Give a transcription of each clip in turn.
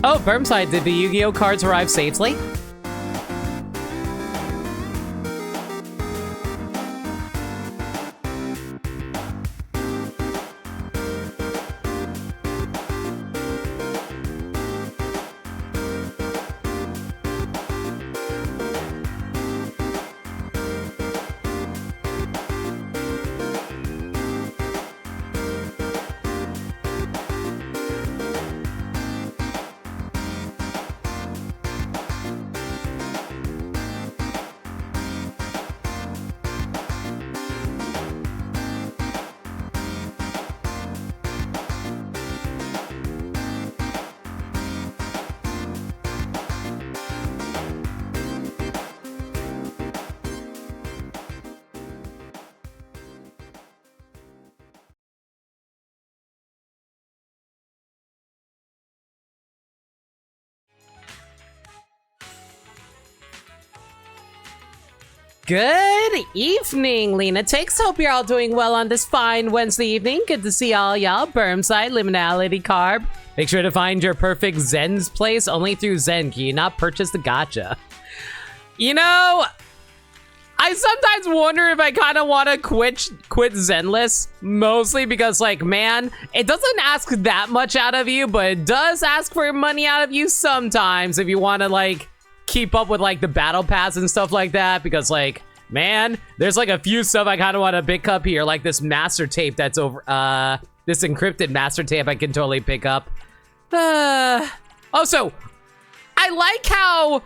Oh, Bermside, did the Yu-Gi-Oh cards arrive safely? Good evening, Lena Takes. Hope you're all doing well on this fine Wednesday evening. Good to see all y'all. Bermside, Liminality Carb. Make sure to find your perfect Zen's place. Only through Zen can you not purchase the gacha. You know, I sometimes wonder if I kind of want to quit Zenless. Mostly because, like, man, it doesn't ask that much out of you, but it does ask for money out of you sometimes if you want to, like, keep up with like the battle pass and stuff like that, because like, man, there's like a few stuff I kind of want to pick up here, like this master tape that's over this encrypted master tape I can totally pick up. Also, I like how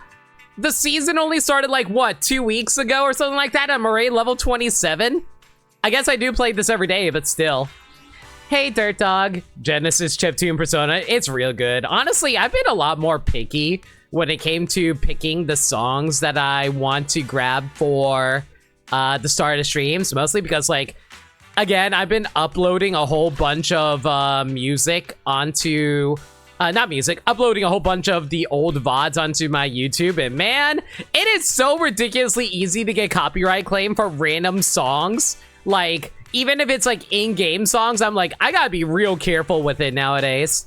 the season only started like what, 2 weeks ago or something like that. I'm already level 27. I guess I do play this every day, but still. Hey Dirt Dog, Genesis Chiptune Persona, it's real good. Honestly, I've been a lot more picky when it came to picking the songs that I want to grab for the start of streams, mostly because, like, again, I've been uploading a whole bunch of music onto, uploading a whole bunch of the old VODs onto my YouTube, and man, it is so ridiculously easy to get copyright claim for random songs. Like, even if it's like in-game songs, I'm like, I gotta be real careful with it nowadays.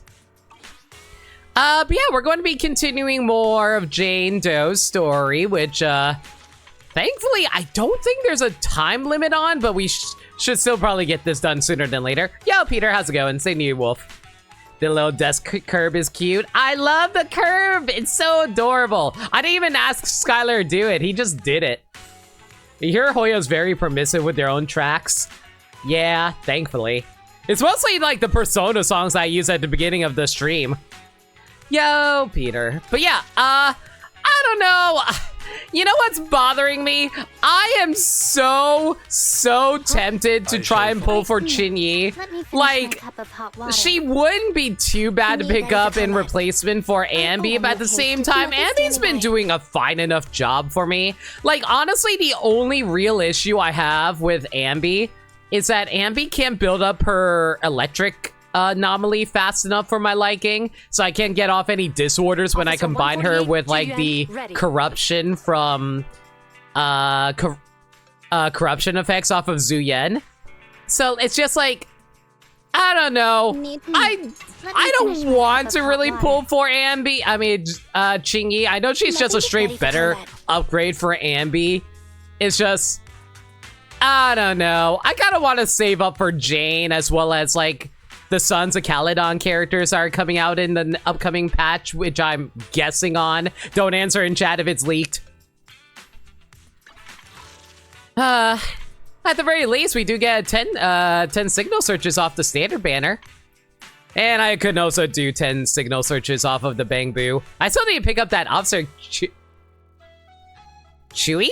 But yeah, we're going to be continuing more of Jane Doe's story, which, thankfully, I don't think there's a time limit on, but we should still probably get this done sooner than later. Yo, Peter, how's it going? Same to you, Wolf. The little desk curb is cute. I love the curb. It's so adorable. I didn't even ask Skylar to do it. He just did it. You hear Hoyo's very permissive with their own tracks? Yeah, thankfully. It's mostly like the Persona songs I use at the beginning of the stream. Yo, Peter. But yeah, I don't know. You know what's bothering me? I am so tempted to try and pull for Chinyi. Like, she wouldn't be too bad to pick up in replacement for Ambi, but at the same time, Ambi's been doing a fine enough job for me. Like, honestly, the only real issue I have with Ambi is that Ambi can't build up her electric anomaly fast enough for my liking, so I can't get off any disorders when I combine her with like the corruption from corruption effects off of Zuyen. So it's just like, I don't know. I don't want to really pull for Ambi. I mean, Chingy. I know she's just a straight better upgrade for Ambi. It's just, I don't know. I kind of want to save up for Jane, as well as like the Sons of Caledon characters are coming out in the upcoming patch, which I'm guessing on. Don't answer in chat if it's leaked. At the very least, we do get 10 signal searches off the standard banner. And I could also do 10 signal searches off of the Bang Boo. I still need to pick up that Officer Chewy?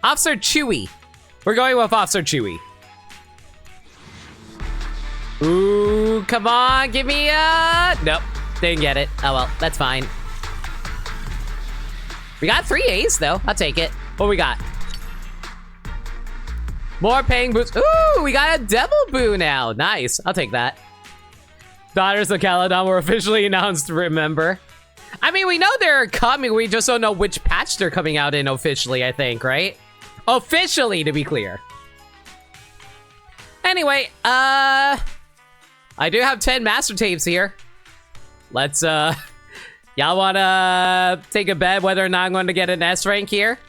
Officer Chewy. We're going with Officer Chewy. Ooh, come on, give me a... Nope, didn't get it. Oh well, that's fine. We got 3 A's though, I'll take it. What we got? More paying boots. Ooh, we got a Devil Boo now. Nice, I'll take that. Daughters of Caledon were officially announced, remember? I mean, we know they're coming, we just don't know which patch they're coming out in officially, I think, right? Officially, to be clear. Anyway, I do have 10 master tapes here. Let's, y'all wanna take a bet whether or not I'm going to get an S rank here?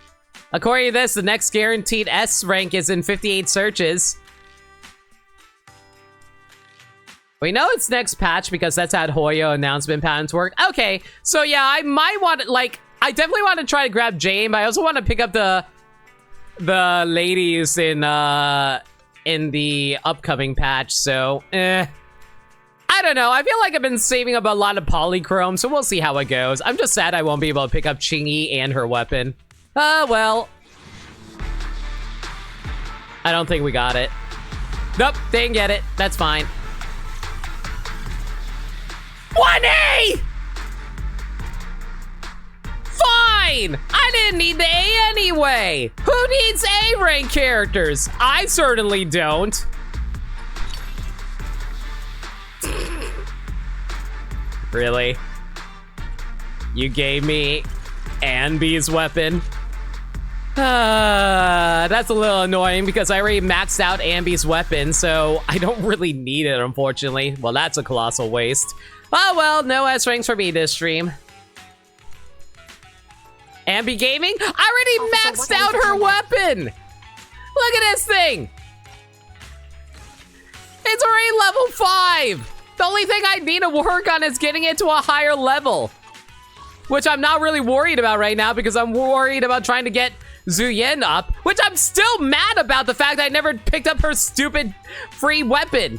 According to this, the next guaranteed S rank is in 58 searches. We know it's next patch because that's how Hoyo announcement patterns work. Okay, so yeah, I might want to, like, I definitely want to try to grab Jane, but I also want to pick up the ladies in the upcoming patch, so, I don't know. I feel like I've been saving up a lot of polychrome, so we'll see how it goes. I'm just sad I won't be able to pick up Chingy and her weapon. Well. I don't think we got it. Nope, didn't get it. That's fine. 1A! Fine! I didn't need the A anyway! Who needs A rank characters? I certainly don't. Really? You gave me Anby's weapon? That's a little annoying because I already maxed out Anby's weapon, so I don't really need it, unfortunately. Well, that's a colossal waste. Oh well, no S ranks for me this stream. Amby Gaming? I already maxed out her weapon! Look at this thing! It's already level 5! The only thing I need to work on is getting it to a higher level. Which I'm not really worried about right now because I'm worried about trying to get Zuyen up, which I'm still mad about the fact that I never picked up her stupid free weapon.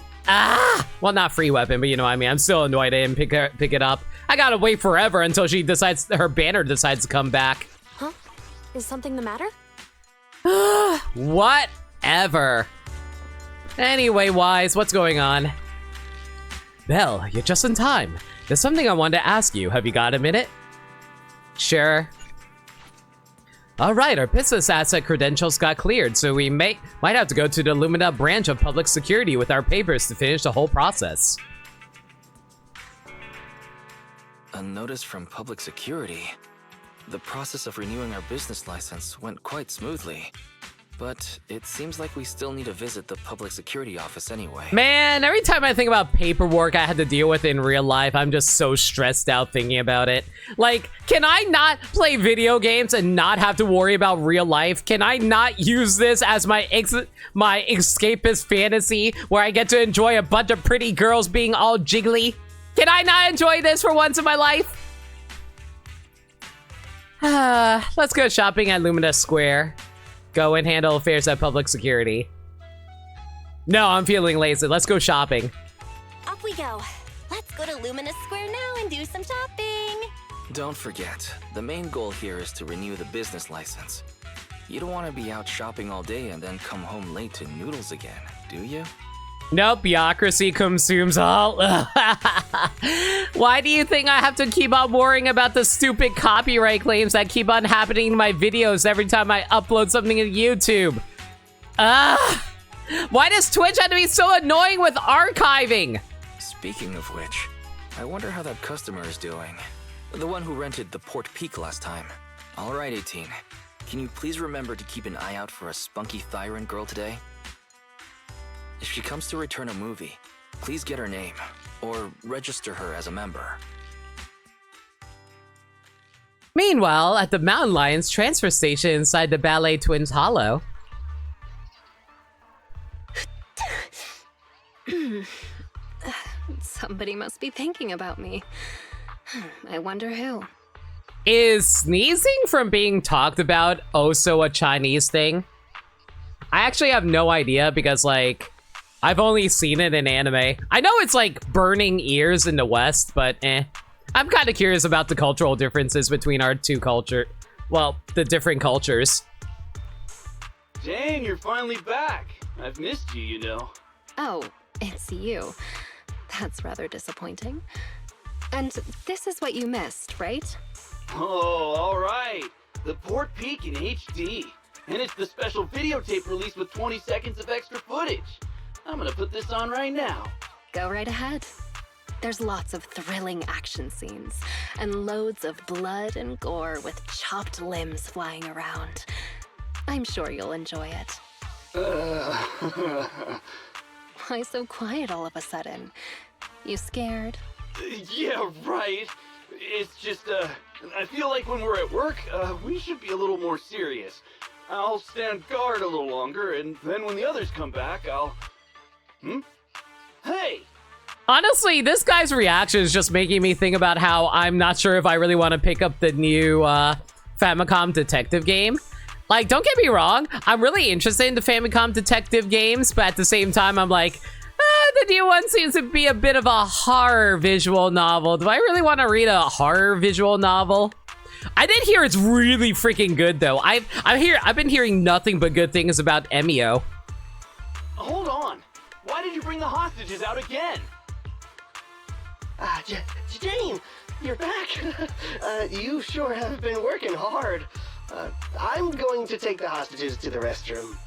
Well, not free weapon, but you know what I mean. I'm still annoyed I didn't pick it up. I gotta wait forever until she decides, her banner decides to come back. Huh? Is something the matter? Whatever. Anyway, Wise, what's going on? Belle, you're just in time. There's something I wanted to ask you. Have you got a minute? Sure. Alright, our business asset credentials got cleared, so we might have to go to the Lumina branch of public security with our papers to finish the whole process. A notice from public security. The process of renewing our business license went quite smoothly. But it seems like we still need to visit the public security office anyway. Man, every time I think about paperwork I had to deal with in real life, I'm just so stressed out thinking about it. Like, can I not play video games and not have to worry about real life? Can I not use this as my escapist fantasy where I get to enjoy a bunch of pretty girls being all jiggly? Can I not enjoy this for once in my life? Let's go shopping at Lumina Square. Go and handle affairs at public security. No, I'm feeling lazy. Let's go shopping. Up we go. Let's go to Lumina Square now and do some shopping. Don't forget, the main goal here is to renew the business license. You don't want to be out shopping all day and then come home late to noodles again, do you? Nope, bureaucracy consumes all. Why do you think I have to keep on worrying about the stupid copyright claims that keep on happening in my videos every time I upload something to YouTube? Why does Twitch have to be so annoying with archiving? Speaking of which, I wonder how that customer is doing. The one who rented the Port Peak last time. All right, 18. Can you please remember to keep an eye out for a spunky Thyran girl today? If she comes to return a movie, please get her name, or register her as a member. Meanwhile, at the Mountain Lions transfer station inside the Ballet Twins Hollow. Somebody must be thinking about me. I wonder who. Is sneezing from being talked about also a Chinese thing? I actually have no idea because, like, I've only seen it in anime. I know it's like burning ears in the West, but I'm kind of curious about the cultural differences between our two the different cultures. Jane, you're finally back. I've missed you, you know. Oh, it's you. That's rather disappointing. And this is what you missed, right? Oh, all right. The Port Peak in HD. And it's the special videotape release with 20 seconds of extra footage. I'm gonna put this on right now. Go right ahead. There's lots of thrilling action scenes, and loads of blood and gore with chopped limbs flying around. I'm sure you'll enjoy it. Why so quiet all of a sudden? You scared? Yeah, right. It's just, I feel like when we're at work, we should be a little more serious. I'll stand guard a little longer, and then when the others come back, I'll... Hey! Honestly, this guy's reaction is just making me think about how I'm not sure if I really want to pick up the new Famicom detective game. Like, don't get me wrong, I'm really interested in the Famicom detective games, but at the same time, I'm like, the new one seems to be a bit of a horror visual novel. Do I really want to read a horror visual novel? I did hear it's really freaking good, though. I've been hearing nothing but good things about Emio. Hold on. Why did you bring the hostages out again? Jane, you're back. You sure have been working hard. I'm going to take the hostages to the restroom.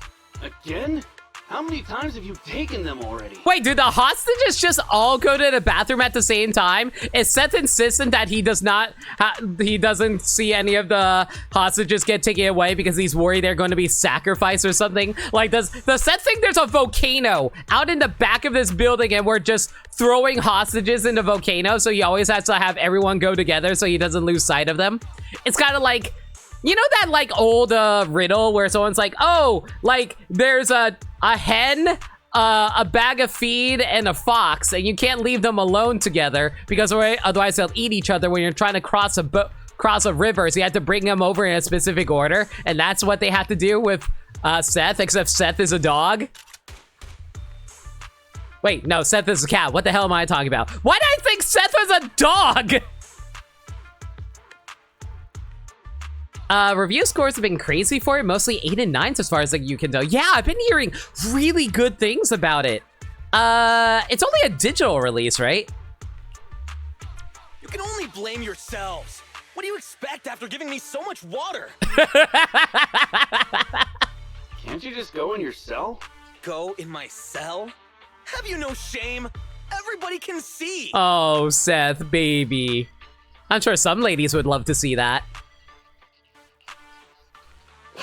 Again? How many times have you taken them already? Wait, do the hostages just all go to the bathroom at the same time? Is Seth insistent that he doesn't see any of the hostages get taken away because he's worried they're going to be sacrificed or something? Like, does Seth think there's a volcano out in the back of this building and we're just throwing hostages in the volcano, so he always has to have everyone go together so he doesn't lose sight of them? It's kind of like, you know that like old riddle where someone's like, oh, like there's a hen, a bag of feed, and a fox, and you can't leave them alone together because otherwise they'll eat each other when you're trying to cross a river. So you have to bring them over in a specific order, and that's what they have to do with Seth, except Seth is a dog. Wait, no, Seth is a cat. What the hell am I talking about? Why did I think Seth was a dog? Review scores have been crazy for it, mostly 8 and 9s as far as like you can tell. Yeah, I've been hearing really good things about it. It's only a digital release, right? You can only blame yourselves. What do you expect after giving me so much water? Can't you just go in your cell? Go in my cell? Have you no shame? Everybody can see. Oh, Seth, baby. I'm sure some ladies would love to see that.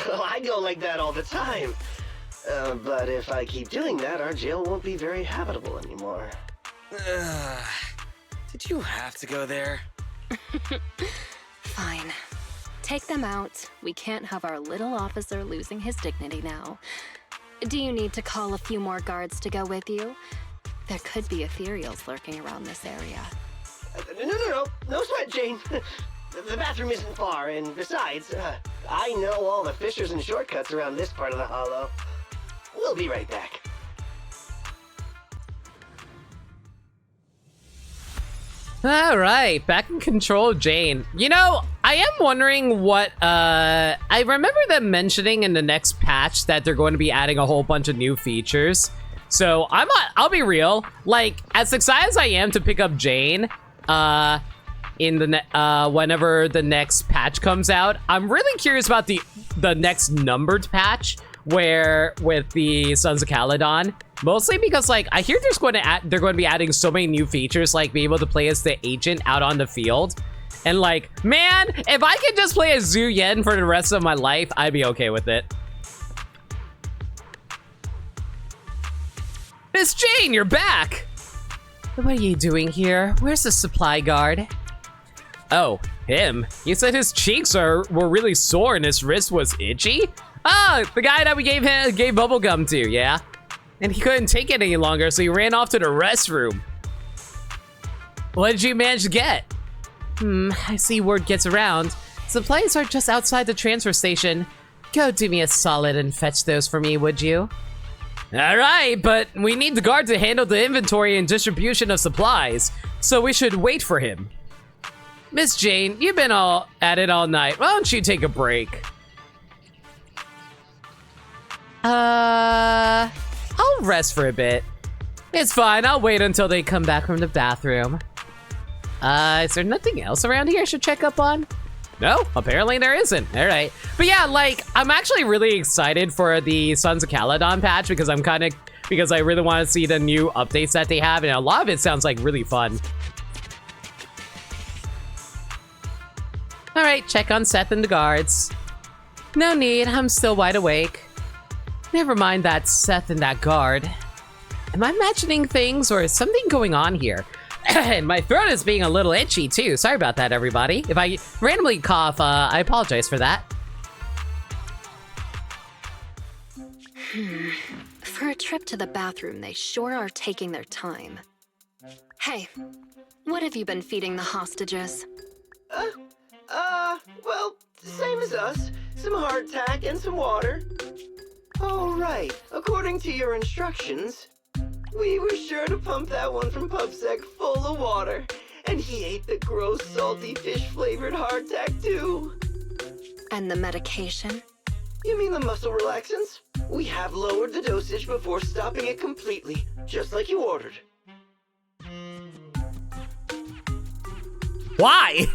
Well, I go like that all the time. But if I keep doing that, our jail won't be very habitable anymore. Did you have to go there? Fine. Take them out. We can't have our little officer losing his dignity now. Do you need to call a few more guards to go with you? There could be ethereals lurking around this area. No sweat, Jane. The bathroom isn't far, and besides, I know all the fissures and shortcuts around this part of the hollow. We'll be right back. All right, back in control, Jane. You know, I am wondering what, I remember them mentioning in the next patch that they're going to be adding a whole bunch of new features. So I'll be real, like, as excited as I am to pick up Jane, in the whenever the next patch comes out, I'm really curious about the next numbered patch where with the Sons of Caledon, mostly because like I hear they're going to be adding so many new features, like be able to play as the agent out on the field, and like, man, if I could just play as Zhu Yen for the rest of my life, I'd be okay with it. Miss Jane, you're back. What are you doing here? Where's the supply guard? Oh, him. He said his cheeks were really sore and his wrist was itchy? Oh, the guy that we gave bubblegum to, yeah? And he couldn't take it any longer, so he ran off to the restroom. What did you manage to get? I see word gets around. Supplies are just outside the transfer station. Go do me a solid and fetch those for me, would you? All right, but we need the guard to handle the inventory and distribution of supplies, so we should wait for him. Miss Jane, you've been all at it all night. Why don't you take a break? I'll rest for a bit. It's fine, I'll wait until they come back from the bathroom. Is there nothing else around here I should check up on? No, apparently there isn't. All right. But yeah, like, I'm actually really excited for the Sons of Caledon patch because because I really want to see the new updates that they have, and a lot of it sounds like really fun. All right, check on Seth and the guards. No need, I'm still wide awake. Never mind that Seth and that guard. Am I imagining things or is something going on here? And my throat is being a little itchy too. Sorry about that, everybody. If I randomly cough, I apologize for that. For a trip to the bathroom, they sure are taking their time. Hey, what have you been feeding the hostages? Well, same as us. Some hardtack and some water. All right, according to your instructions, we were sure to pump that one from PubSec full of water, and he ate the gross, salty, fish-flavored hardtack too. And the medication? You mean the muscle relaxants? We have lowered the dosage before stopping it completely, just like you ordered. Why?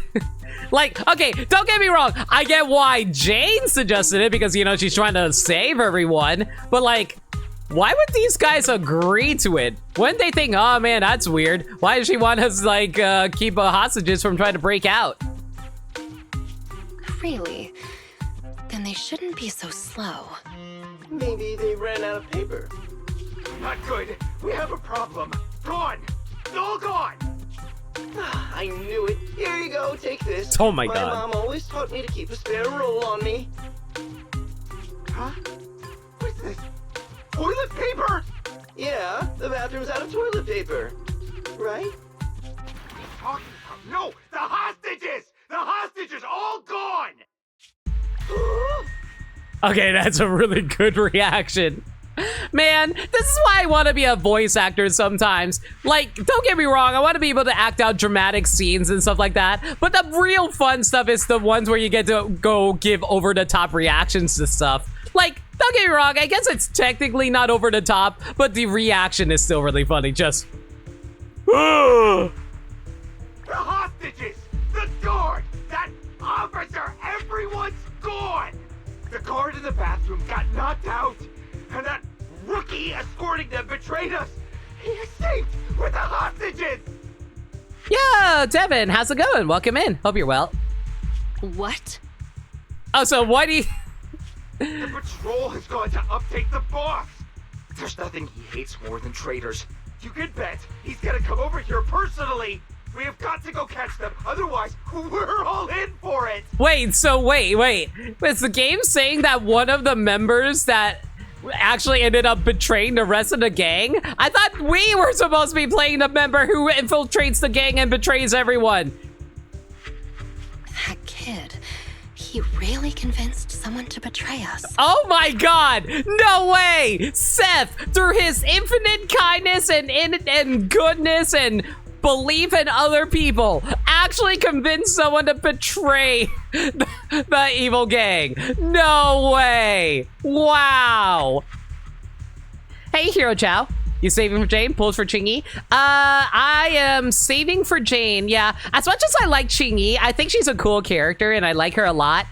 Like, okay, don't get me wrong. I get why Jane suggested it because, you know, she's trying to save everyone. But, like, why would these guys agree to it? Wouldn't they think, oh, man, that's weird. Why does she want us, like, keep hostages from trying to break out? Really? Then they shouldn't be so slow. Maybe they ran out of paper. Not good. We have a problem. Gone. All gone. I knew it. Here you go, take this. Oh my God. My mom always taught me to keep a spare roll on me. Huh? What's this? Toilet paper? Yeah, the bathroom's out of toilet paper. Right? Talking about? No! The hostages! The hostages all gone! Okay, that's a really good reaction. Man, this is why I want to be a voice actor sometimes. Like, don't get me wrong, I want to be able to act out dramatic scenes and stuff like that. But the real fun stuff is the ones where you get to go give over-the-top reactions to stuff. Like, don't get me wrong, I guess it's technically not over the top, but the reaction is still really funny. Just... The hostages! The guard! That officer! Everyone's gone! The guard in the bathroom got knocked out, and that rookie escorting them betrayed us! He escaped with the hostages! Yo, Devin, how's it going? Welcome in. Hope you're well. What? Oh, so why do you... The patrol has gone to update the boss! There's nothing he hates more than traitors. You can bet he's gonna come over here personally! We have got to go catch them, otherwise we're all in for it! Wait, so wait. Is the game saying that one of the members that actually ended up betraying the rest of the gang? I thought we were supposed to be playing the member who infiltrates the gang and betrays everyone. That kid, he really convinced someone to betray us. Oh my God, no way! Seth, through his infinite kindness and goodness and belief in other people, actually convinced someone to betray the evil gang. No way! Wow! Hey, Hero Chow. You saving for Jane? Pulls for Chingy? I am saving for Jane, yeah. As much as I like Chingy, I think she's a cool character and I like her a lot.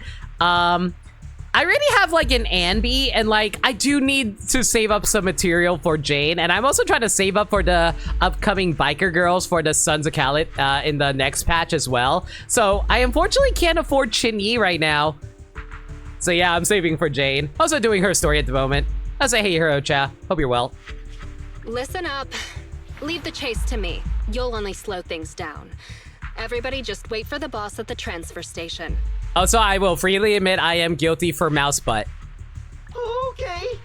I already have like an Anby and like I do need to save up some material for Jane, and I'm also trying to save up for the upcoming biker girls for the Sons of Khaled in the next patch as well. So I unfortunately can't afford Chinyi right now. So yeah, I'm saving for Jane. Also doing her story at the moment. I'll say hey Hero Cha. Hope you're well. Listen up. Leave the chase to me. You'll only slow things down. Everybody just wait for the boss at the transfer station. Also, I will freely admit I am guilty for mouse butt. Okay.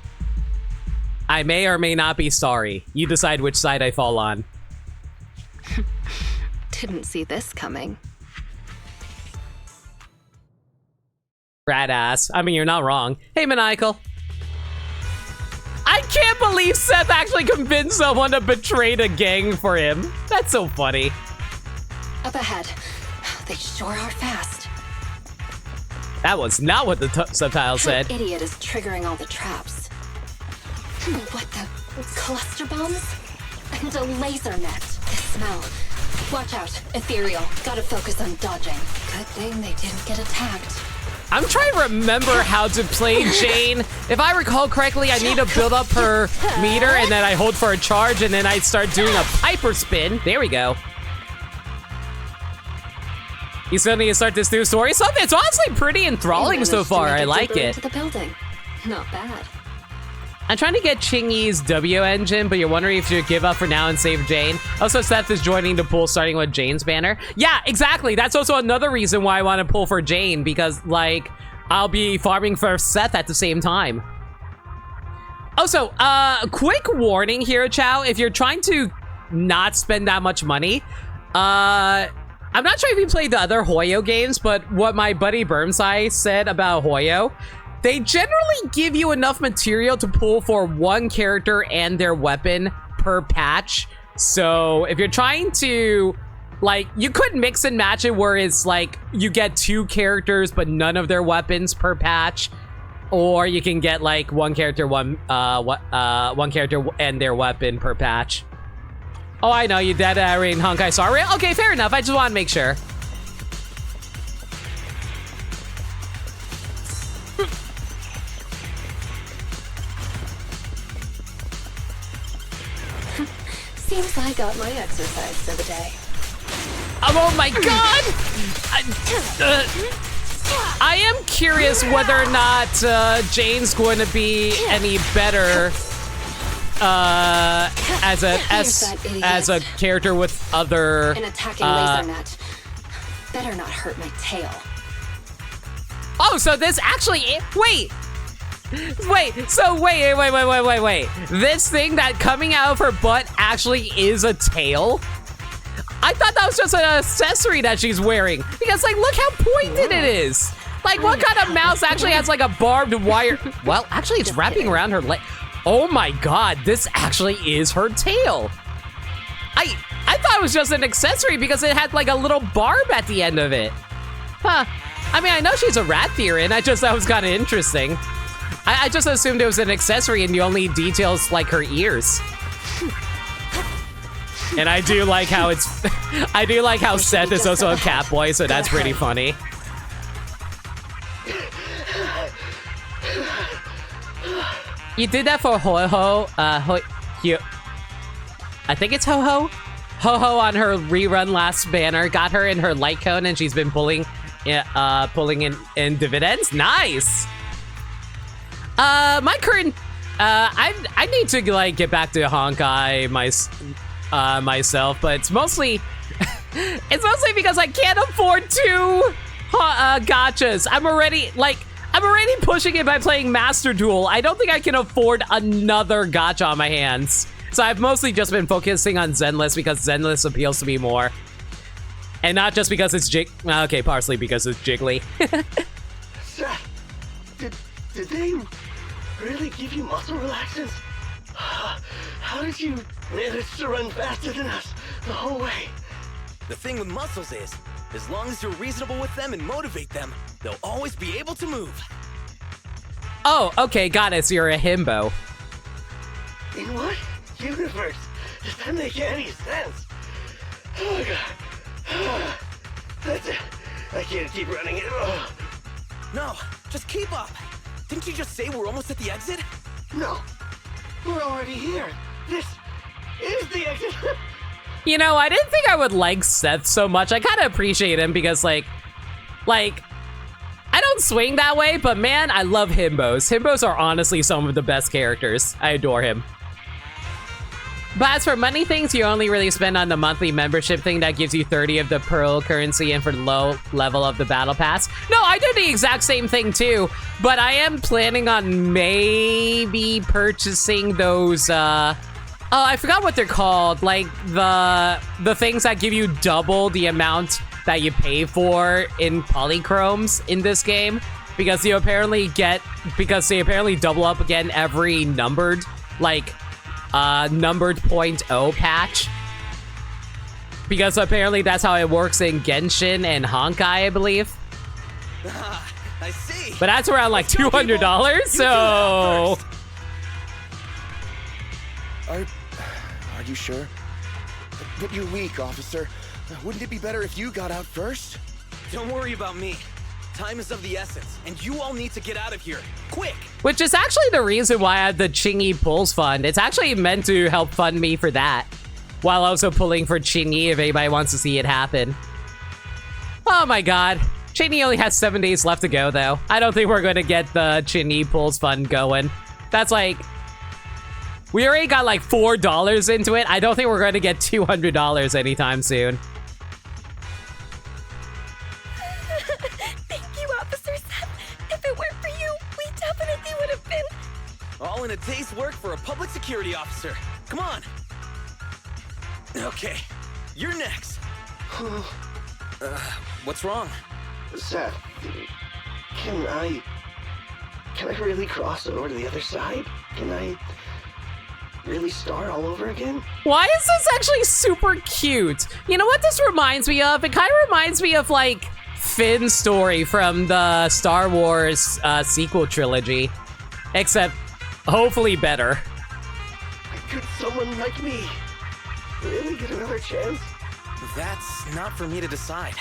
I may or may not be sorry. You decide which side I fall on. Didn't see this coming. Rat ass. I mean, you're not wrong. Hey, Maniacal. I can't believe Seth actually convinced someone to betray the gang for him. That's so funny. Up ahead. They sure are fast. That was not what the subtitle said. That idiot is triggering all the traps. What the? Cluster bombs? And a laser net. The smell. Watch out. Ethereal. Gotta focus on dodging. Good thing they didn't get attacked. I'm trying to remember how to play Jane. If I recall correctly, I need to build up her meter and then I hold for a charge and then I start doing a Piper spin. There we go. You still need to start this new story? So it's honestly pretty enthralling so far. I like it. To the building. Not bad. I'm trying to get Chingy's W engine, but you're wondering if you should give up for now and save Jane. Also, Seth is joining the pool starting with Jane's banner. Yeah, exactly. That's also another reason why I want to pull for Jane, because, like, I'll be farming for Seth at the same time. Also, quick warning here, Chow. If you're trying to not spend that much money, I'm not sure if you played the other Hoyo games, but what my buddy Burmsai said about Hoyo, they generally give you enough material to pull for one character and their weapon per patch. So if you're trying to, like, you could mix and match it where it's like you get 2 characters but none of their weapons per patch, or you can get like one character and their weapon per patch. Oh, I know, you dead Rain Honkai Sorry. Okay, fair enough. I just want to make sure. Seems I got my exercise for the day. Oh my god! I am curious whether or not Jane's going to be any better as a character with other An attacking laser net. Better not hurt my tail. Oh, so this actually wait. This thing that coming out of her butt actually is a tail? I thought that was just an accessory that she's wearing. Because, like, look how pointed it is. Like, what kind of mouse actually has, like, a barbed wire? Well, actually, it's wrapping around her leg. Oh my god, this actually is her tail. I thought it was just an accessory because it had, like, a little barb at the end of it. Huh. I mean, I know she's a rat theorist. I just thought it was kind of interesting. I just assumed it was an accessory and the only details like her ears. And I do like how it's, I do like how Seth is also a cat boy, so that's pretty funny. You did that for Ho-Ho, I think it's Ho-Ho? Ho-Ho on her rerun last banner, got her in her light cone and she's been pulling in dividends. Nice! My current, I need to like get back to Honkai myself, but it's mostly because I can't afford 2 gachas. I'm already pushing it by playing Master Duel. I don't think I can afford another gacha on my hands. So I've mostly just been focusing on Zenless because Zenless appeals to me more. And not just because it's okay, partially because it's jiggly. Seth, did they really give you muscle relaxants? How did you manage to run faster than us the whole way? The thing with muscles is, as long as you're reasonable with them and motivate them, they'll always be able to move. Oh, okay, got it. So you're a himbo. In what universe does that make any sense? Oh god. That's it. I can't keep running it. Oh. No, just keep up. Didn't you just say we're almost at the exit? No, we're already here. This is the exit. You know, I didn't think I would like Seth so much. I kind of appreciate him because, like, I don't swing that way, but man, I love himbos. Himbos are honestly some of the best characters. I adore him. But as for money things, you only really spend on the monthly membership thing that gives you 30 of the pearl currency and for the low level of the battle pass. No, I do the exact same thing too, but I am planning on maybe purchasing those, oh, I forgot what they're called. Like the things that give you double the amount that you pay for in polychromes in this game, because they apparently double up again every numbered, like, numbered .0 patch, because apparently that's how it works in Genshin and Honkai, I believe. I see. But that's around like $200, so. Are you sure? But you're weak, officer. Wouldn't it be better if you got out first? Don't worry about me. Time is of the essence, and you all need to get out of here, quick! Which is actually the reason why I have the Chingy Pulls Fund. It's actually meant to help fund me for that, while also pulling for Chingy if anybody wants to see it happen. Oh my god. Chingy only has 7 days left to go, though. I don't think we're going to get the Chingy Pulls Fund going. That's like We already got like $4 into it. I don't think we're going to get $200 anytime soon. Thank you, Officer Seth. If it weren't for you, we definitely would have been... All in a day's work for a public security officer. Come on. Okay, you're next. What's wrong? Seth, can I really cross over to the other side? Can I really start all over again? Why is this actually super cute? You know what this reminds me of? It kind of reminds me of like Finn's story from the Star Wars sequel trilogy, except hopefully better. Could someone like me really get another chance? That's not for me to decide.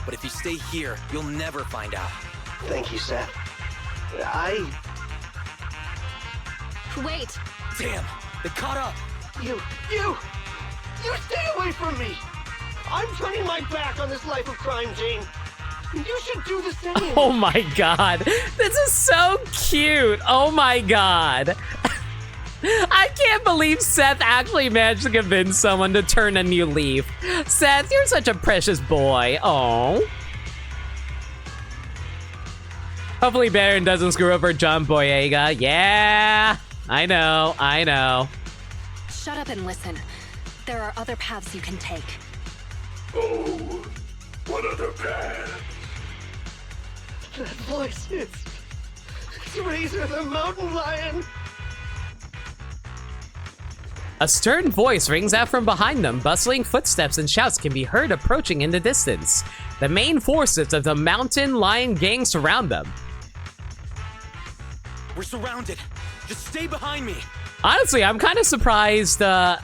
But if you stay here, you'll never find out. Thank you, Seth. Wait! Damn, they caught up. You stay away from me! I'm turning my back on this life of crime, Jane. You should do the same. Oh my god, this is so cute. Oh my god. I can't believe Seth actually managed to convince someone to turn a new leaf. Seth, you're such a precious boy. Oh. Hopefully Baron doesn't screw over John Boyega. Yeah, I know. Shut up and listen. There are other paths you can take. Oh, what other path? That voice, it's Razor the Mountain Lion. A stern voice rings out from behind them. Bustling footsteps and shouts can be heard approaching in the distance. The main forces of the Mountain Lion gang surround them. We're surrounded. Just stay behind me. Honestly, I'm kind of surprised. Oh,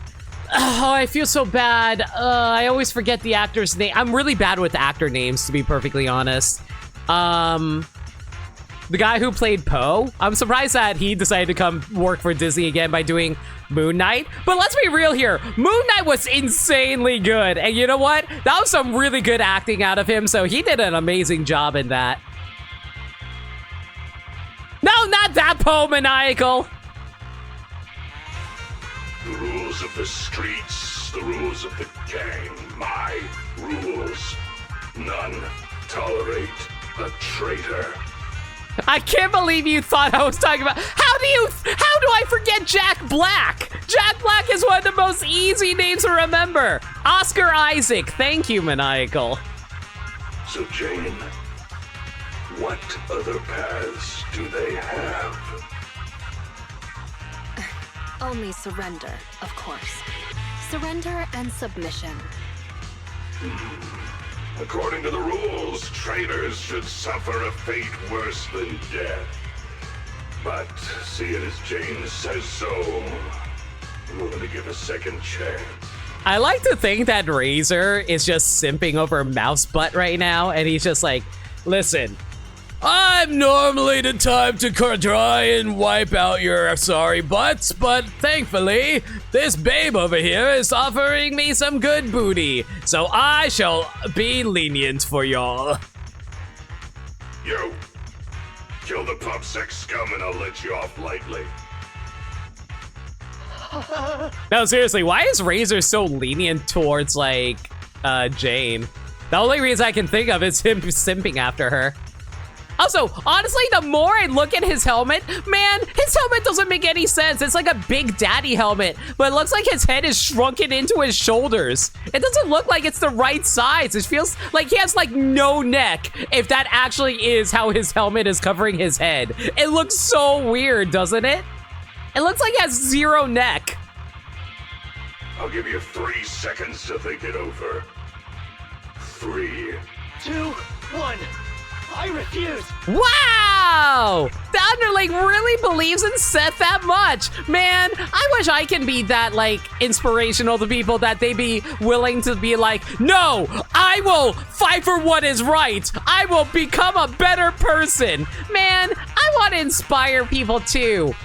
I feel so bad. I always forget the actor's name. I'm really bad with actor names, to be perfectly honest. The guy who played Poe, I'm surprised that he decided to come work for Disney again by doing Moon Knight. But let's be real here. Moon Knight was insanely good. And you know what? That was some really good acting out of him. So he did an amazing job in that. No, not that Poe, maniacal. The rules of the streets, the rules of the gang, my rules. None tolerate a traitor. I can't believe you thought I was talking about. How do I forget Jack Black? Jack Black is one of the most easy names to remember. Oscar Isaac. Thank you, maniacal. So, Jane, what other paths do they have? Only surrender, of course. Surrender and submission. According to the rules, traitors should suffer a fate worse than death. But seeing as Jane says so, I'm willing to give a second chance. I like to think that Razor is just simping over Mouse Butt right now, and he's just like, listen, I'm normally the type to try and wipe out your sorry butts, but thankfully, this babe over here is offering me some good booty, so I shall be lenient for y'all. You, kill the PopSec scum and I'll let you off lightly. No, seriously, why is Razor so lenient towards, like, Jane? The only reason I can think of is him simping after her. Also, honestly, the more I look at his helmet, man, his helmet doesn't make any sense. It's like a Big Daddy helmet, but it looks like his head is shrunken into his shoulders. It doesn't look like it's the right size. It feels like he has like no neck, if that actually is how his helmet is covering his head. It looks so weird, doesn't it? It looks like he has zero neck. I'll give you 3 seconds to think it over. 3, 2, 1. I refuse. Wow! The Underling really believes in Seth that much. Man, I wish I can be that, like, inspirational to people that they be willing to be like, no, I will fight for what is right. I will become a better person. Man, I want to inspire people too.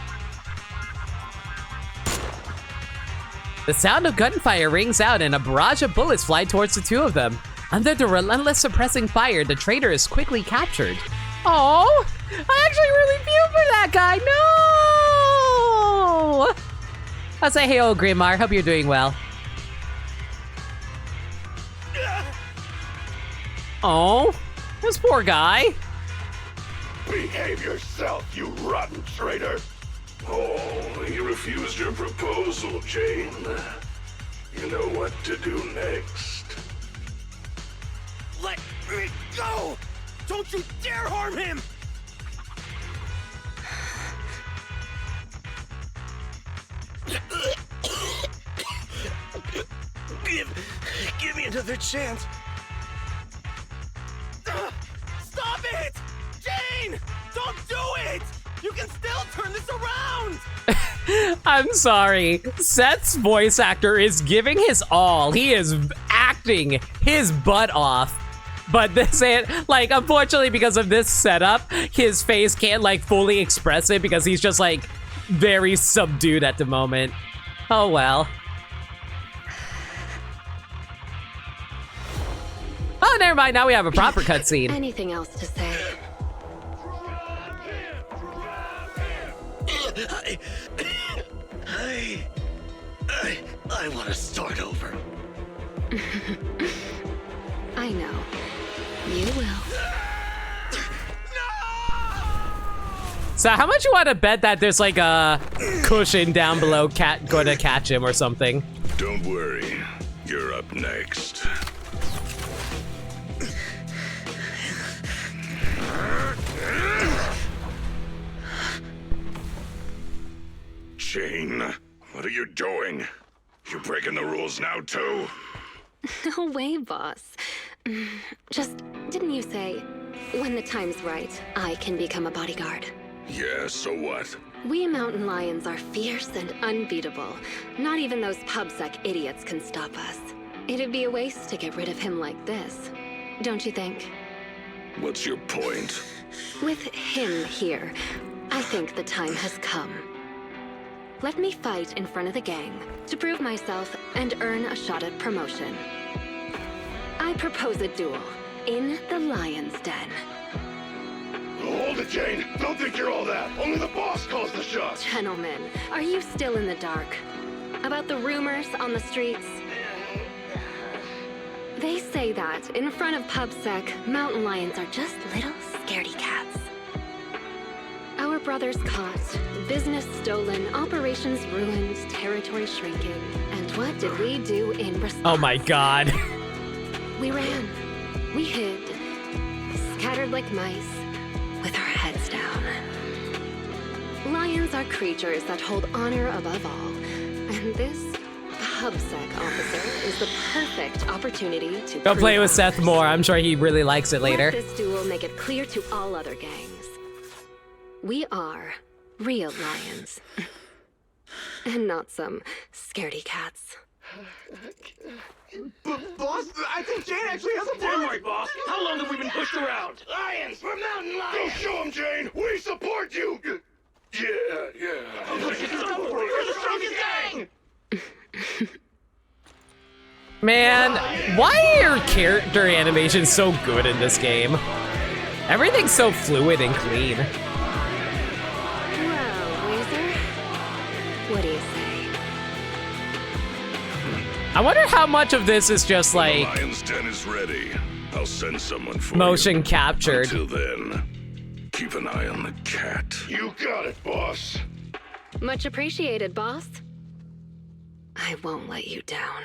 The sound of gunfire rings out and a barrage of bullets fly towards the two of them. Under the relentless suppressing fire, the traitor is quickly captured. Oh, I actually really feel for that guy. No! I'll say hey, old Grimar. Hope you're doing well. Oh, this poor guy. Behave yourself, you rotten traitor! Oh, he refused your proposal, Jane. You know what to do next. Let me go! Don't you dare harm him! Give me another chance. Stop it! Jane! Don't do it! You can still turn this around! I'm sorry. Seth's voice actor is giving his all. He is acting his butt off. But this ain't, like, unfortunately, because of this setup, his face can't, like, fully express it because he's just, like, very subdued at the moment. Oh, well. Oh, never mind. Now we have a proper cutscene. Anything else to say? I want to start over. I know. You will. So how much you want to bet that there's like a cushion down below going to catch him or something? Don't worry, you're up next. Jane, what are you doing? You breaking the rules now too? No way, boss. Just, didn't you say, when the time's right, I can become a bodyguard? Yeah, so what? We mountain lions are fierce and unbeatable. Not even those pubsec idiots can stop us. It'd be a waste to get rid of him like this. Don't you think? What's your point? With him here, I think the time has come. Let me fight in front of the gang to prove myself and earn a shot at promotion. I propose a duel in the Lion's Den. Hold it, Jane! Don't think you're all that! Only the boss calls the shots! Gentlemen, are you still in the dark? About the rumors on the streets? They say that in front of PubSec, mountain lions are just little scaredy cats. Our brothers caught, business stolen, operations ruined, territory shrinking. And what did we do in response? Oh my god. We ran. We hid. Scattered like mice, with our heads down. Lions are creatures that hold honor above all. And this PubSec officer is the perfect opportunity to Go play with ours. Seth more. I'm sure he really likes it later. Let this duel make it clear to all other gangs. We are real lions. And not some scaredy cats. Boss, I think Jane actually has a point. Damn right, boss. How long have we been pushed around? Lions! We're mountain Go lions! show him, Jane! We support you! Yeah. We're the strongest gang! Man, why are your character animations so good in this game? Everything's so fluid and clean. Well, Weezer, what do you say? I wonder how much of this is just The like Lion's Den is ready. I'll send someone for motion you. captured. Until then, keep an eye on the cat. You got it, boss. Much appreciated, boss. I won't let you down.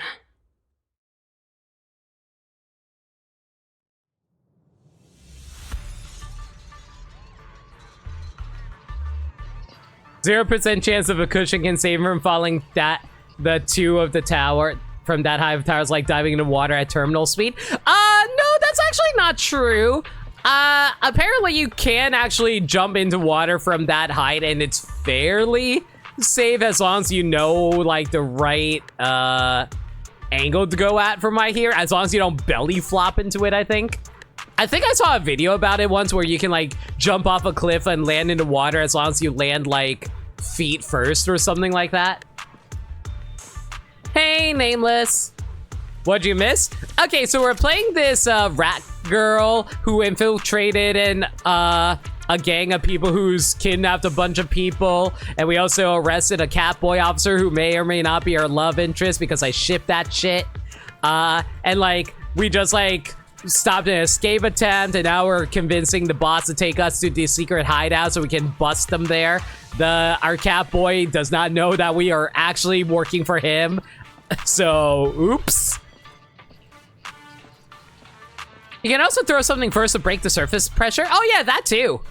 %0 chance of a cushion can save him from falling the two of the tower from that high of towers like diving into water at terminal speed. No, that's actually not true. Apparently you can actually jump into water from that height and it's fairly safe as long as you know like the right angle to go at from right here, as long as you don't belly flop into it. I think I saw a video about it once where you can like jump off a cliff and land into water as long as you land like feet first or something like that. Hey, Nameless. What'd you miss? Okay, so we're playing this rat girl who infiltrated an a gang of people who's kidnapped a bunch of people, and we also arrested a Catboy officer who may or may not be our love interest because I ship that shit. And like we just like stopped an escape attempt, and now we're convincing the boss to take us to the secret hideout so we can bust them there. Our Catboy does not know that we are actually working for him. So, oops. You can also throw something first to break the surface pressure. Oh yeah, that too.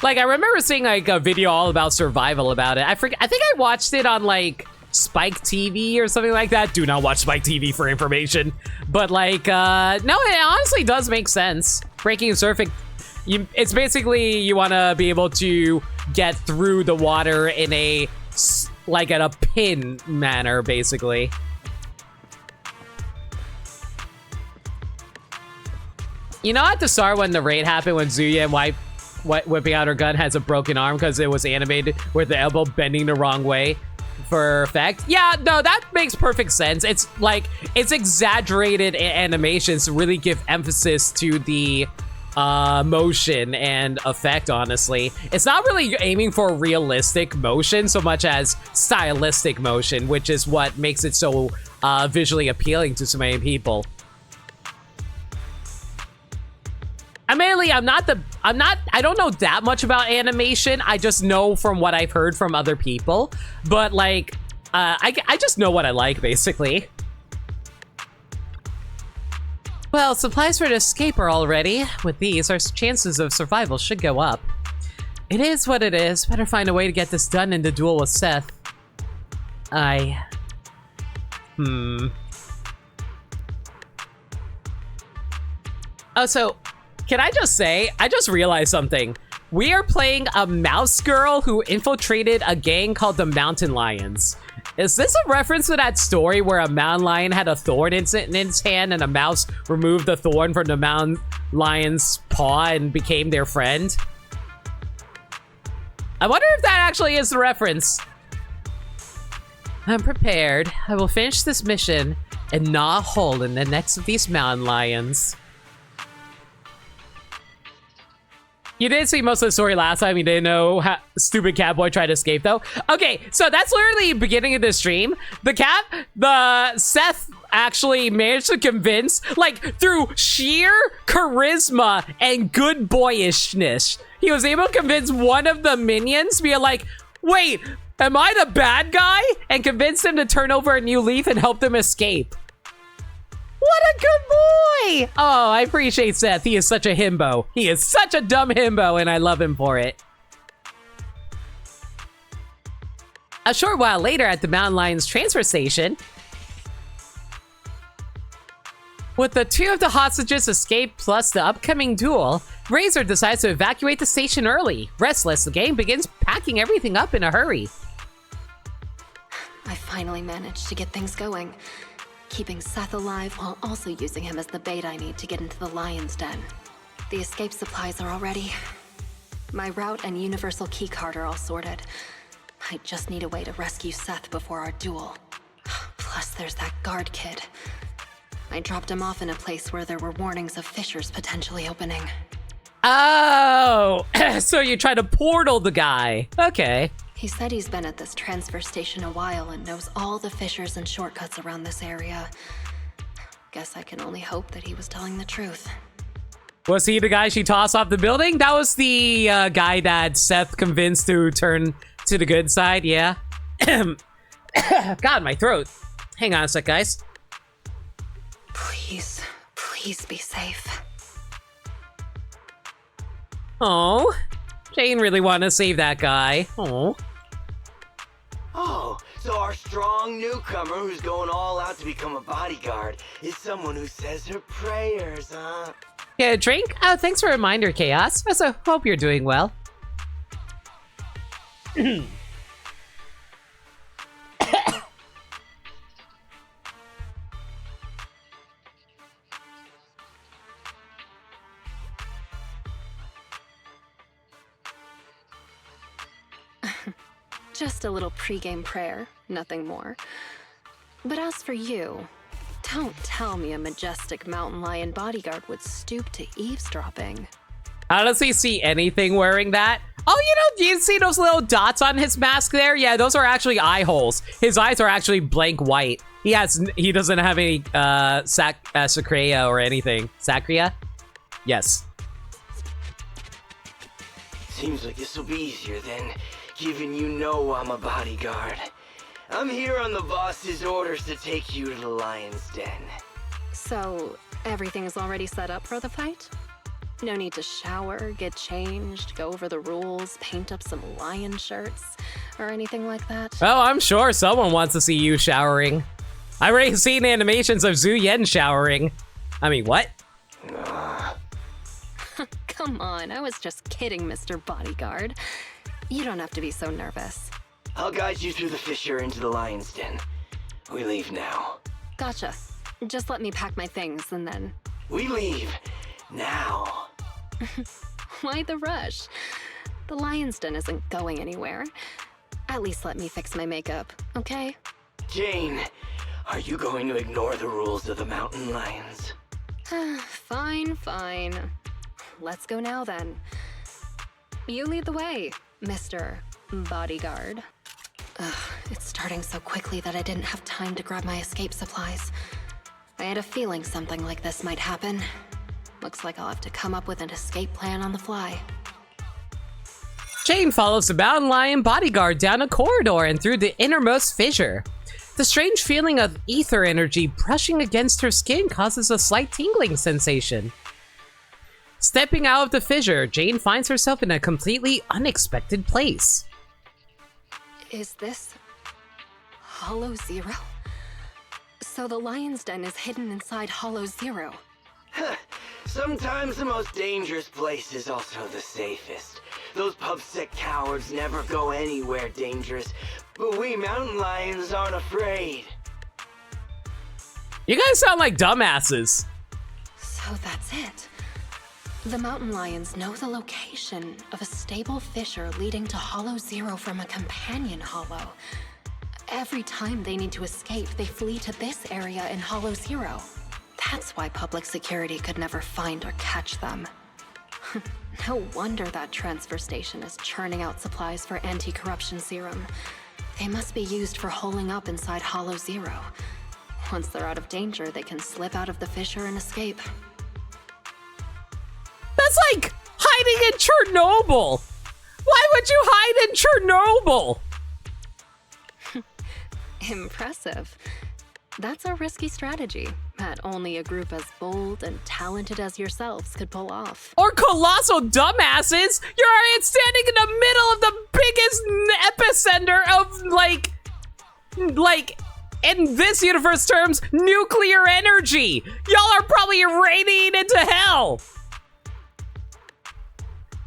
Like, I remember seeing like a video all about survival about it. I think I watched it on like Spike TV or something like that. Do not watch Spike TV for information. But like, no, it honestly does make sense. Breaking the surface, it's basically you want to be able to get through the water in a, like at a pin manner, basically. You know at the start when the raid happened, when Zuya and whipping out her gun has a broken arm because it was animated with the elbow bending the wrong way for effect? Yeah, no, that makes perfect sense. It's like, it's exaggerated animations to really give emphasis to the motion and effect, honestly. It's not really aiming for realistic motion so much as stylistic motion, which is what makes it so visually appealing to so many people. Admittedly, I don't know that much about animation. I just know from what I've heard from other people. But like, I just know what I like, basically. Well, supplies for an escape are all ready. With these, our chances of survival should go up. It is what it is. Better find a way to get this done in the duel with Seth. Oh, so, can I just say, I just realized something. We are playing a mouse girl who infiltrated a gang called the Mountain Lions. Is this a reference to that story where a mountain lion had a thorn in its hand and a mouse removed the thorn from the mountain lion's paw and became their friend? I wonder if that actually is the reference. I'm prepared. I will finish this mission and gnaw a hole in the necks of these mountain lions. You didn't see most of the story last time. You didn't know how stupid Catboy tried to escape, though. Okay, so that's literally the beginning of the stream. The Seth actually managed to convince, like, through sheer charisma and good boyishness, he was able to convince one of the minions to be like, wait, am I the bad guy? And convince them to turn over a new leaf and help them escape. What a good boy! Oh, I appreciate Seth. He is such a himbo. He is such a dumb himbo, and I love him for it. A short while later at the Mountain Lions transfer station, with the two of the hostages escaped plus the upcoming duel, Razor decides to evacuate the station early. Restless, the gang begins packing everything up in a hurry. I finally managed to get things going. Keeping Seth alive while also using him as the bait I need to get into the lion's den. The escape supplies are all ready. My route and universal keycard are all sorted. I just need a way to rescue Seth before our duel. Plus there's that guard kid. I dropped him off in a place where there were warnings of fissures potentially opening. Oh, so you try to portal the guy. Okay. He said he's been at this transfer station a while and knows all the fissures and shortcuts around this area. Guess I can only hope that he was telling the truth. Was he the guy she tossed off the building? That was the guy that Seth convinced to turn to the good side, yeah? God, my throat. Hang on a sec, guys. Please, please be safe. Oh, Jane really wanted to save that guy. Oh. Oh, so our strong newcomer who's going all out to become a bodyguard is someone who says her prayers, huh? Yeah, a drink? Oh, thanks for a reminder, Chaos. I also hope you're doing well. Just a little pregame prayer, nothing more. But as for you, don't tell me a majestic mountain lion bodyguard would stoop to eavesdropping. I honestly see anything wearing that. Oh, do you see those little dots on his mask there? Yeah, those are actually eye holes. His eyes are actually blank white. He doesn't have any sacria or anything. Sacria? Yes. Seems like this will be easier then, given you know I'm a bodyguard. I'm here on the boss's orders to take you to the lion's den. So, everything's already set up for the fight? No need to shower, get changed, go over the rules, paint up some lion shirts, or anything like that? Oh, I'm sure someone wants to see you showering. I've already seen animations of Zhu Yen showering. I mean, what? Come on, I was just kidding, Mr. Bodyguard. You don't have to be so nervous. I'll guide you through the fissure into the lion's den. We leave now. Gotcha. Just let me pack my things and then... We leave now. Why the rush? The lion's den isn't going anywhere. At least let me fix my makeup, okay? Jane, are you going to ignore the rules of the mountain lions? Fine. Let's go now then. You lead the way, Mr. Bodyguard. Ugh, it's starting so quickly that I didn't have time to grab my escape supplies. I had a feeling something like this might happen. Looks like I'll have to come up with an escape plan on the fly. Jane follows the mountain lion bodyguard down a corridor and through the innermost fissure. The strange feeling of ether energy brushing against her skin causes a slight tingling sensation. Stepping out of the fissure, Jane finds herself in a completely unexpected place. Is this Hollow Zero? So the lion's den is hidden inside Hollow Zero. Sometimes the most dangerous place is also the safest. Those pubsec cowards never go anywhere dangerous, but we mountain lions aren't afraid. You guys sound like dumbasses. So that's it. The mountain lions know the location of a stable fissure leading to Hollow Zero from a companion hollow. Every time they need to escape, they flee to this area in Hollow Zero. That's why public security could never find or catch them. No wonder that transfer station is churning out supplies for anti-corruption serum. They must be used for holing up inside Hollow Zero. Once they're out of danger, they can slip out of the fissure and escape. That's like hiding in Chernobyl. Why would you hide in Chernobyl? Impressive. That's a risky strategy that only a group as bold and talented as yourselves could pull off. Or colossal dumbasses. You're already standing in the middle of the biggest epicenter of like in this universe terms, nuclear energy. Y'all are probably radiating into hell.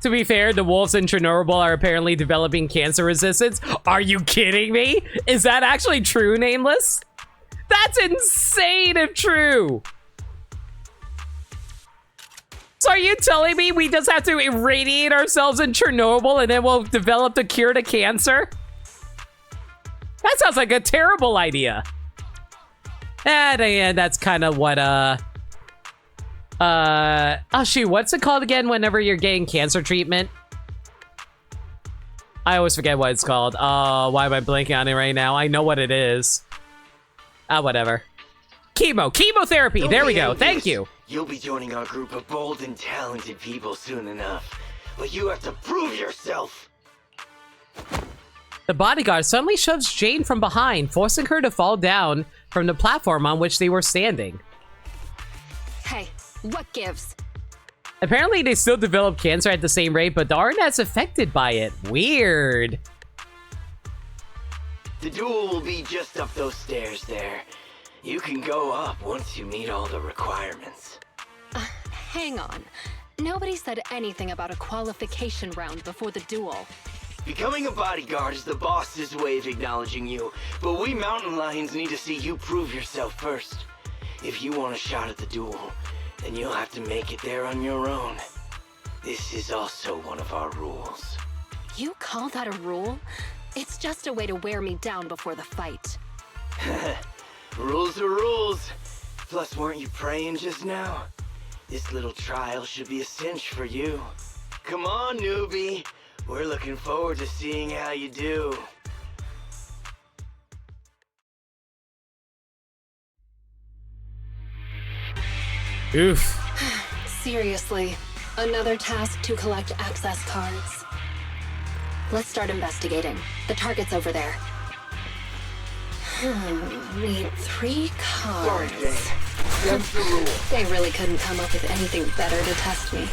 To be fair, the wolves in Chernobyl are apparently developing cancer resistance. Are you kidding me? Is that actually true, Nameless? That's insane if true. So are you telling me we just have to irradiate ourselves in Chernobyl and then we'll develop the cure to cancer? That sounds like a terrible idea. And that's kind of what, oh shoot, what's it called again whenever you're getting cancer treatment? I always forget what it's called. Oh, why am I blanking on it right now? I know what it is. Whatever. Chemotherapy. There we go. Thank you. You'll be joining our group of bold and talented people soon enough. But you have to prove yourself. The bodyguard suddenly shoves Jane from behind, forcing her to fall down from the platform on which they were standing. Hey, what gives? Apparently they still develop cancer at the same rate, but aren't as affected by it. Weird. The duel will be just up those stairs there. You can go up once you meet all the requirements. Hang on. Nobody said anything about a qualification round before the duel. Becoming a bodyguard is the boss's way of acknowledging you, but we mountain lions need to see you prove yourself first. If you want a shot at the duel, then you'll have to make it there on your own. This is also one of our rules. You call that a rule? It's just a way to wear me down before the fight. Rules are rules. Plus, weren't you praying just now? This little trial should be a cinch for you. Come on, newbie. We're looking forward to seeing how you do. Oof. Seriously, another task to collect access cards. Let's start investigating. The target's over there. Need 3 cards. That's the rule. They really couldn't come up with anything better to test me.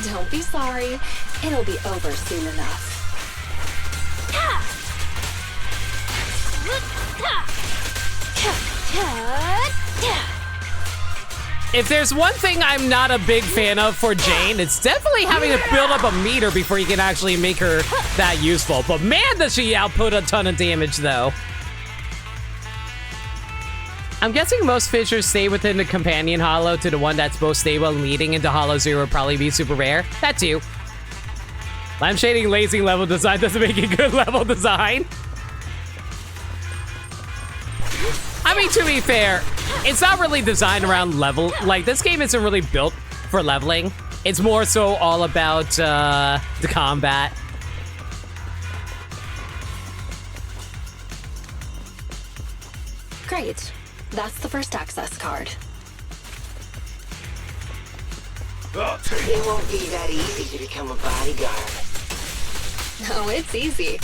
Don't be sorry. It'll be over soon enough. If there's one thing I'm not a big fan of for Jane, it's definitely having to build up a meter before you can actually make her that useful. But man, does she output a ton of damage, though. I'm guessing most fissures stay within the companion hollow to the one that's most stable, and leading into hollow 0 would probably be super rare. That too. I'm shading lazy level design doesn't make it good level design. I mean, to be fair, it's not really designed around level. Like, this game isn't really built for leveling. It's more so all about the combat. Great. That's the first access card. It won't be that easy to become a bodyguard. Oh, it's easy.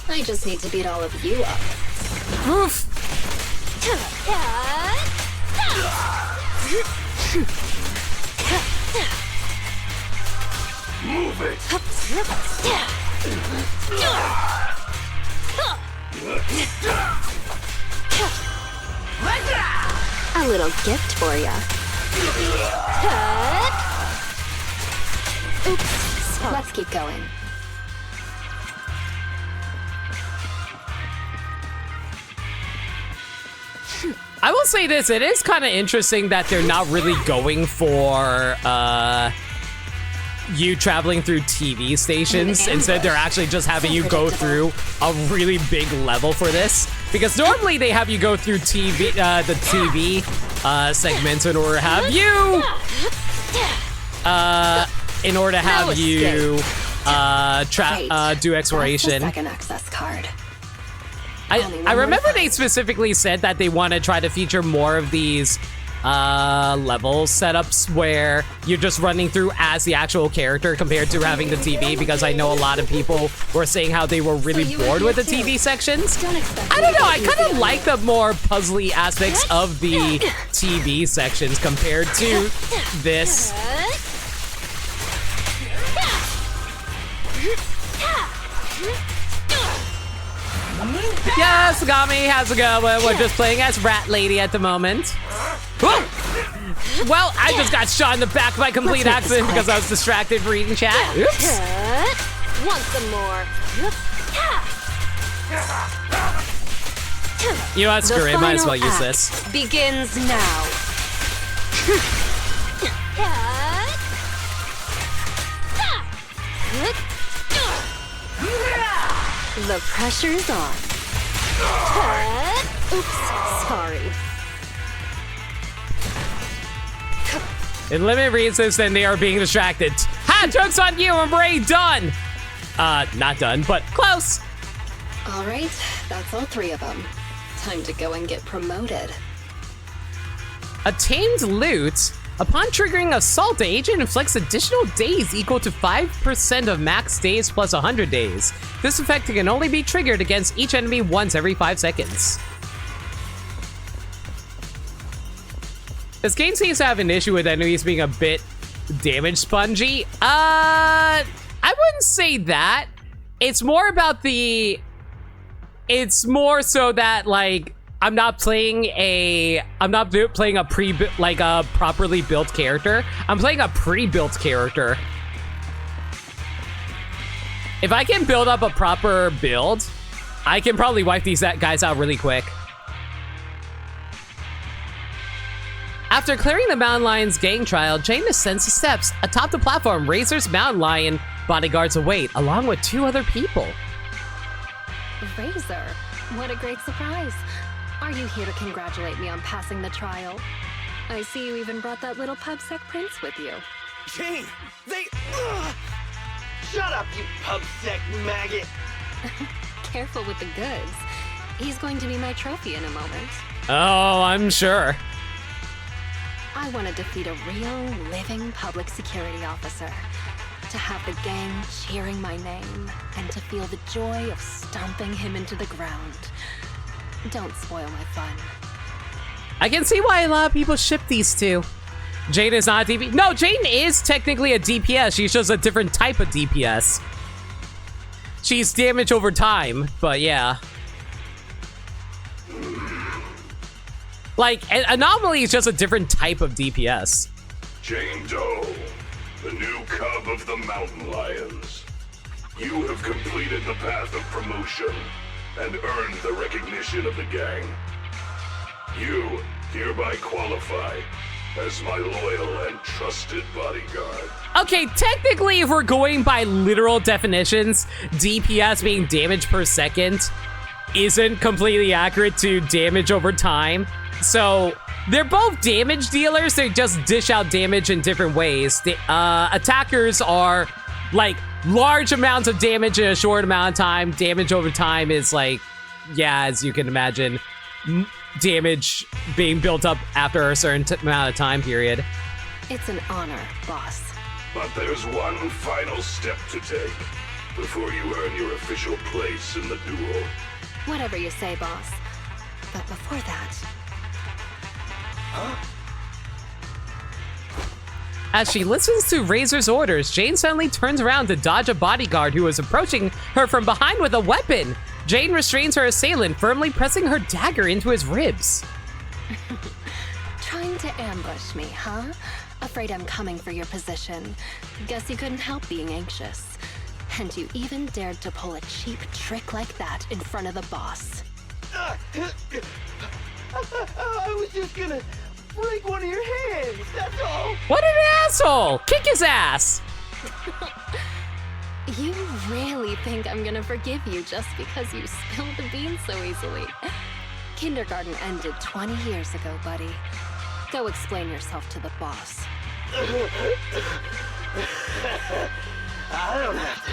I just need to beat all of you up. Oof. Move it! A little gift for ya. Oops. Let's keep going. I will say this, it is kind of interesting that they're not really going for you traveling through TV stations. Instead, they're actually just having you go through a really big level for this. Because normally they have you go through TV, the TV segments in order to have you, do exploration. That's the second access card. I remember they specifically said that they want to try to feature more of these level setups where you're just running through as the actual character compared to having the TV, because I know a lot of people were saying how they were really bored with the TV sections. I don't know, I kind of like the more puzzly aspects of the TV sections compared to this. Yes, Gami, how's it going? We're just playing as Rat Lady at the moment. Whoa. Well, I just got shot in the back by complete accident because I was distracted reading chat. Oops. Want some more? You know what, screw it, might as well use this. Begins now. The pressure's on. Oops, sorry. In limited reasons, then they are being distracted. Ha! Joke's on you, I'm already done! Not done, but close. All right, that's all 3 of them. Time to go and get promoted. Attained loot. Upon triggering Assault, the agent inflicts additional days equal to 5% of max days plus 100 days. This effect can only be triggered against each enemy once every 5 seconds. This game seems to have an issue with enemies being a bit damage spongy. I wouldn't say that. It's more about the... It's more so that, like, I'm not playing a properly built character. I'm playing a pre-built character. If I can build up a proper build, I can probably wipe these guys out really quick. After clearing the Mountain Lion's gang trial, Jane ascends the steps. Atop the platform, Razor's Mountain Lion bodyguards await, along with 2 other people. Razor, what a great surprise. Are you here to congratulate me on passing the trial? I see you even brought that little pubsec prince with you. Jane, they... Shut up, you pubsec maggot! Careful with the goods. He's going to be my trophy in a moment. Oh, I'm sure. I want to defeat a real, living public security officer. To have the gang cheering my name, and to feel the joy of stomping him into the ground. Don't spoil my fun. I can see why a lot of people ship these two. Jane is not a DPS. No, Jane is technically a DPS. She's just a different type of DPS. She's damage over time, but yeah. Like, Anomaly is just a different type of DPS. Jane Doe, the new cub of the Mountain Lions. You have completed the path of promotion and earned the recognition of the gang. You hereby qualify as my loyal and trusted bodyguard. Okay, technically, if we're going by literal definitions, DPS being damage per second isn't completely accurate to damage over time. So, they're both damage dealers, they just dish out damage in different ways. The attackers are, like, large amounts of damage in a short amount of time. Damage over time is, like, yeah, as you can imagine, damage being built up after a certain amount of time period. It's an honor, boss. But there's one final step to take before you earn your official place in the duel. Whatever you say, boss. But before that... As she listens to Razor's orders, Jane suddenly turns around to dodge a bodyguard who is approaching her from behind with a weapon. Jane restrains her assailant, firmly pressing her dagger into his ribs. Trying to ambush me, huh? Afraid I'm coming for your position. Guess you couldn't help being anxious. And you even dared to pull a cheap trick like that in front of the boss. I was just gonna break one of your hands, that's all! What an asshole! Kick his ass! You really think I'm gonna forgive you just because you spilled the beans so easily? Kindergarten ended 20 years ago, buddy. Go explain yourself to the boss. I don't have to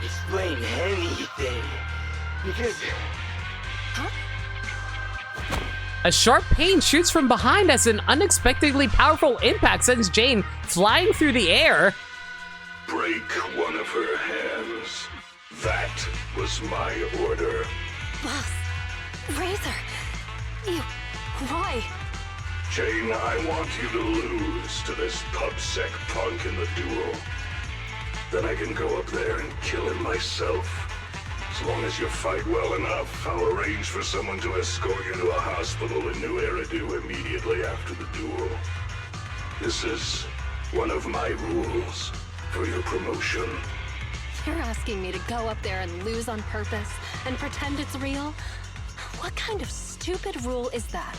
explain anything, because... Huh? A sharp pain shoots from behind as an unexpectedly powerful impact sends Jane flying through the air. Break one of her hands. That was my order. Boss, Razor, why? Jane, I want you to lose to this pubsec punk in the duel. Then I can go up there and kill him myself. As long as you fight well enough, I'll arrange for someone to escort you to a hospital in New Eridu immediately after the duel. This is one of my rules for your promotion. You're asking me to go up there and lose on purpose and pretend it's real? What kind of stupid rule is that?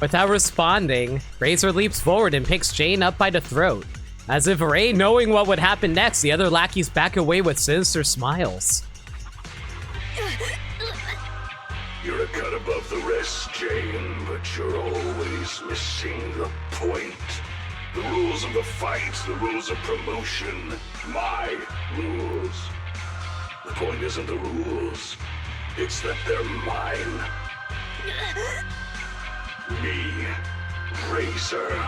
Without responding, Razor leaps forward and picks Jane up by the throat. As if Ray knowing what would happen next, the other lackeys back away with sinister smiles. You're a cut above the rest, Jane, but you're always missing the point. The rules of the fight, the rules of promotion, my rules. The point isn't the rules, it's that they're mine. Me, Razor.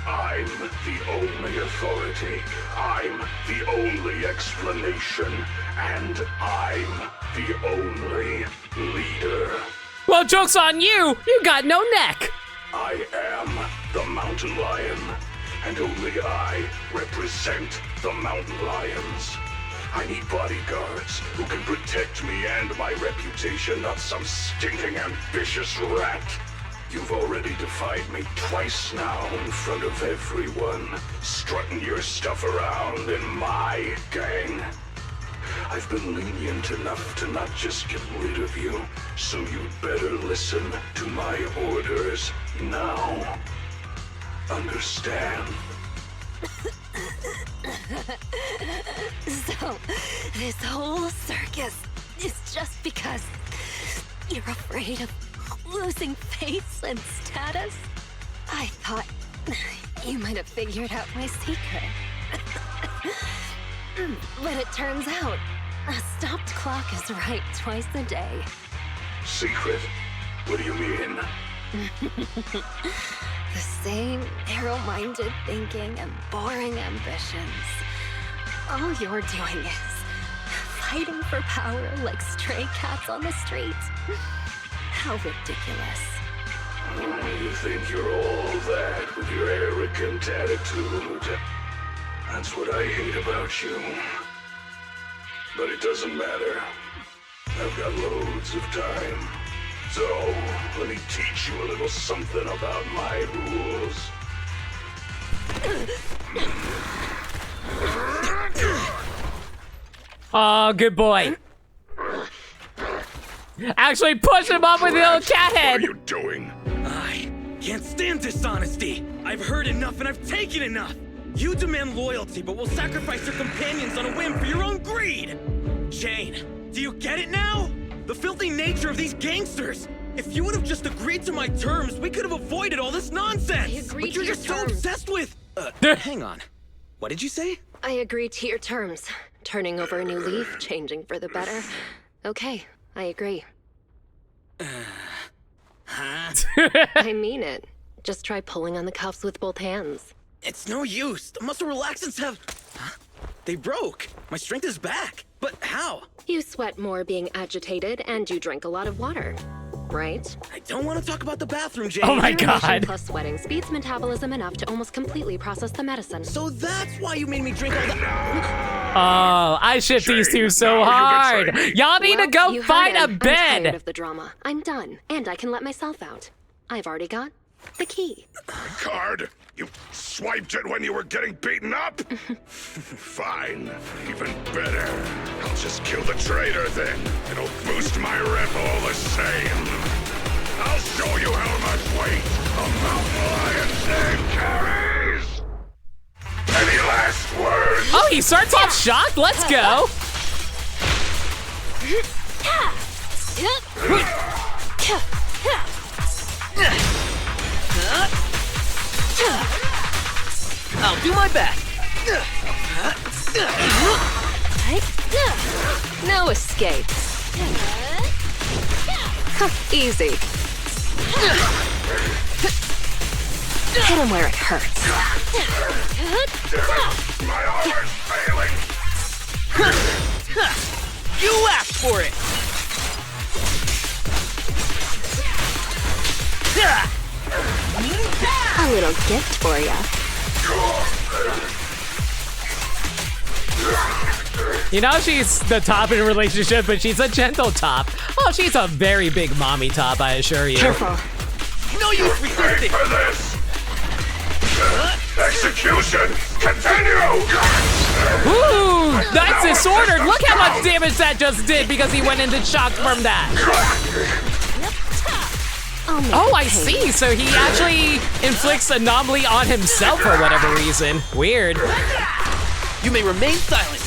I'm the only authority. I'm the only explanation. And I'm the only leader. Well, joke's on you! You got no neck! I am the Mountain Lion, and only I represent the Mountain Lions. I need bodyguards who can protect me and my reputation, not some stinking ambitious rat. You've already defied me twice now in front of everyone, strutting your stuff around in my gang. I've been lenient enough to not just get rid of you, so you'd better listen to my orders now. Understand? So, this whole circus is just because you're afraid of losing face and status? I thought you might have figured out my secret. But it turns out, a stopped clock is right twice a day. Secret? What do you mean? The same narrow-minded thinking and boring ambitions. All you're doing is fighting for power like stray cats on the street. How ridiculous. You think you're all that with your arrogant attitude. That's what I hate about you. But it doesn't matter. I've got loads of time. So, let me teach you a little something about my rules. Oh, good boy. Actually push him up with the little cat What head. are you doing? I can't stand dishonesty. I've heard enough and I've taken enough. You demand loyalty, but will sacrifice your companions on a whim for your own greed. Jane, do you get it now? The filthy nature of these gangsters. If you would have just agreed to my terms, we could have avoided all this nonsense. I agreed But you're to your just so terms. obsessed with... hang on. What did you say? I agree to your terms. Turning over a new leaf, changing for the better. Okay, I agree. Huh? I mean it. Just try pulling on the cuffs with both hands. It's no use. The muscle relaxants have... Huh? They broke. My strength is back. But how? You sweat more being agitated, and you drink a lot of water, right? I don't want to talk about the bathroom, Jane. Oh my Urination god. plus sweating speeds metabolism enough to almost completely process the medicine. So that's why you made me drink all that... Oh, I ship these two so now you hard. betray me. Y'all need to Well, go you find heard a him. I'm tired bed. of the drama. I'm done, and I can let myself out. I've already got the key. Card? You swiped it when you were getting beaten up? Fine. Even better. I'll just kill the traitor then. It'll boost my rep all the same. I'll show you how much weight a mountain lion's name carries. Any last words? Oh, he starts off shocked? Let's go. I'll do my best. No escape. Easy. Hit him where it hurts. My armor's failing. You asked for it. A little gift for ya. You know she's the top in a relationship, but she's a gentle top. Oh, she's a very big mommy top, I assure you. Careful. No use Wait resisting. for this. Execution. Continue. Ooh, that's disordered. Look how much damage that just did because he went into shock from that. Oh, I see. So he actually inflicts anomaly on himself for whatever reason. Weird. You may remain silent.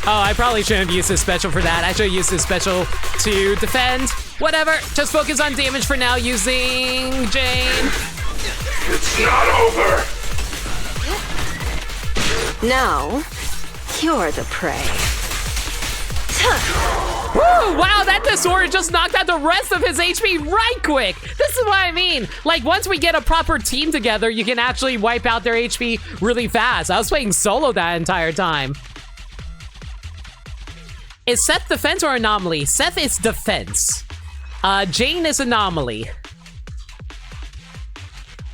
Oh, I probably shouldn't have used his special for that. I should have used his special to defend. Whatever. Just focus on damage for now using Jane. It's not over. Now, you're the prey. Woo! Wow, that disorder just knocked out the rest of his HP right quick. This is what I mean. Like, once we get a proper team together, you can actually wipe out their HP really fast. I was playing solo that entire time. Is Seth defense or anomaly? Seth is defense. Jane is anomaly.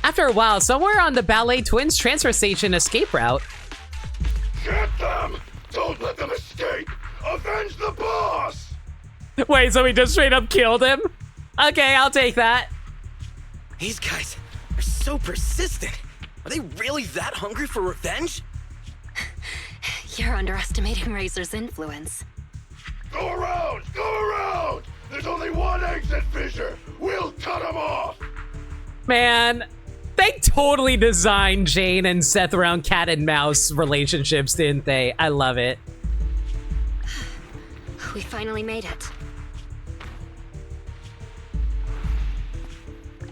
After a while, somewhere on the Ballet Twins transfer station escape route. Get them. Don't let them escape. Avenge the boss. Wait, so we just straight up killed him? Okay, I'll take that. These guys are so persistent. Are they really that hungry for revenge? You're underestimating Razor's influence. Go around. Go around. There's only one exit fissure. We'll cut them off. Man, they totally designed Jane and Seth around cat and mouse relationships, didn't they? I love it. We finally made it.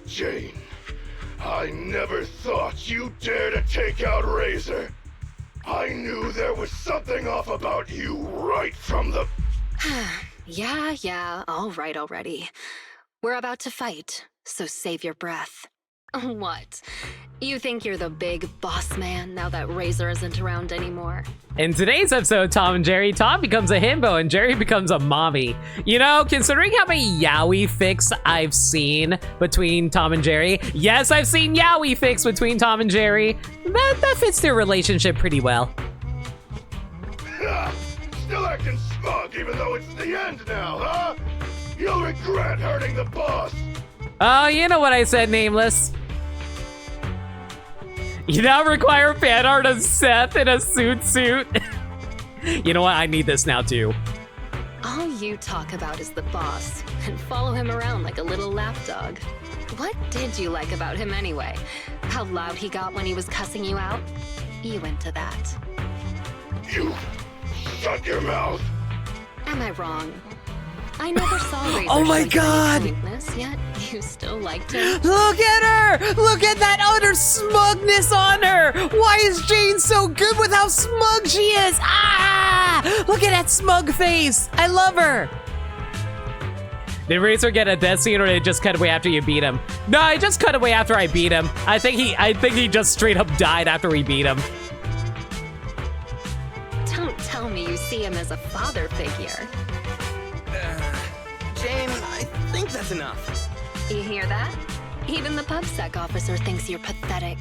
Jane, I never thought you'd dare to take out Razor. I knew there was something off about you right from the... Yeah, all right already. We're about to fight, so save your breath. What? You think you're the big boss man now that Razor isn't around anymore? In today's episode of Tom and Jerry, Tom becomes a himbo and Jerry becomes a mommy. You know, considering how many yaoi fics I've seen between Tom and Jerry, yes, I've seen yaoi fics between Tom and Jerry. That fits their relationship pretty well. Still acting smug even though it's the end now, huh? You'll regret hurting the boss. Oh, you know what I said, Nameless. You now require fan art of Seth in a suit. You know what? I need this now, too. All you talk about is the boss, and follow him around like a little lapdog. What did you like about him anyway? How loud he got when he was cussing you out? You into that. You shut your mouth. Am I wrong? I never saw Razor Oh my show you God! any kindness, yet you still liked him. Look at her! Look at that utter smugness on her! Why is Jane so good with how smug she is? Ah! Look at that smug face! I love her! Did Razor get a death scene or did it just cut away after you beat him? No, I just cut away after I beat him. I think he just straight up died after we beat him. Don't tell me you see him as a father figure. Jane, I think that's enough. You hear that? Even the PubSec officer thinks you're pathetic.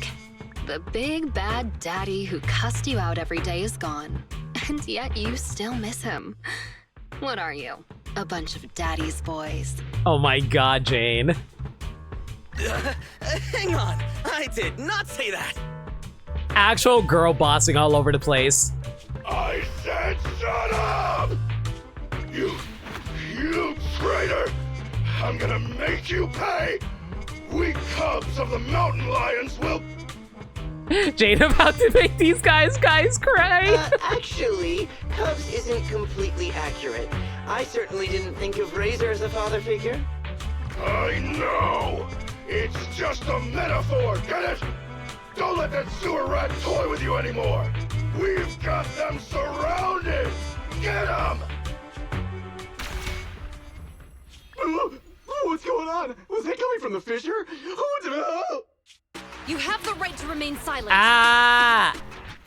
The big bad daddy who cussed you out every day is gone, and yet you still miss him. What are you? A bunch of daddy's boys. Oh my God, Jane. Hang on, I did not say that. Actual girl bossing all over the place. I said shut up! You traitor! I'm gonna make you pay! We cubs of the mountain lions will... Jane about to make these guys cry. Actually, Cubs isn't completely accurate. I certainly didn't think of Razor as a father figure. I know! It's just a metaphor, get it? Don't let that sewer rat toy with you anymore! We've got them surrounded! Get them! What's going on? Was that coming from the fissure? You have the right to remain silent. Ah!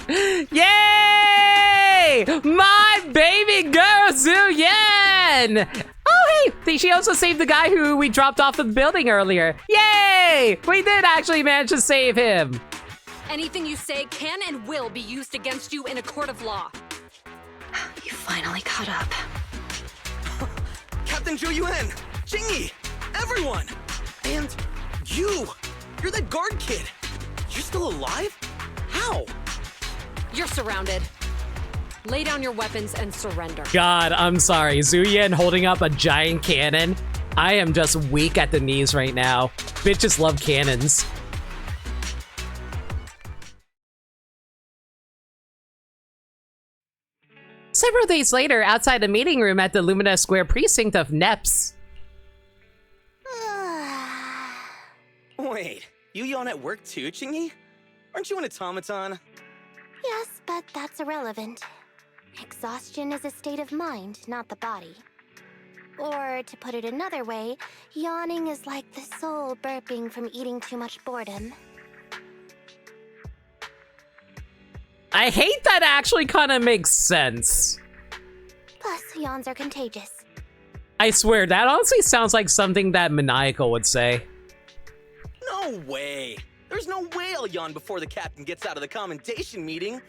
Yay! My baby girl, Zuyen! Oh, hey! She also saved the guy who we dropped off the building earlier. Yay! We did actually manage to save him. Anything you say can and will be used against you in a court of law. You finally caught up. Captain Zhou Yuan, Jingyi, everyone! And you're that guard kid. You're still alive? How? You're surrounded. Lay down your weapons and surrender. God, I'm sorry. Zuyen holding up a giant cannon. I am just weak at the knees right now. Bitches love cannons. Several days later, outside the meeting room at the Lumina Square precinct of NEPS. Wait, you yawn at work too, Jingyi? Aren't you an automaton? Yes, but that's irrelevant. Exhaustion is a state of mind, not the body. Or, to put it another way, yawning is like the soul burping from eating too much boredom. I hate that actually kind of makes sense. Plus, yawns are contagious. I swear, that honestly sounds like something that Maniacal would say. No way! There's no way I'll yawn before the captain gets out of the commendation meeting.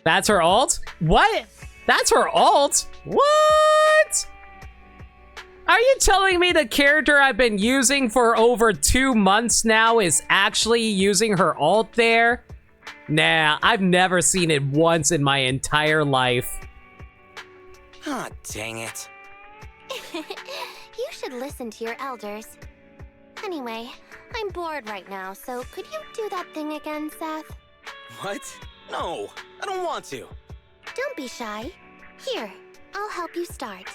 That's her alt? What? That's her alt? What? Are you telling me the character I've been using for over 2 months now is actually using her alt there? Nah, I've never seen it once in my entire life. Ah, dang it. You should listen to your elders. Anyway, I'm bored right now, so could you do that thing again, Seth? What? No, I don't want to. Don't be shy. Here, I'll help you start.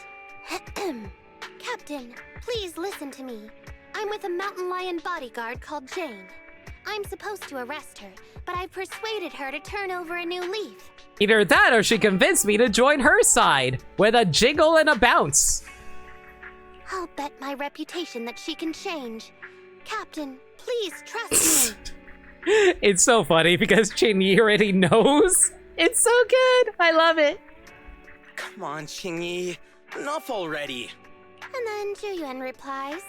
Captain, please listen to me. I'm with a mountain lion bodyguard called Jane. I'm supposed to arrest her, but I've persuaded her to turn over a new leaf. Either that or she convinced me to join her side with a jiggle and a bounce. I'll bet my reputation that she can change. Captain, please trust me. It's so funny because Chingy already knows. It's so good. I love it. Come on, Qingyi. Enough already. And then Zhuyuan replies,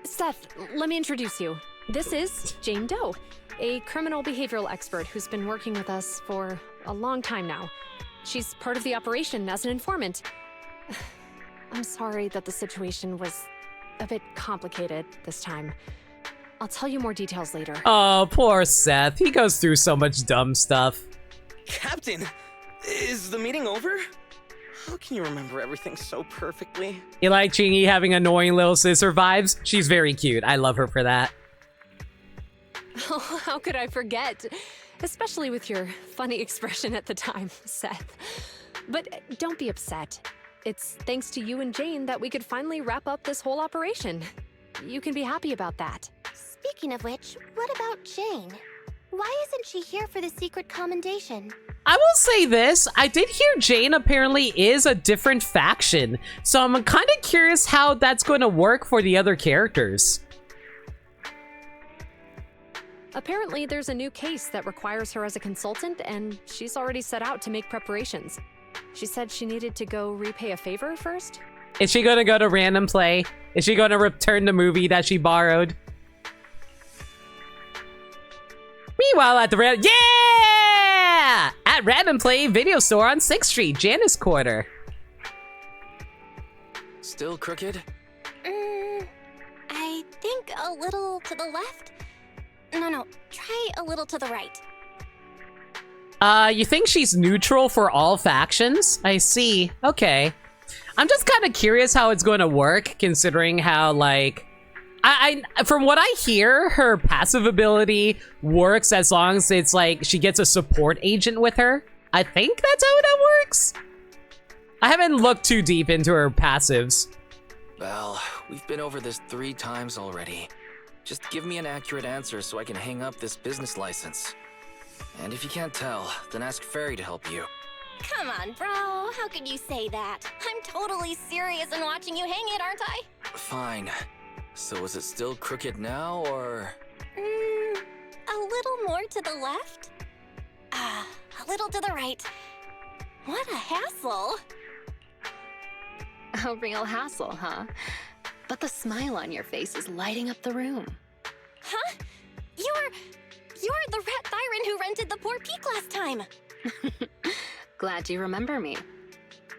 Seth, let me introduce you. This is Jane Doe, a criminal behavioral expert who's been working with us for a long time now. She's part of the operation as an informant. I'm sorry that the situation was a bit complicated this time. I'll tell you more details later. Oh, poor Seth. He goes through so much dumb stuff. Captain, is the meeting over? How can you remember everything so perfectly? You like Chingy having annoying little sister vibes? She's very cute. I love her for that. Oh, how could I forget? Especially with your funny expression at the time, Seth. But don't be upset. It's thanks to you and Jane that we could finally wrap up this whole operation. You can be happy about that. Speaking of which, what about Jane? Why isn't she here for the secret commendation? I will say this, I did hear Jane apparently is a different faction, so I'm kind of curious how that's going to work for the other characters. Apparently, there's a new case that requires her as a consultant, and she's already set out to make preparations. She said she needed to go repay a favor first. Is she going to go to Random Play? Is she going to return the movie that she borrowed? Meanwhile, at the at Random Play video store on 6th Street, Janice Quarter. Still crooked? I think a little to the left. No, try a little to the right. You think she's neutral for all factions? I see. Okay. I'm just kind of curious how it's going to work, considering how, like... I from what I hear, her passive ability works as long as it's like she gets a support agent with her. I think that's how that works. I haven't looked too deep into her passives. Well, we've been over this 3 times already. Just give me an accurate answer so I can hang up this business license. And if you can't tell, then ask Fairy to help you. Come on, bro. How could you say that? I'm totally serious in watching you hang it, aren't I? Fine. So is it still crooked now, or...? A little more to the left? A little to the right. What a hassle. A real hassle, huh? But the smile on your face is lighting up the room. Huh? You're the Rat Thyron who rented the Port Peak last time. Glad you remember me.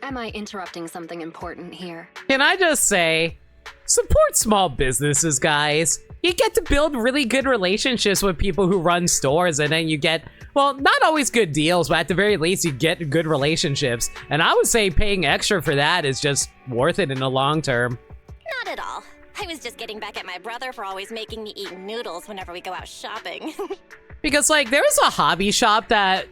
Am I interrupting something important here? Can I just say, support small businesses, guys. You get to build really good relationships with people who run stores, and then you get, well, not always good deals, but at the very least, you get good relationships. And I would say paying extra for that is just worth it in the long term. Not at all. I was just getting back at my brother for always making me eat noodles whenever we go out shopping. Because, like, there was a hobby shop that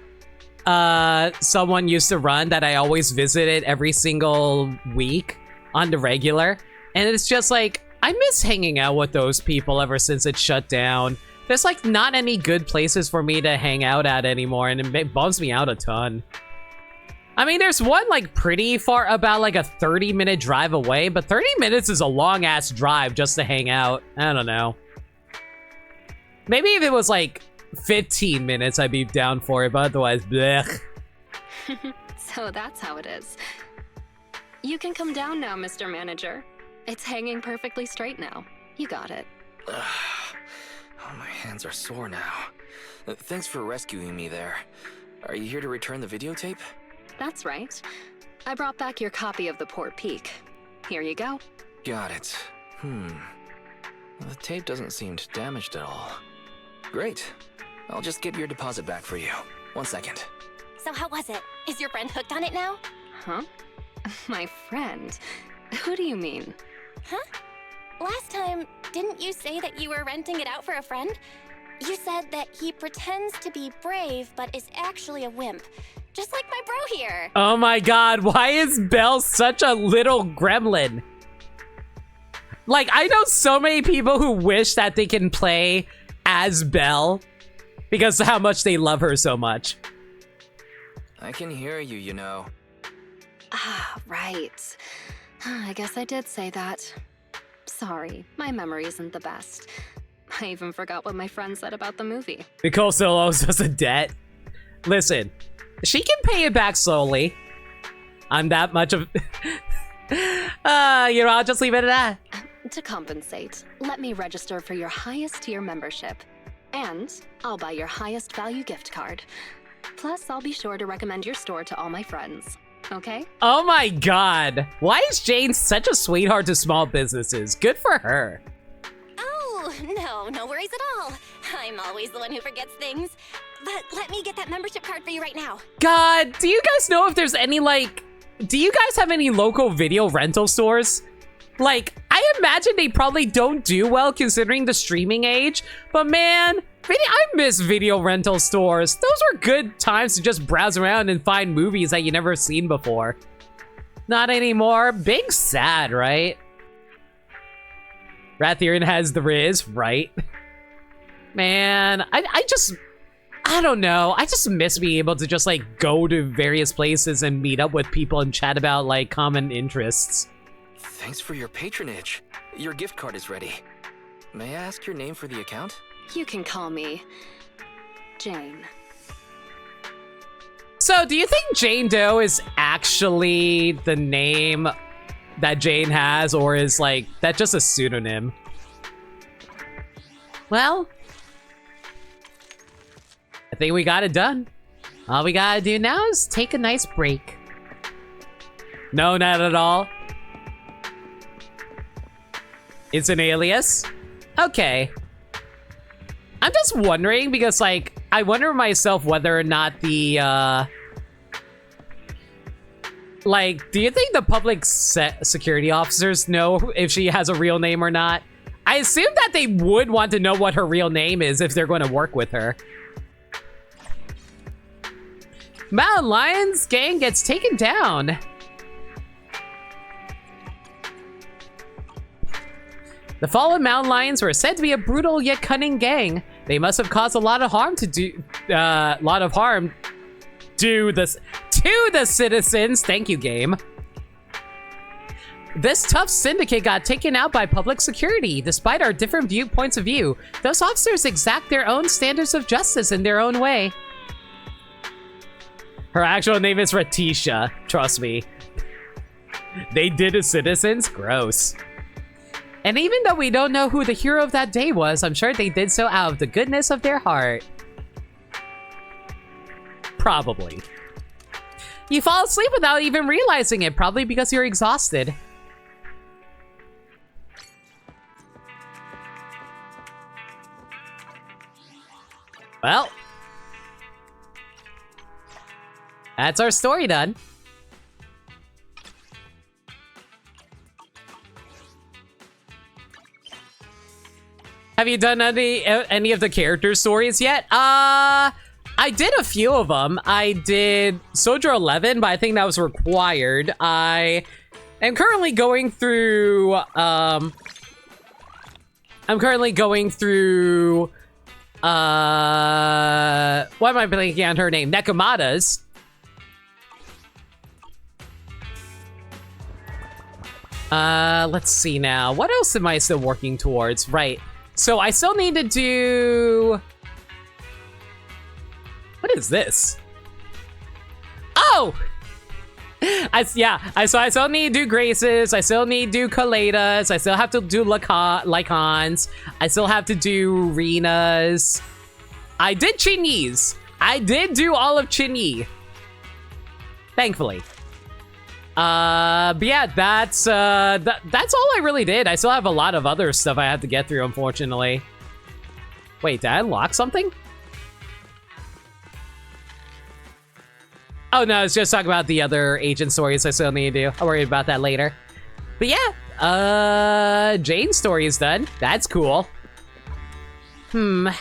someone used to run that I always visited every single week on the regular. And it's just like, I miss hanging out with those people ever since it shut down. There's like not any good places for me to hang out at anymore, and it bums me out a ton. I mean, there's one like pretty far, about like a 30-minute drive away, but 30 minutes is a long-ass drive just to hang out. I don't know. Maybe if it was like 15 minutes, I'd be down for it, but otherwise, blech. So that's how it is. You can come down now, Mr. Manager. It's hanging perfectly straight now. You got it. Oh, my hands are sore now. Thanks for rescuing me there. Are you here to return the videotape? That's right. I brought back your copy of the Port Peak. Here you go. Got it. The tape doesn't seem damaged at all. Great. I'll just get your deposit back for you. 1 second. So how was it? Is your friend hooked on it now? Huh? My friend? Who do you mean? Huh? Last time, didn't you say that you were renting it out for a friend? You said that he pretends to be brave, but is actually a wimp. Just like my bro here. Oh my god, why is Belle such a little gremlin? Like, I know so many people who wish that they can play as Belle because of how much they love her so much. I can hear you, you know. Ah, right. I guess I did say that. Sorry, my memory isn't the best. I even forgot what my friend said about the movie. Nicole Solo owes us a debt. Listen, she can pay it back slowly. I'm that much of... I'll just leave it at that. To compensate, let me register for your highest tier membership. And I'll buy your highest value gift card. Plus, I'll be sure to recommend your store to all my friends. Okay? Oh my god. Why is Jane such a sweetheart to small businesses? Good for her. Oh, no worries at all. I'm always the one who forgets things. But let me get that membership card for you right now. God, do you guys know if there's any, like... Do you guys have any local video rental stores? Like, I imagine they probably don't do well considering the streaming age, but man, I miss video rental stores. Those were good times to just browse around and find movies that you never seen before. Not anymore. Big sad, right? Rathian has the Riz, right? Man, I don't know. I just miss being able to just, like, go to various places and meet up with people and chat about, like, common interests. Thanks for your patronage. Your gift card is ready. May I ask your name for the account? You can call me Jane. So, do you think Jane Doe is actually the name that Jane has, or is, like, that just a pseudonym? Well, I think we got it done. All we gotta do now is take a nice break. No, not at all. It's an alias? Okay. I'm just wondering because, like, I wonder myself whether or not the, like, do you think the public security officers know if she has a real name or not? I assume that they would want to know what her real name is if they're going to work with her. Mountain Lions gang gets taken down. The fallen Mountain Lions were said to be a brutal yet cunning gang. They must have caused a lot of harm to the citizens. Thank you, game. This tough syndicate got taken out by public security. Despite our different points of view, those officers exact their own standards of justice in their own way. Her actual name is Ratisha. Trust me. They did as citizens? Gross. And even though we don't know who the hero of that day was, I'm sure they did so out of the goodness of their heart. Probably. You fall asleep without even realizing it, probably because you're exhausted. Well, that's our story done. Have you done any of the character stories yet? I did a few of them. I did Soldier 11, but I think that was required. I am currently going through, why am I blanking on her name? Nekomata's. Let's see now. What else am I still working towards? Right. So I still need to do... What is this? Oh! I still need to do Graces. I still need to do Kaledas. I still have to do Lycons. I still have to do Renas. I did Chinese. I did do all of Chinese. Thankfully. But yeah, that's all I really did. I still have a lot of other stuff I have to get through, unfortunately. Wait, did I unlock something? Oh no, it's just talking about the other agent stories I still need to do. I'll worry about that later. But yeah, Jane's story is done. That's cool. I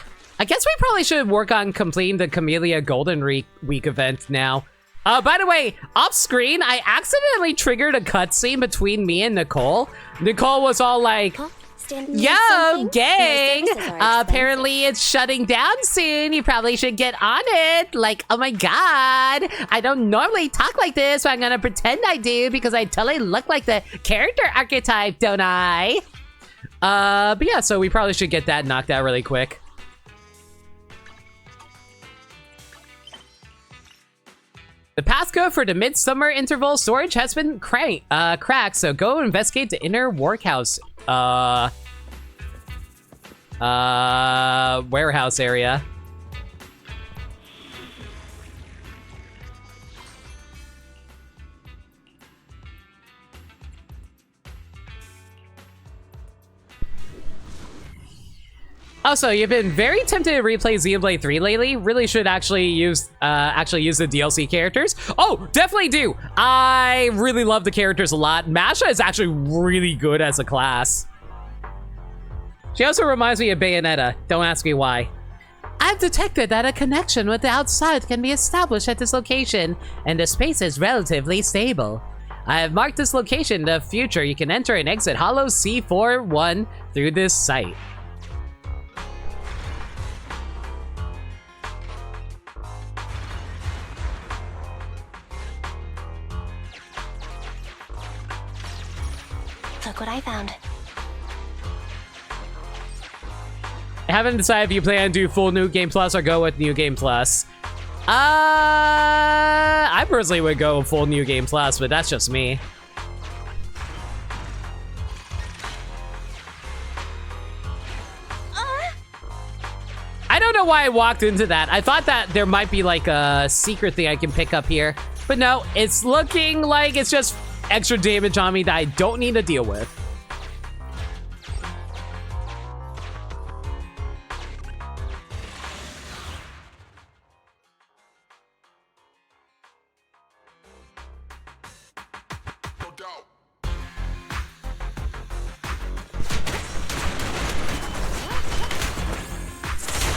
guess we probably should work on completing the Camellia Golden Week event now. By the way, off screen, I accidentally triggered a cutscene between me and Nicole. Nicole was all like, yo, gang, apparently it's shutting down soon. You probably should get on it. Like, oh my god, I don't normally talk like this, but I'm gonna pretend I do because I totally look like the character archetype, don't I? But yeah, so we probably should get that knocked out really quick. The passcode for the midsummer interval storage has been cracked, so go investigate the inner workhouse, warehouse area. Also, you've been very tempted to replay Xenoblade 3 lately. Really should actually use the DLC characters. Oh, definitely do. I really love the characters a lot. Masha is actually really good as a class. She also reminds me of Bayonetta. Don't ask me why. I've detected that a connection with the outside can be established at this location, and the space is relatively stable. I have marked this location in the future. You can enter and exit Hollow C41 through this site. Look what I found. I haven't decided if you plan to do full New Game Plus or go with New Game Plus. I personally would go full New Game Plus, but that's just me. I don't know why I walked into that. I thought that there might be like a secret thing I can pick up here, but no, it's looking like it's just extra damage on me that I don't need to deal with.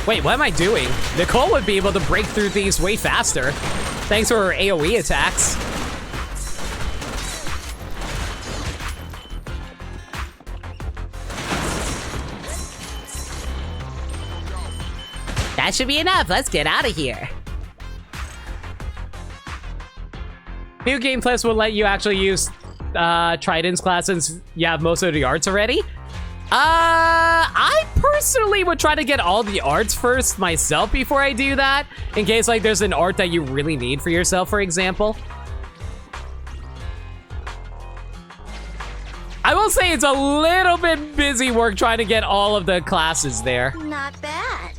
Wait, what am I doing? Nicole would be able to break through these way faster, thanks to her AoE attacks. That should be enough. Let's get out of here. New Game Plus will let you actually use Trident's class since you have most of the arts already. I personally would try to get all the arts first myself before I do that, in case like there's an art that you really need for yourself, for example. I will say it's a little bit busy work trying to get all of the classes there. Not bad.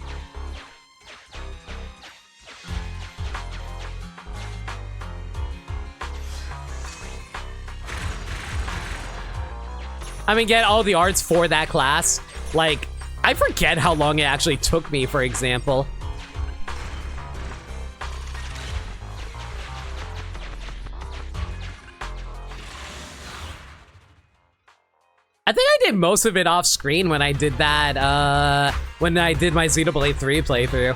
I mean, get all the arts for that class. Like, I forget how long it actually took me, for example. I think I did most of it off screen when I did that, when I did my Xenoblade 3 playthrough.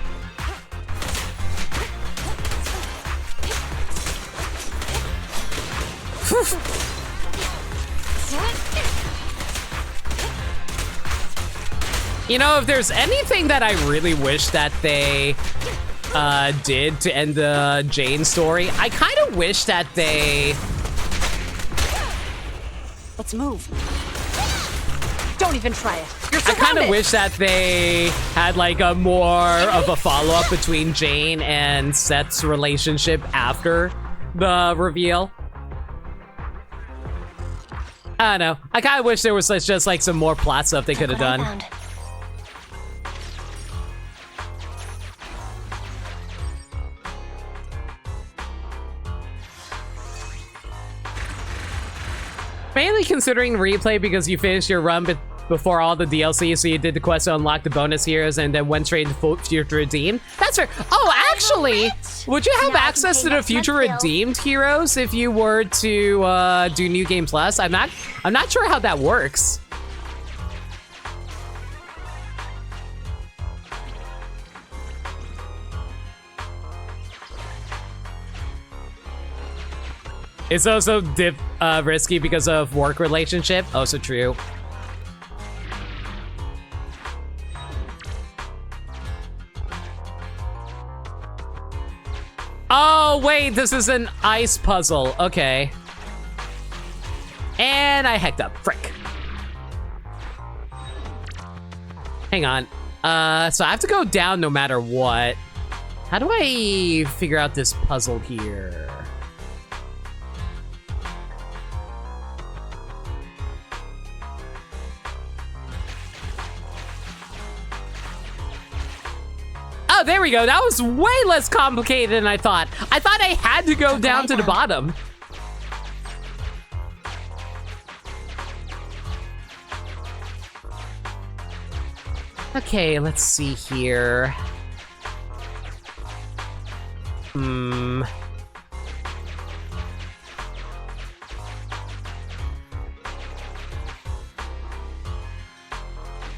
You know, if there's anything that I really wish that they did to end the Jane story, I kind of wish that they... Let's move. Don't even try it. You're surrounded. I kind of wish that they had like a more of a follow-up between Jane and Seth's relationship after the reveal. I don't know. I kind of wish there was just like some more plot stuff they could have done. Mainly considering replay because you finished your run before all the DLC, so you did the quest to unlock the bonus heroes and then went straight into Future Redeemed. That's fair. Oh, actually, would you have access to the Future Redeemed heroes if you were to do New Game Plus? I'm not sure how that works. It's also risky because of work relationship. Oh, so true. Oh, wait, this is an ice puzzle. Okay. And I hecked up. Frick. Hang on. So I have to go down no matter what. How do I figure out this puzzle here? Oh, there we go. That was way less complicated than I thought. I thought I had to go down to the bottom. Okay, let's see here.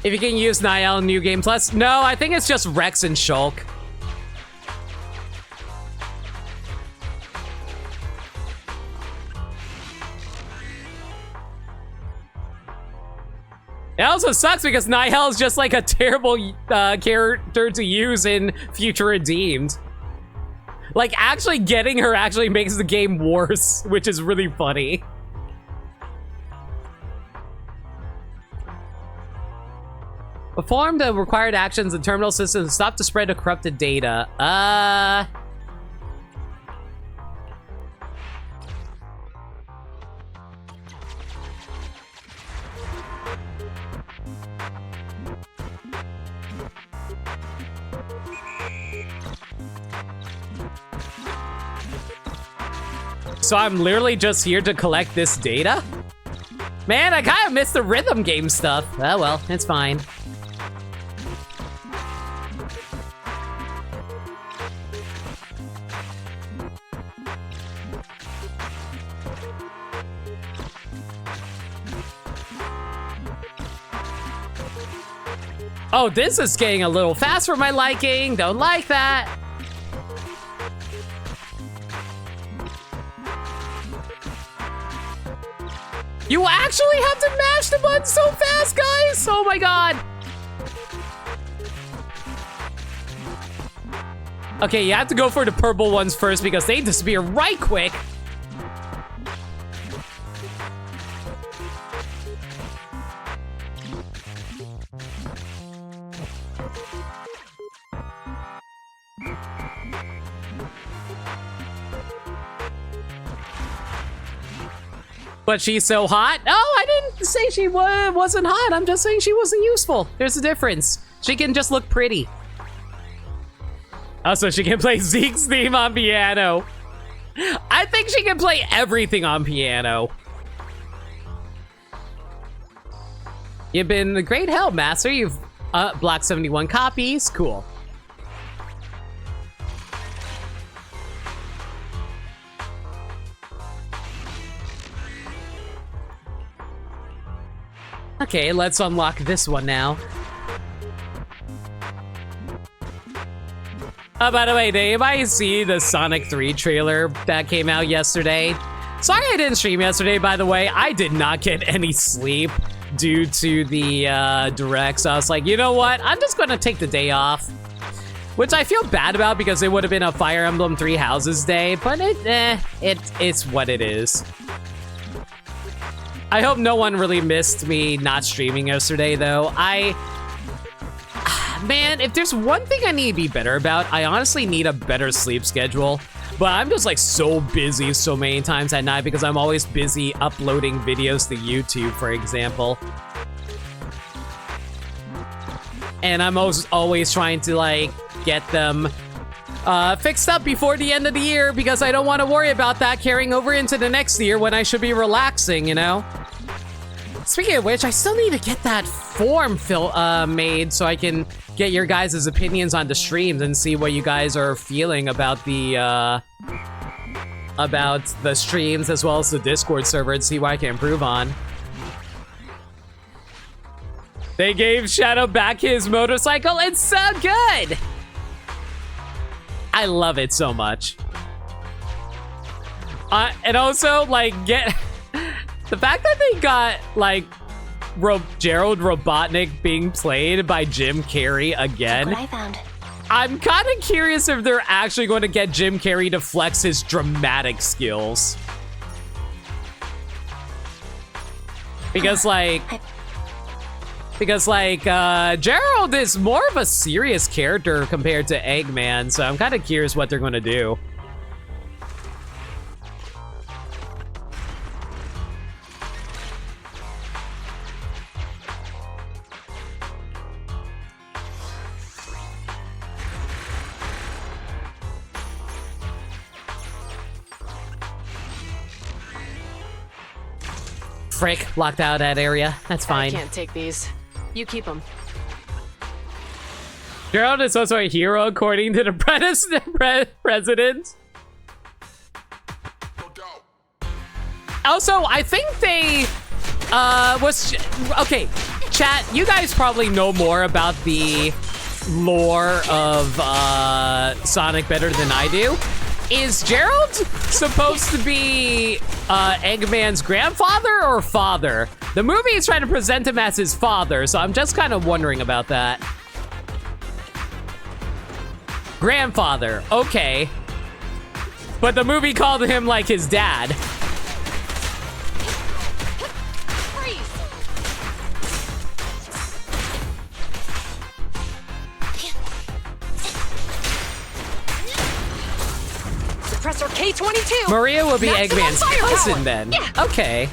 If you can use Niall New Game Plus. No, I think it's just Rex and Shulk. It also sucks because Niall is just like a terrible character to use in Future Redeemed. Like, actually getting her actually makes the game worse, which is really funny. Perform the required actions in terminal systems. Stop the spread of corrupted data. So I'm literally just here to collect this data? Man, I kind of missed the rhythm game stuff. Oh well, it's fine. Oh, this is getting a little fast for my liking. Don't like that. You actually have to mash the button so fast, guys! Oh my god! Okay, you have to go for the purple ones first because they disappear right quick. But she's so hot. Oh, I didn't say she wasn't hot. I'm just saying she wasn't useful. There's a difference. She can just look pretty. Also, she can play Zeke's theme on piano. I think she can play everything on piano. You've been a great help, Master. You've blocked 71 copies. Cool. Okay, let's unlock this one now. Oh, by the way, did anybody see the Sonic 3 trailer that came out yesterday? Sorry I didn't stream yesterday, by the way. I did not get any sleep due to the direct, so I was like, you know what? I'm just gonna take the day off. Which I feel bad about because it would have been a Fire Emblem 3 Houses day, but it's what it is. I hope no one really missed me not streaming yesterday, though. Man, if there's one thing I need to be better about, I honestly need a better sleep schedule. But I'm just like so busy so many times at night because I'm always busy uploading videos to YouTube, for example. And I'm always trying to like get them fixed up before the end of the year because I don't want to worry about that carrying over into the next year when I should be relaxing, you know? Speaking of which, I still need to get that form made so I can get your guys' opinions on the streams and see what you guys are feeling about the streams as well as the Discord server and see what I can improve on. They gave Shadow back his motorcycle. It's so good! I love it so much. And also, like, get the fact that they got like Gerald Robotnik being played by Jim Carrey again. Look what I found. I'm kind of curious if they're actually going to get Jim Carrey to flex his dramatic skills. Because Gerald is more of a serious character compared to Eggman, so I'm kind of curious what they're going to do. Frick, locked out that area. That's fine. I can't take these. You keep them. Gerald is also a hero according to the president. Also, I think they okay, chat, you guys probably know more about the lore of Sonic better than I do. Is Gerald supposed to be Eggman's grandfather or father? The movie is trying to present him as his father, so I'm just kind of wondering about that. Grandfather, okay. But the movie called him like his dad. Suppressor K-22. Maria will be Maximum Eggman's firepower. cousin then. Yeah. Okay.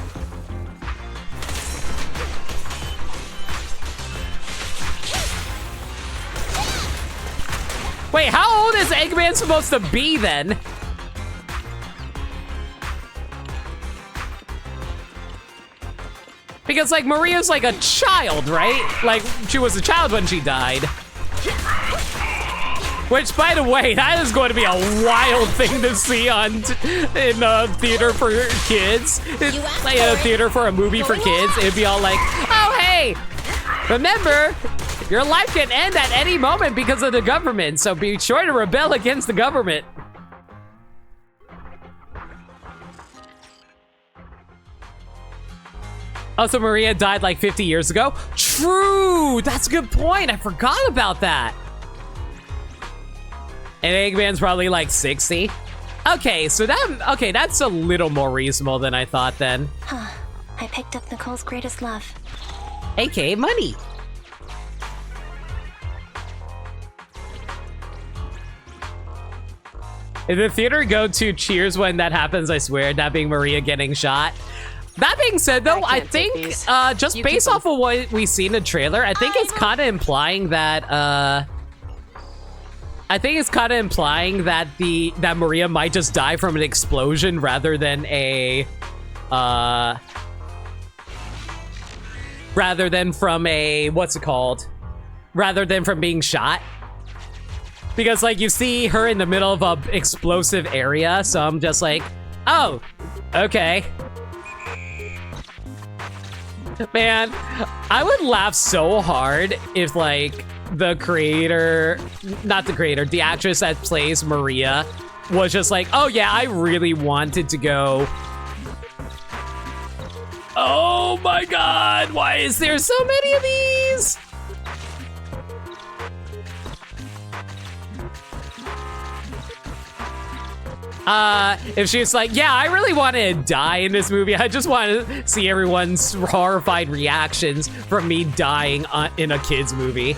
Wait, how old is Eggman supposed to be then? Because, like, Maria's like a child, right? Like, she was a child when she died. Which, by the way, that is going to be a wild thing to see in a theater for kids. Like, in a theater for a movie for kids. It'd be all like, oh, hey, remember, your life can end at any moment because of the government, so be sure to rebel against the government. Also, Maria died like 50 years ago. True, that's a good point. I forgot about that. And Eggman's probably like 60. Okay, so that's a little more reasonable than I thought then. Huh. I picked up Nicole's greatest love. AKA money. If the theater go to cheers when that happens, I swear, that being Maria getting shot. That being said, though, I think just based off of what we see in the trailer, I think it's kind of implying that that Maria might just die from an explosion rather than from being shot. Because, like, you see her in the middle of a explosive area, so I'm just like, oh, okay. Man, I would laugh so hard if, like, the actress that plays Maria was just like, oh yeah, I really wanted to go. Oh my god, why is there so many of these? If she was like, yeah, I really want to die in this movie. I just want to see everyone's horrified reactions from me dying in a kid's movie.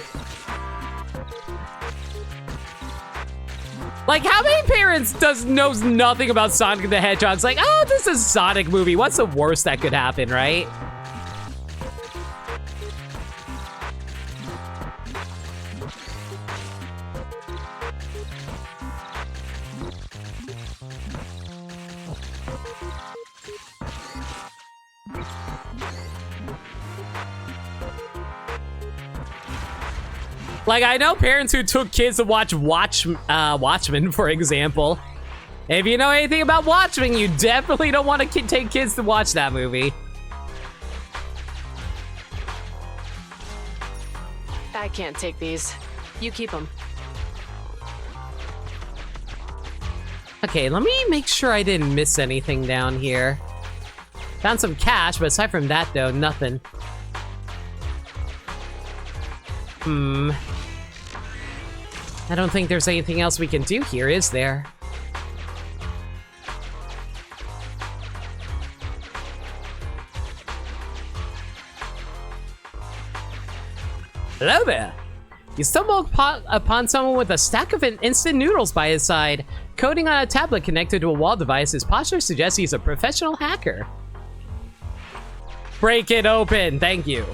Like, how many parents knows nothing about Sonic the Hedgehog? It's like, oh, this is a Sonic movie. What's the worst that could happen, right? Like, I know parents who took kids to watch Watchmen, for example. If you know anything about Watchmen, you definitely don't want to take kids to watch that movie. I can't take these. You keep them. Okay, let me make sure I didn't miss anything down here. Found some cash, but aside from that, though, nothing. I don't think there's anything else we can do here, is there? Hello there! You stumbled upon someone with a stack of instant noodles by his side. Coding on a tablet connected to a wall device, his posture suggests he's a professional hacker. Break it open, thank you.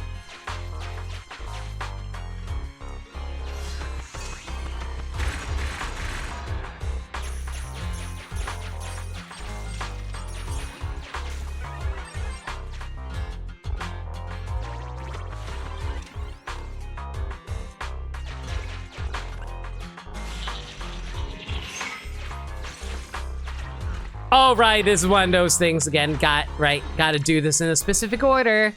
All right, this is one of those things again. Gotta do this in a specific order.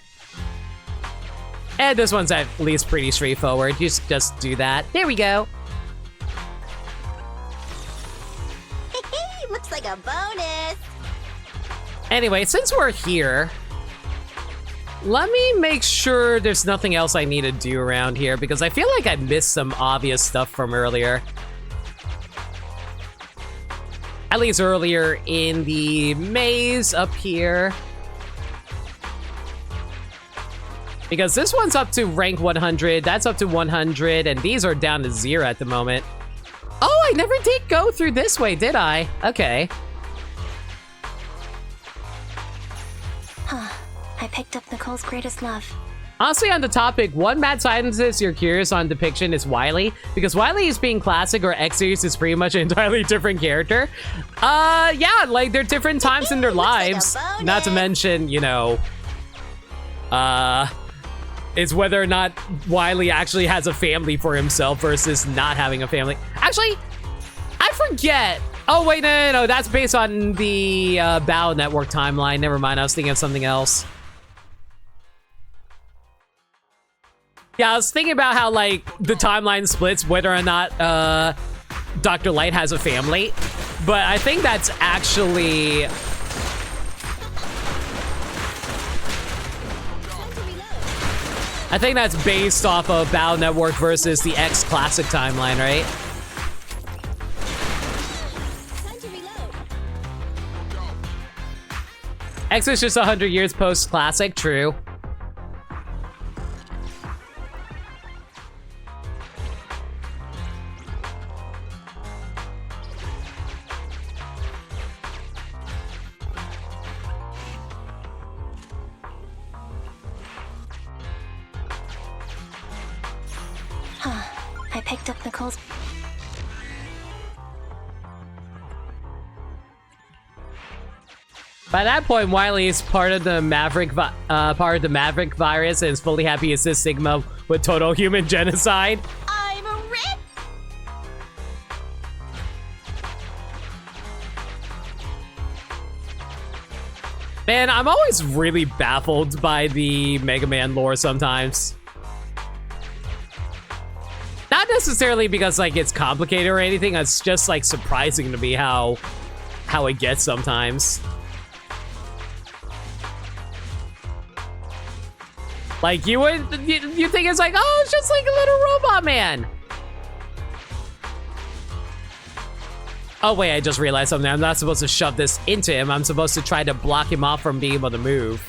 And this one's at least pretty straightforward. You just do that. There we go. Looks like a bonus. Anyway, since we're here, let me make sure there's nothing else I need to do around here because I feel like I missed some obvious stuff from earlier. At least earlier in the maze up here. Because this one's up to rank 100, that's up to 100, and these are down to 0 at the moment. Oh, I never did go through this way, did I? Okay. Huh. I picked up Nicole's greatest love. Honestly, on the topic, one mad scientist you're curious on depiction is Wily, because Wily is being classic or X-Series is pretty much an entirely different character. Yeah, like they're different times in their lives. Like not to mention, you know, it's whether or not Wily actually has a family for himself versus not having a family. Actually, I forget. Oh, wait, no, that's based on the Battle Network timeline. Never mind, I was thinking of something else. Yeah, I was thinking about how, like, the timeline splits whether or not Dr. Light has a family. But I think that's actually... I think that's based off of Battle Network versus the X Classic timeline, right? X is just 100 years post-Classic, true. I picked up Nicole's... By that point, Wily is part of the Maverick virus and is fully happy to assist Sigma with total human genocide. I'm a rip! Man, I'm always really baffled by the Mega Man lore sometimes. Not necessarily because, like, it's complicated or anything, it's just, like, surprising to me how it gets sometimes. Like, you think it's like, oh, it's just like a little robot man. Oh, wait, I just realized something. I'm not supposed to shove this into him. I'm supposed to try to block him off from being able to move.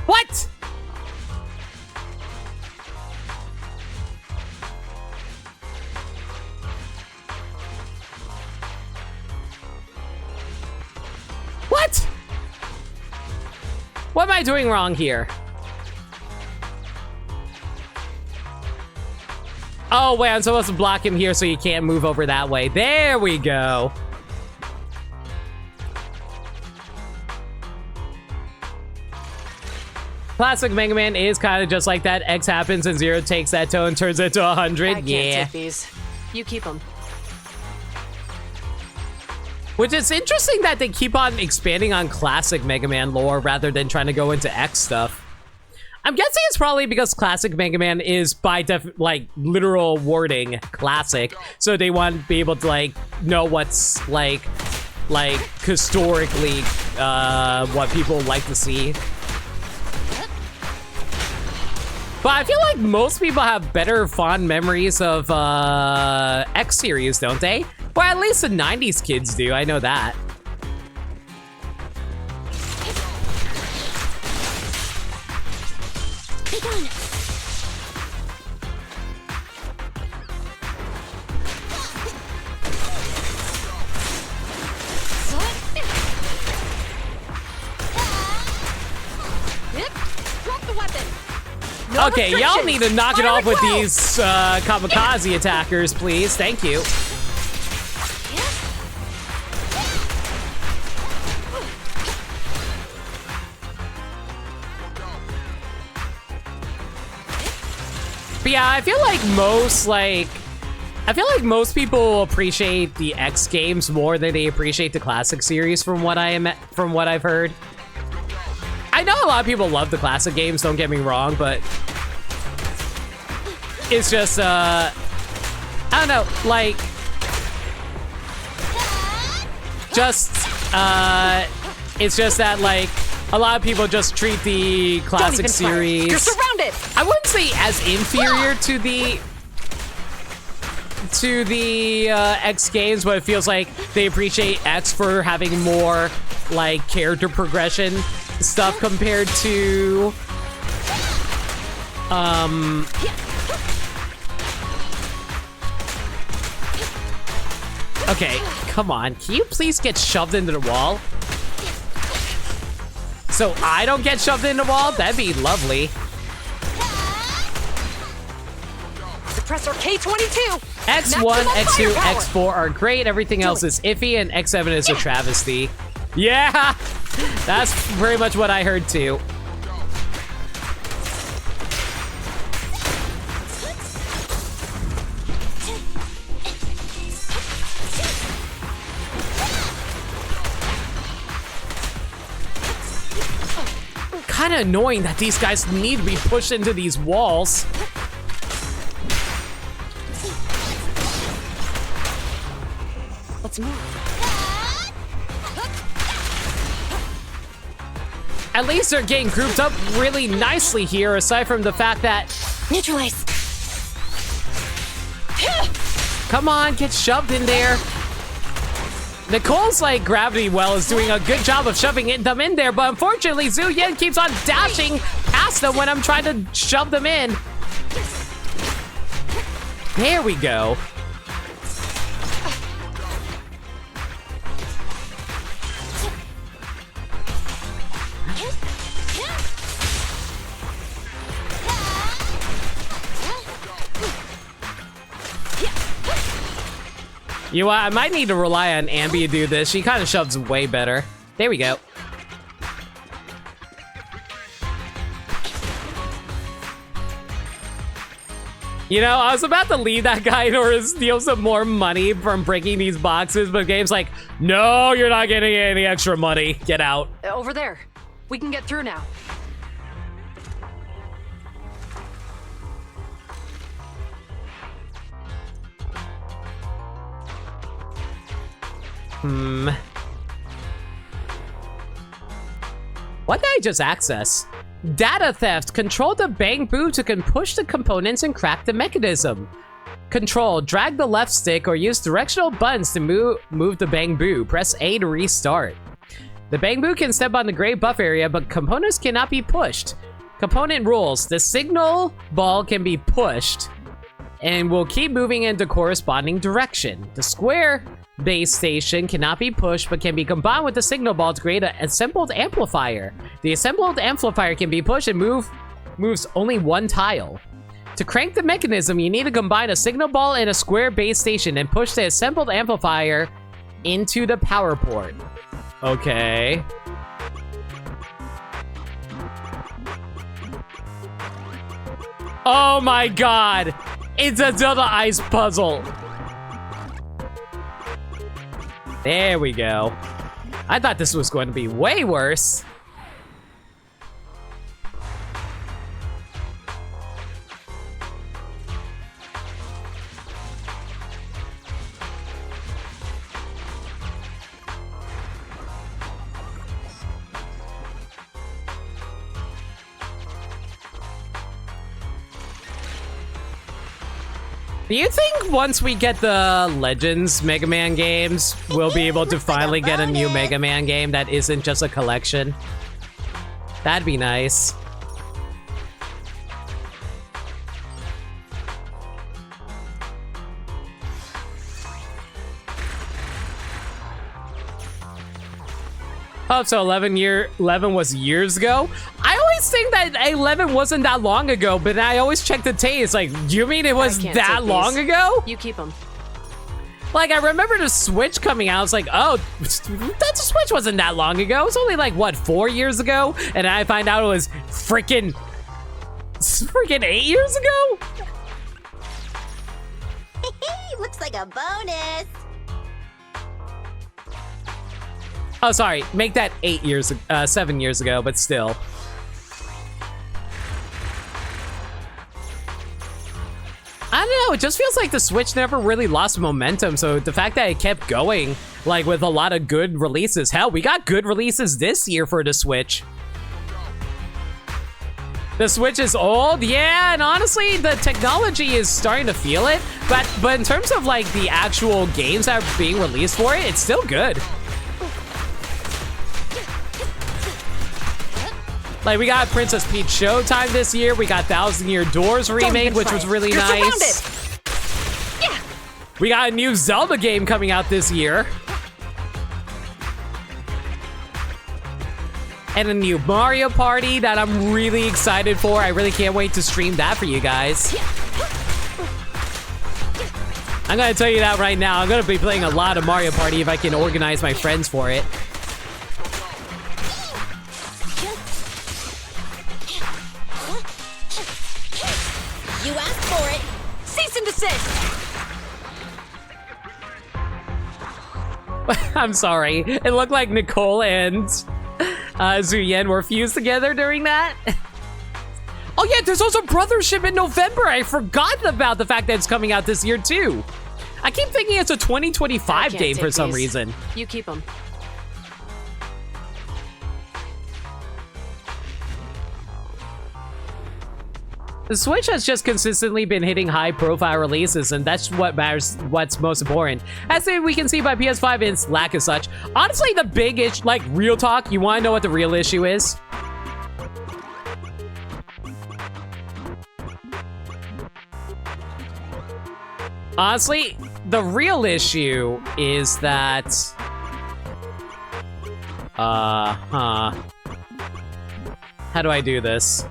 What? What? What am I doing wrong here? Oh, wait, I'm supposed to block him here so you can't move over that way. There we go. Classic Mega Man is kind of just like that. X happens and 0 takes that toe and turns it to 100. I can't Yeah. take these. You keep them. Which is interesting that they keep on expanding on classic Mega Man lore rather than trying to go into X stuff. I'm guessing it's probably because classic Mega Man is by like literal wording classic, so they want to be able to like know what's like historically what people like to see. But I feel like most people have better fond memories of X series, don't they? Well, at least the 90s kids do, I know that. Be gone. Drop the weapon. Okay, y'all need to knock it off with these kamikaze attackers, please. Thank you. But yeah, I feel like most people appreciate the X games more than they appreciate the classic series from what I've heard. I know a lot of people love the classic games, don't get me wrong, but it's just I don't know, like it's just that like a lot of people just treat the classic series. You're surrounded. I wouldn't say as inferior to the X games, but it feels like they appreciate X for having more like character progression stuff compared to okay, come on. Can you please get shoved into the wall? So I don't get shoved in the wall? That'd be lovely. Suppressor K22. X1, X2, X4 are great. Everything else is iffy, and X7 is a travesty. Yeah, that's very much what I heard too. Kind of annoying that these guys need to be pushed into these walls. Let's move. At least they're getting grouped up really nicely here, aside from the fact that... Neutralize. Come on, get shoved in there. Nicole's like gravity well is doing a good job of shoving them in there, but unfortunately Zhu Yen keeps on dashing past them when I'm trying to shove them in. There we go. You know what? I might need to rely on Ambi to do this. She kind of shoves way better. There we go. You know, I was about to leave that guy in order to steal some more money from breaking these boxes, but the game's like, no, you're not getting any extra money. Get out. Over there. We can get through now. What did I just access? Data theft. Control the bamboo to push the components and crack the mechanism. Control. Drag the left stick or use directional buttons to move the bamboo. Press A to restart. The bamboo can step on the gray buff area, but components cannot be pushed. Component rules. The signal ball can be pushed and will keep moving in the corresponding direction. The square base station cannot be pushed, but can be combined with the signal ball to create an assembled amplifier. The assembled amplifier can be pushed and moves only one tile. To crank the mechanism, you need to combine a signal ball and a square base station and push the assembled amplifier into the power port. Okay. Oh my god! It's another ice puzzle! There we go. I thought this was going to be way worse. Do you think once we get the Legends Mega Man games, we'll be able to finally get a new Mega Man game that isn't just a collection? That'd be nice. Oh, so 11 was years ago? I always think that 11 wasn't that long ago, but I always check the tape. It's like, do you mean it was that long ago? You keep them. Like, I remember the Switch coming out. I was like, oh, that Switch wasn't that long ago. It was only like, what, 4 years ago? And I find out it was freaking 8 years ago? Looks like a bonus. Oh, sorry. Make that 7 years ago, but still. I don't know. It just feels like the Switch never really lost momentum. So the fact that it kept going, like with a lot of good releases. Hell, we got good releases this year for the Switch. The Switch is old, yeah, and honestly, the technology is starting to feel it. But in terms of like the actual games that are being released for it, it's still good. Like, we got Princess Peach Showtime this year. We got Thousand Year Doors remake, which was really nice. Yeah. We got a new Zelda game coming out this year. And a new Mario Party that I'm really excited for. I really can't wait to stream that for you guys. I'm gonna tell you that right now. I'm gonna be playing a lot of Mario Party if I can organize my friends for it. You asked for it. Cease and desist. I'm sorry. It looked like Nicole and Zuyen were fused together during that. Oh yeah, there's also Brothership in November. I forgot about the fact that it's coming out this year too. I keep thinking it's a 2025 game for some reason. You keep them. The Switch has just consistently been hitting high-profile releases, and that's what matters, what's most important. As we can see by PS5 and its lack of such. Honestly, the big issue, like, real talk, you want to know what the real issue is? Honestly, the real issue is that... How do I do this?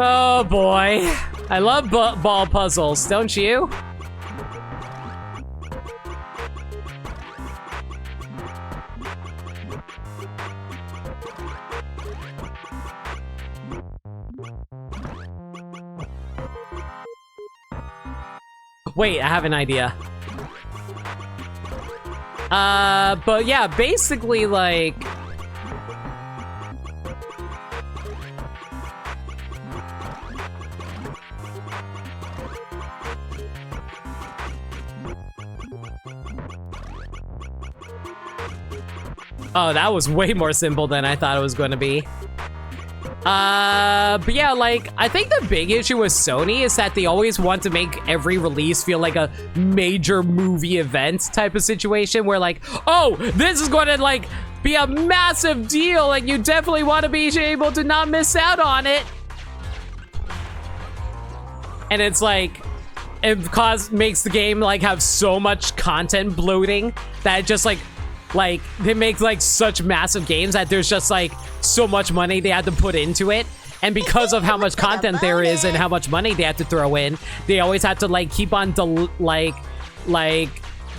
Oh boy, I love ball puzzles, don't you? Wait, I have an idea. But yeah, basically like... Oh, that was way more simple than I thought it was going to be. But yeah, like, I think the big issue with Sony is that they always want to make every release feel like a major movie event type of situation where like, oh, this is going to like be a massive deal and you definitely want to be able to not miss out on it. And it's like, it makes the game like have so much content bloating that it just like they make like such massive games that there's just like so much money they have to put into it, and because of how much content there is and how much money they have to throw in, they always have to like keep on like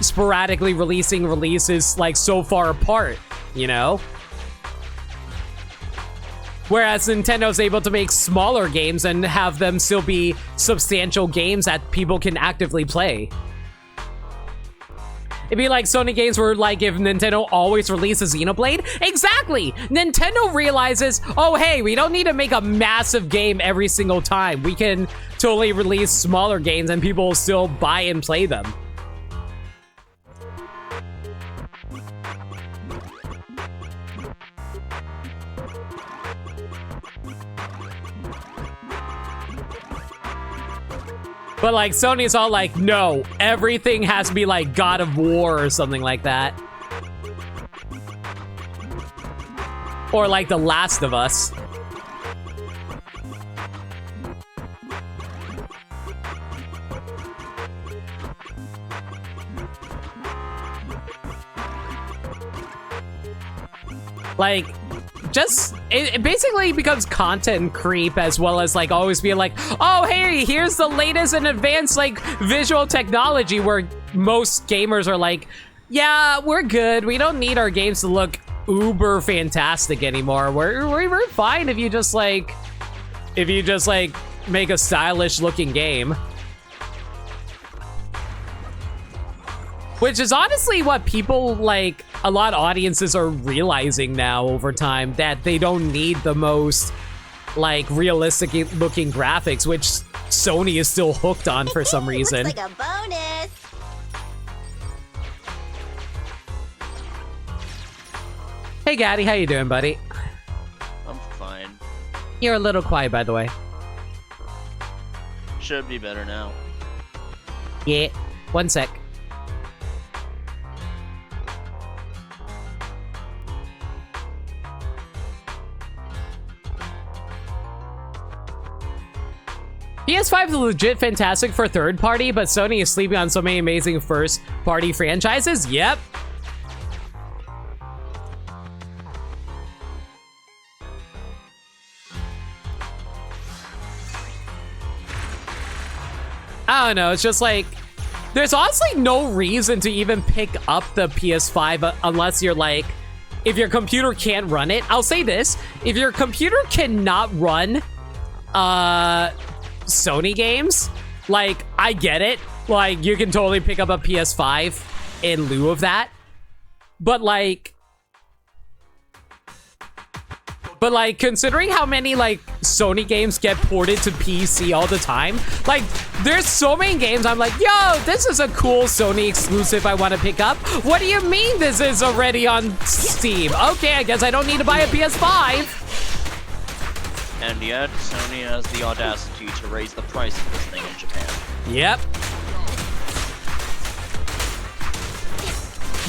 sporadically releasing releases like so far apart, you know? Whereas Nintendo's able to make smaller games and have them still be substantial games that people can actively play. It'd be like Sony games were like if Nintendo always releases Xenoblade. Exactly! Nintendo realizes, oh hey, we don't need to make a massive game every single time. We can totally release smaller games and people will still buy and play them. But like Sony's all like, no, everything has to be like God of War or something like that. Or like The Last of Us. Like, just, it basically becomes content creep as well as like always being like, oh hey, here's the latest and advanced like visual technology, where most gamers are like, yeah, we're good. We don't need our games to look uber fantastic anymore. We're fine if you just like make a stylish looking game. Which is honestly what people like, a lot of audiences are realizing now over time, that they don't need the most like realistic looking graphics, which Sony is still hooked on for some reason. Looks like a bonus. Hey Gaddy, how you doing, buddy? I'm fine. You're a little quiet, by the way. Should be better now. Yeah, one sec. PS5 is legit fantastic for third party, but Sony is sleeping on so many amazing first party franchises. Yep. I don't know, it's just like, there's honestly no reason to even pick up the PS5 unless you're like, if your computer can't run it. I'll say this, if your computer cannot run Sony games, like, I get it. Like, you can totally pick up a PS5 in lieu of that. But like, considering how many, like, Sony games get ported to PC all the time, like, there's so many games I'm like, yo, this is a cool Sony exclusive I want to pick up. What do you mean this is already on Steam? Okay, I guess I don't need to buy a PS5. And yet, Sony has the audacity to raise the price of this thing in Japan. Yep.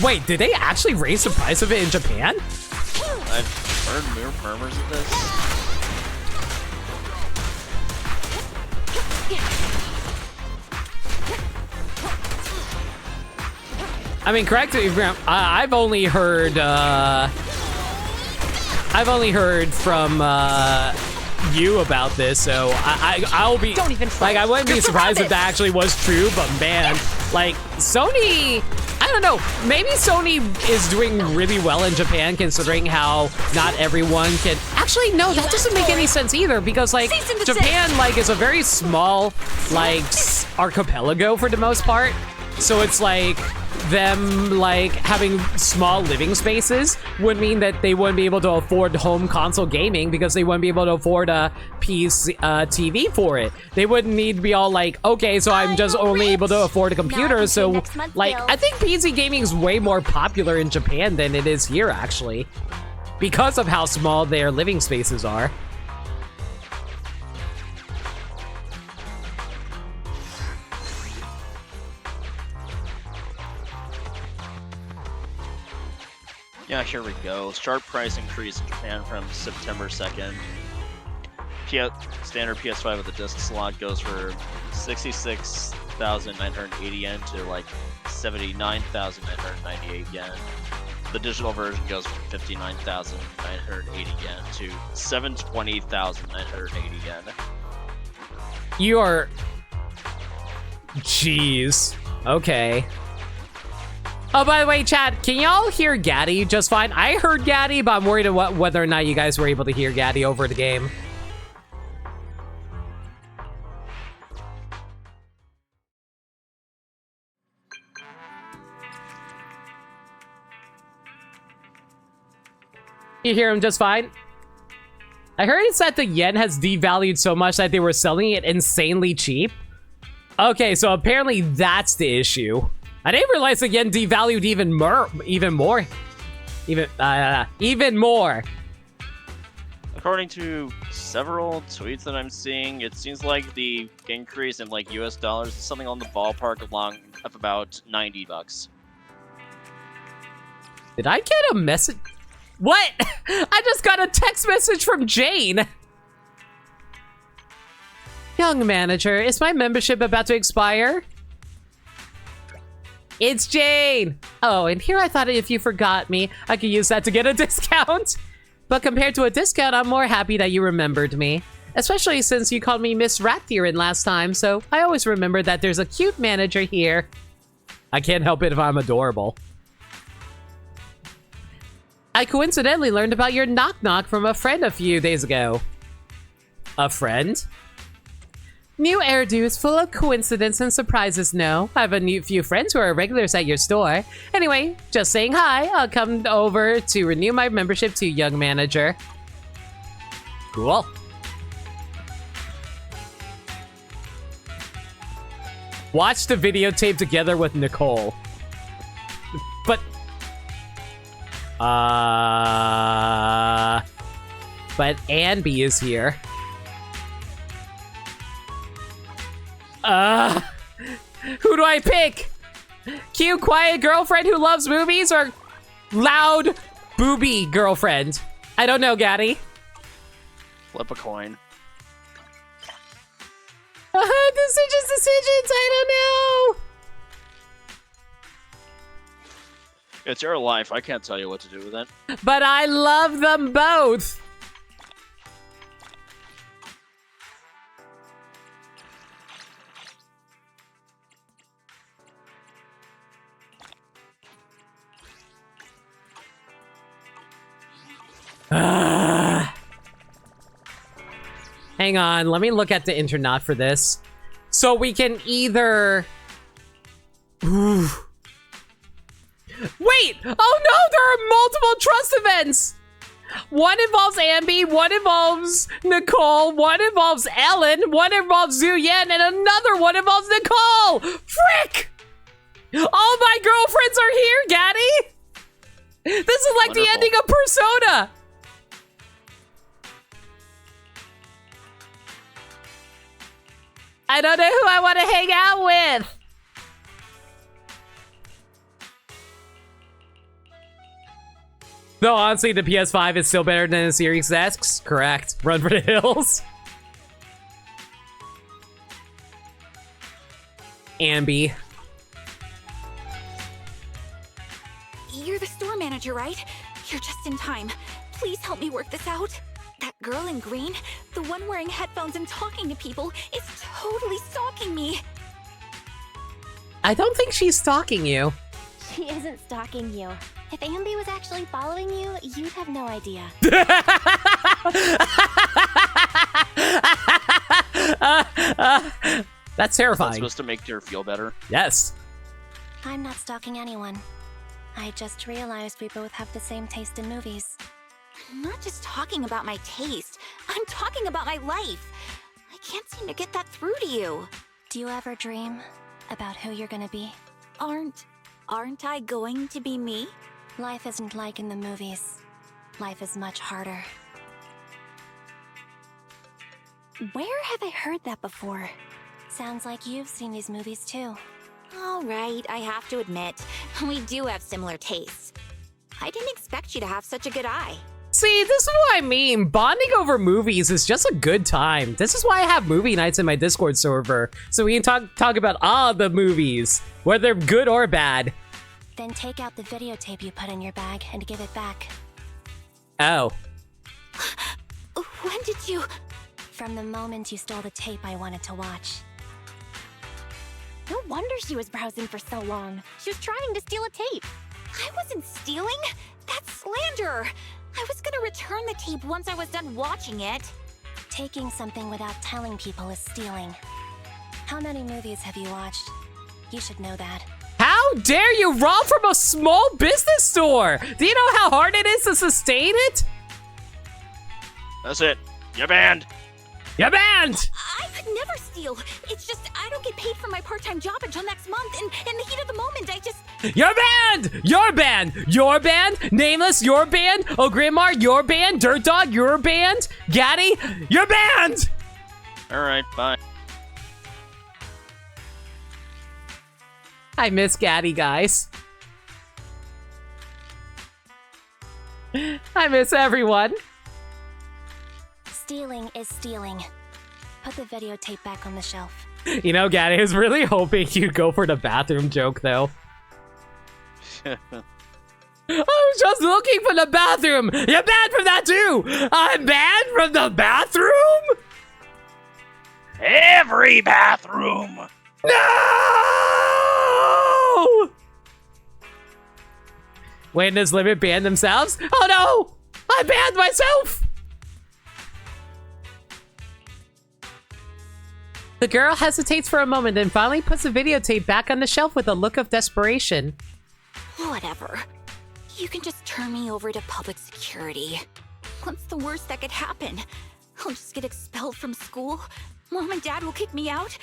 Wait, did they actually raise the price of it in Japan? I've heard murmurs of this. I mean, correct me if I've only heard from you about this, so I'll be, don't even like, I wouldn't be surprised if that actually was true, but man, like, Sony, I don't know, maybe Sony is doing really well in Japan considering how not everyone can, actually no, that doesn't make any sense either, because like, Japan like is a very small like archipelago for the most part, so it's like, them like having small living spaces would mean that they wouldn't be able to afford home console gaming because they wouldn't be able to afford a PC TV for it. They wouldn't need to be all like, okay, so I'm just only able to afford a computer. So like, I think PC gaming is way more popular in Japan than it is here actually, because of how small their living spaces are. Yeah, here we go. Sharp price increase in Japan from September 2nd. Standard PS5 with the disc slot goes for 66,980 yen to like 79,998 yen. The digital version goes from 59,980 yen to 720,980 yen. You are... Jeez. Okay. Oh, by the way, chat, can y'all hear Gaddy just fine? I heard Gaddy, but I'm worried about whether or not you guys were able to hear Gaddy over the game. You hear him just fine? I heard it's that the yen has devalued so much that they were selling it insanely cheap. Okay, so apparently that's the issue. I didn't realize the yen devalued even more. Even more. According to several tweets that I'm seeing, it seems like the increase in like US dollars is something on the ballpark along of about $90. Did I get a message? What? I just got a text message from Jane. Young manager, is my membership about to expire? It's Jane. Oh, and here I thought if you forgot me, I could use that to get a discount. But compared to a discount, I'm more happy that you remembered me. Especially since you called me Miss Rathirin last time, so I always remember that there's a cute manager here. I can't help it if I'm adorable. I coincidentally learned about your knock-knock from a friend a few days ago. A friend? New hairdo is full of coincidence and surprises, no? I have a few friends who are regulars at your store. Anyway, just saying hi. I'll come over to renew my membership to Young Manager. Cool. Watch the videotape together with Nicole. But Anby is here. Who do I pick? Cute, quiet girlfriend who loves movies or loud, booby girlfriend? I don't know, Gaddy. Flip a coin. Decisions, I don't know. It's your life. I can't tell you what to do with it. But I love them both. Hang on, let me look at the internat for this. So we can either... Wait! Oh no, there are multiple trust events! One involves Anby, one involves Nicole, one involves Ellen, one involves Zuyen, and another one involves Nicole! Frick! All my girlfriends are here, Gaddy! This is like the ending of Persona! I don't know who I want to hang out with. No, honestly, the PS5 is still better than the Series X. Correct. Run for the hills. Anby. You're the store manager, right? You're just in time. Please help me work this out. That girl in green, the one wearing headphones and talking to people, is totally stalking me. I don't think she's stalking you. She isn't stalking you. If Anby was actually following you, you'd have no idea. That's terrifying. That's supposed to make her feel better. Yes. I'm not stalking anyone. I just realized we both have the same taste in movies. I'm not just talking about my taste. I'm talking about my life. I can't seem to get that through to you. Do you ever dream about who you're gonna be? Aren't I going to be me? Life isn't like in the movies. Life is much harder. Where have I heard that before? Sounds like you've seen these movies too. All right, I have to admit, we do have similar tastes. I didn't expect you to have such a good eye. See, this is what I mean. Bonding over movies is just a good time. This is why I have movie nights in my Discord server. So we can talk about all the movies, whether good or bad. Then take out the videotape you put in your bag and give it back. Oh. When did you... From the moment you stole the tape I wanted to watch. No wonder she was browsing for so long. She was trying to steal a tape. I wasn't stealing. That's slander. I was gonna return the tape once I was done watching it. Taking something without telling people is stealing. How many movies have you watched? You should know that. How dare you rob from a small business store? Do you know how hard it is to sustain it? That's it. You're banned. You're banned! I could never steal. It's just I don't get paid for my part-time job until next month, and in the heat of the moment, I just... You're banned! You're banned! You're banned! Nameless, you're banned! Ogrimmar, you're banned! Dirt Dog, you're banned! Gaddy, you're banned! Alright, bye. I miss Gaddy, guys. I miss everyone. Stealing is stealing. Put the videotape back on the shelf. You know, Gaddy, I was really hoping you'd go for the bathroom joke, though. I was just looking for the bathroom! You're banned from that, too! I'm banned from the bathroom?! Every bathroom! No! When does Limit ban themselves? Oh no! I banned myself! The girl hesitates for a moment and finally puts the videotape back on the shelf with a look of desperation. Whatever. You can just turn me over to public security. What's the worst that could happen? I'll just get expelled from school, Mom and Dad will kick me out,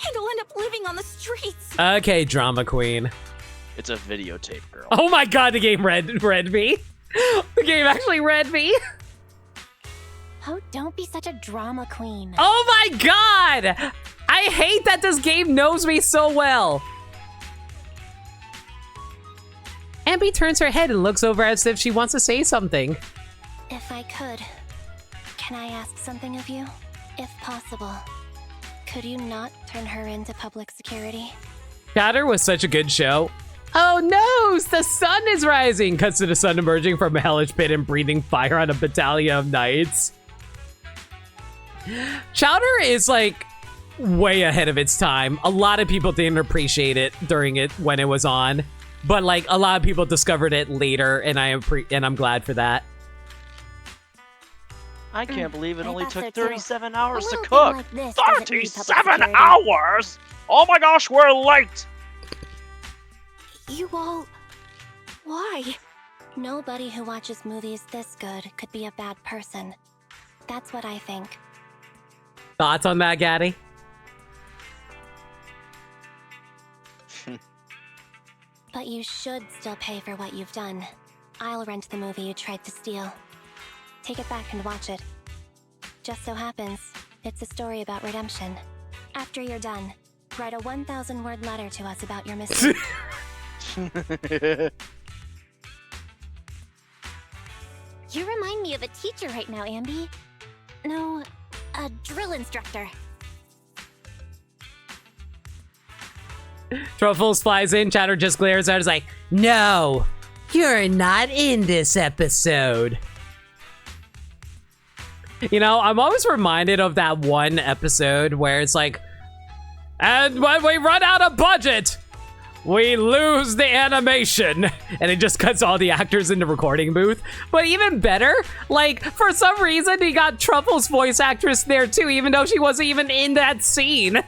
and I'll end up living on the streets. Okay, drama queen. It's a videotape, girl. Oh my god, the game read me. The game actually read me. Oh, don't be such a drama queen. Oh my god! I hate that this game knows me so well. Ambi turns her head and looks over as if she wants to say something. If I could, can I ask something of you? If possible, could you not turn her into public security? Chatter was such a good show. Oh no, the sun is rising. Cuts to the sun emerging from a hellish pit and breathing fire on a battalion of knights. Chowder is like way ahead of its time. A lot of people didn't appreciate it during it when it was on, but like a lot of people discovered it later, and I'm glad for that. I can't believe it only thought took so too. 37 hours A to little cook. thing like this doesn't need public 37 security. hours? Oh my gosh, we're late. You all... Why? Nobody who watches movies this good could be a bad person. That's what I think. Thoughts on that, Gaddy? But you should still pay for what you've done. I'll rent the movie you tried to steal. Take it back and watch it. Just so happens, it's a story about redemption. After you're done, write a 1,000-word letter to us about your mistake. You remind me of a teacher right now, Ambi. No, a drill instructor. Truffles flies in, Chatter just glares at her, is like, no, you're not in this episode. You know, I'm always reminded of that one episode where it's like, and when we run out of budget, we lose the animation. And it just cuts all the actors in the recording booth. But even better, like, for some reason, he got Truffle's voice actress there too, even though she wasn't even in that scene.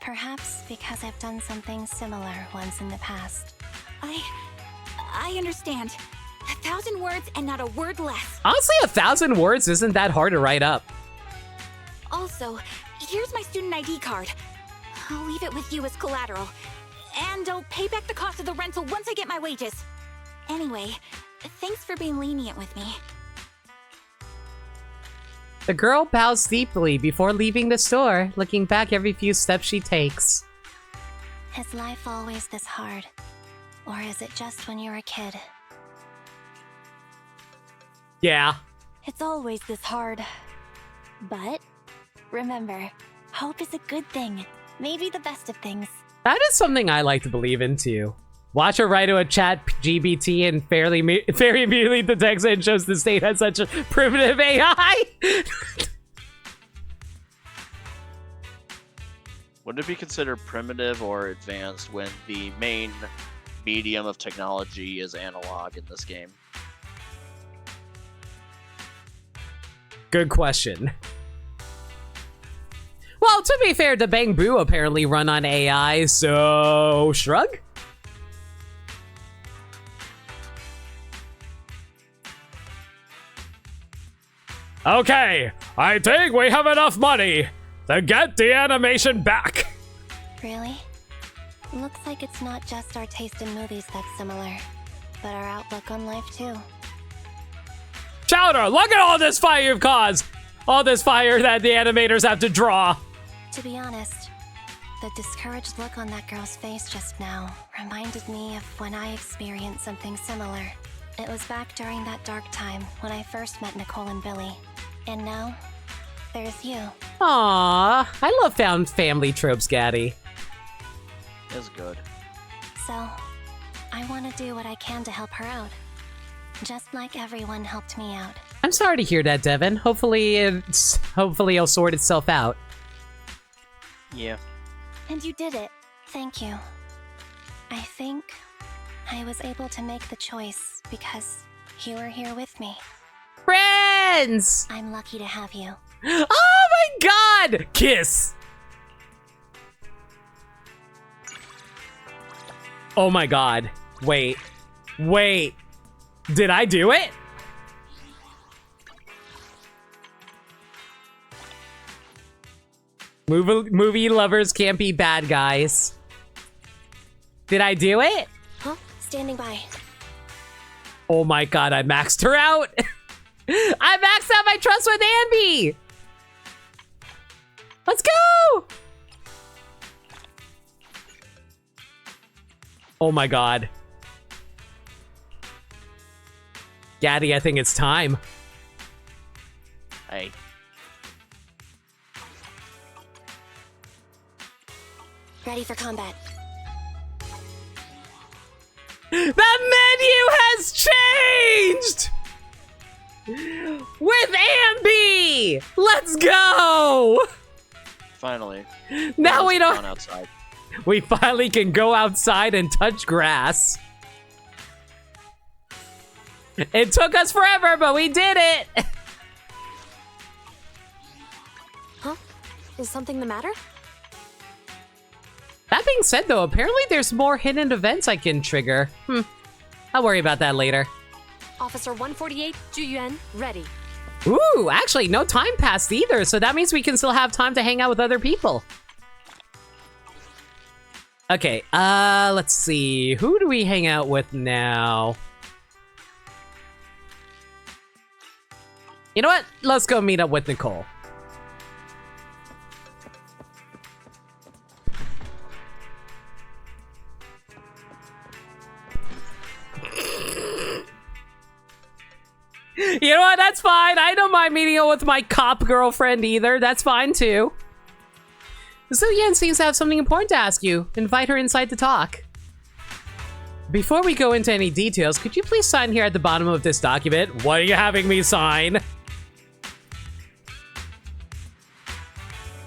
Perhaps because I've done something similar once in the past. I understand. 1,000 words and not a word less. Honestly, 1,000 words isn't that hard to write up. Also, here's my student ID card. I'll leave it with you as collateral. And I'll pay back the cost of the rental once I get my wages. Anyway, thanks for being lenient with me. The girl bows deeply before leaving the store, looking back every few steps she takes. Is life always this hard? Or is it just when you're a kid? Yeah. It's always this hard. But remember, hope is a good thing. Maybe the best of things. That is something I like to believe in too. Watch her write to a chat GBT and very immediately detects it and shows the state has such a primitive AI. Would it be considered primitive or advanced when the main medium of technology is analog in this game? Good question. Well, to be fair, the Bang Boo apparently run on AI, so shrug? Okay, I think we have enough money to get the animation back. Really? Looks like it's not just our taste in movies that's similar, but our outlook on life too. Chowder, look at all this fire you've caused! All this fire that the animators have to draw. To be honest, the discouraged look on that girl's face just now reminded me of when I experienced something similar. It was back during that dark time when I first met Nicole and Billy. And now, there's you. Aww, I love found family tropes, Gaddy. It's good. So, I want to do what I can to help her out. Just like everyone helped me out. I'm sorry to hear that, Devin. Hopefully it'll sort itself out. Yeah. And you did it. Thank you. I think I was able to make the choice because you were here with me. Friends! I'm lucky to have you. Oh my god! Kiss! Oh my god. Wait. Wait. Did I do it? Movie lovers can't be bad guys. Did I do it? Huh? Standing by. Oh my god, I maxed her out. I maxed out my trust with Anby. Let's go. Oh my god. Gaddy, I think it's time. Hey. Ready for combat. The menu has changed! With Ambi! Let's go! Finally. Now we don't... Outside. We finally can go outside and touch grass. It took us forever, but we did it! Huh? Is something the matter? That being said, though, apparently there's more hidden events I can trigger. I'll worry about that later. Officer 148, Juyuan, ready. Ooh, actually, no time passed either, so that means we can still have time to hang out with other people. Okay, let's see. Who do we hang out with now? You know what? Let's go meet up with Nicole. You know what? That's fine. I don't mind meeting up with my cop girlfriend either. That's fine too. Zuyen seems to have something important to ask you. Invite her inside to talk. Before we go into any details, could you please sign here at the bottom of this document? What are you having me sign?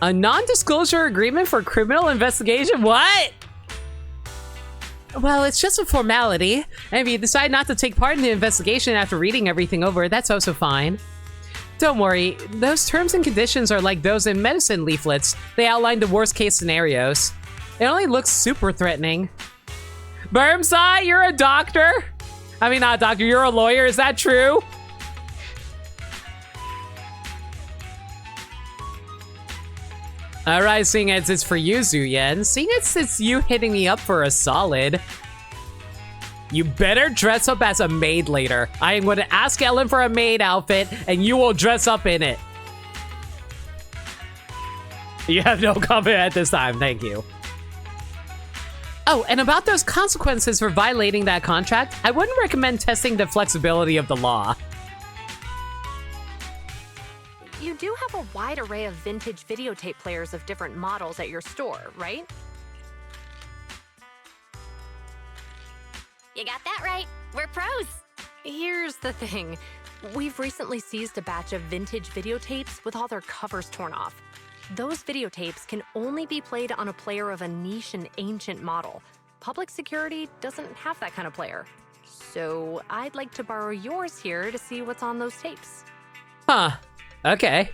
A non-disclosure agreement for criminal investigation? What? Well, it's just a formality. And if you decide not to take part in the investigation after reading everything over, that's also fine. Don't worry, those terms and conditions are like those in medicine leaflets. They outline the worst case scenarios. It only looks super threatening. Bermsai, you're a doctor? I mean, not a doctor, you're a lawyer, is that true? Alright, seeing as it's for you, Zuyen, seeing as it's you hitting me up for a solid, you better dress up as a maid later. I am going to ask Ellen for a maid outfit, and you will dress up in it. You have no comment at this time, thank you. Oh, and about those consequences for violating that contract, I wouldn't recommend testing the flexibility of the law. You do have a wide array of vintage videotape players of different models at your store, right? You got that right. We're pros. Here's the thing. We've recently seized a batch of vintage videotapes with all their covers torn off. Those videotapes can only be played on a player of a niche and ancient model. Public security doesn't have that kind of player. So I'd like to borrow yours here to see what's on those tapes. Huh. Okay.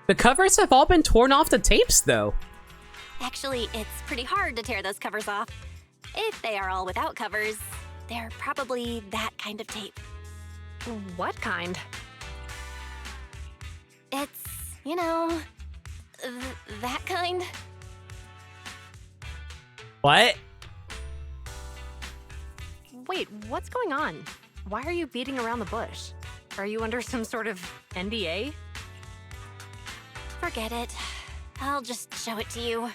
The covers have all been torn off the tapes, though. Actually, it's pretty hard to tear those covers off. If they are all without covers, they're probably that kind of tape. What kind? It's, you know, that kind. What? Wait, what's going on? Why are you beating around the bush? Are you under some sort of NDA? Forget it. I'll just show it to you.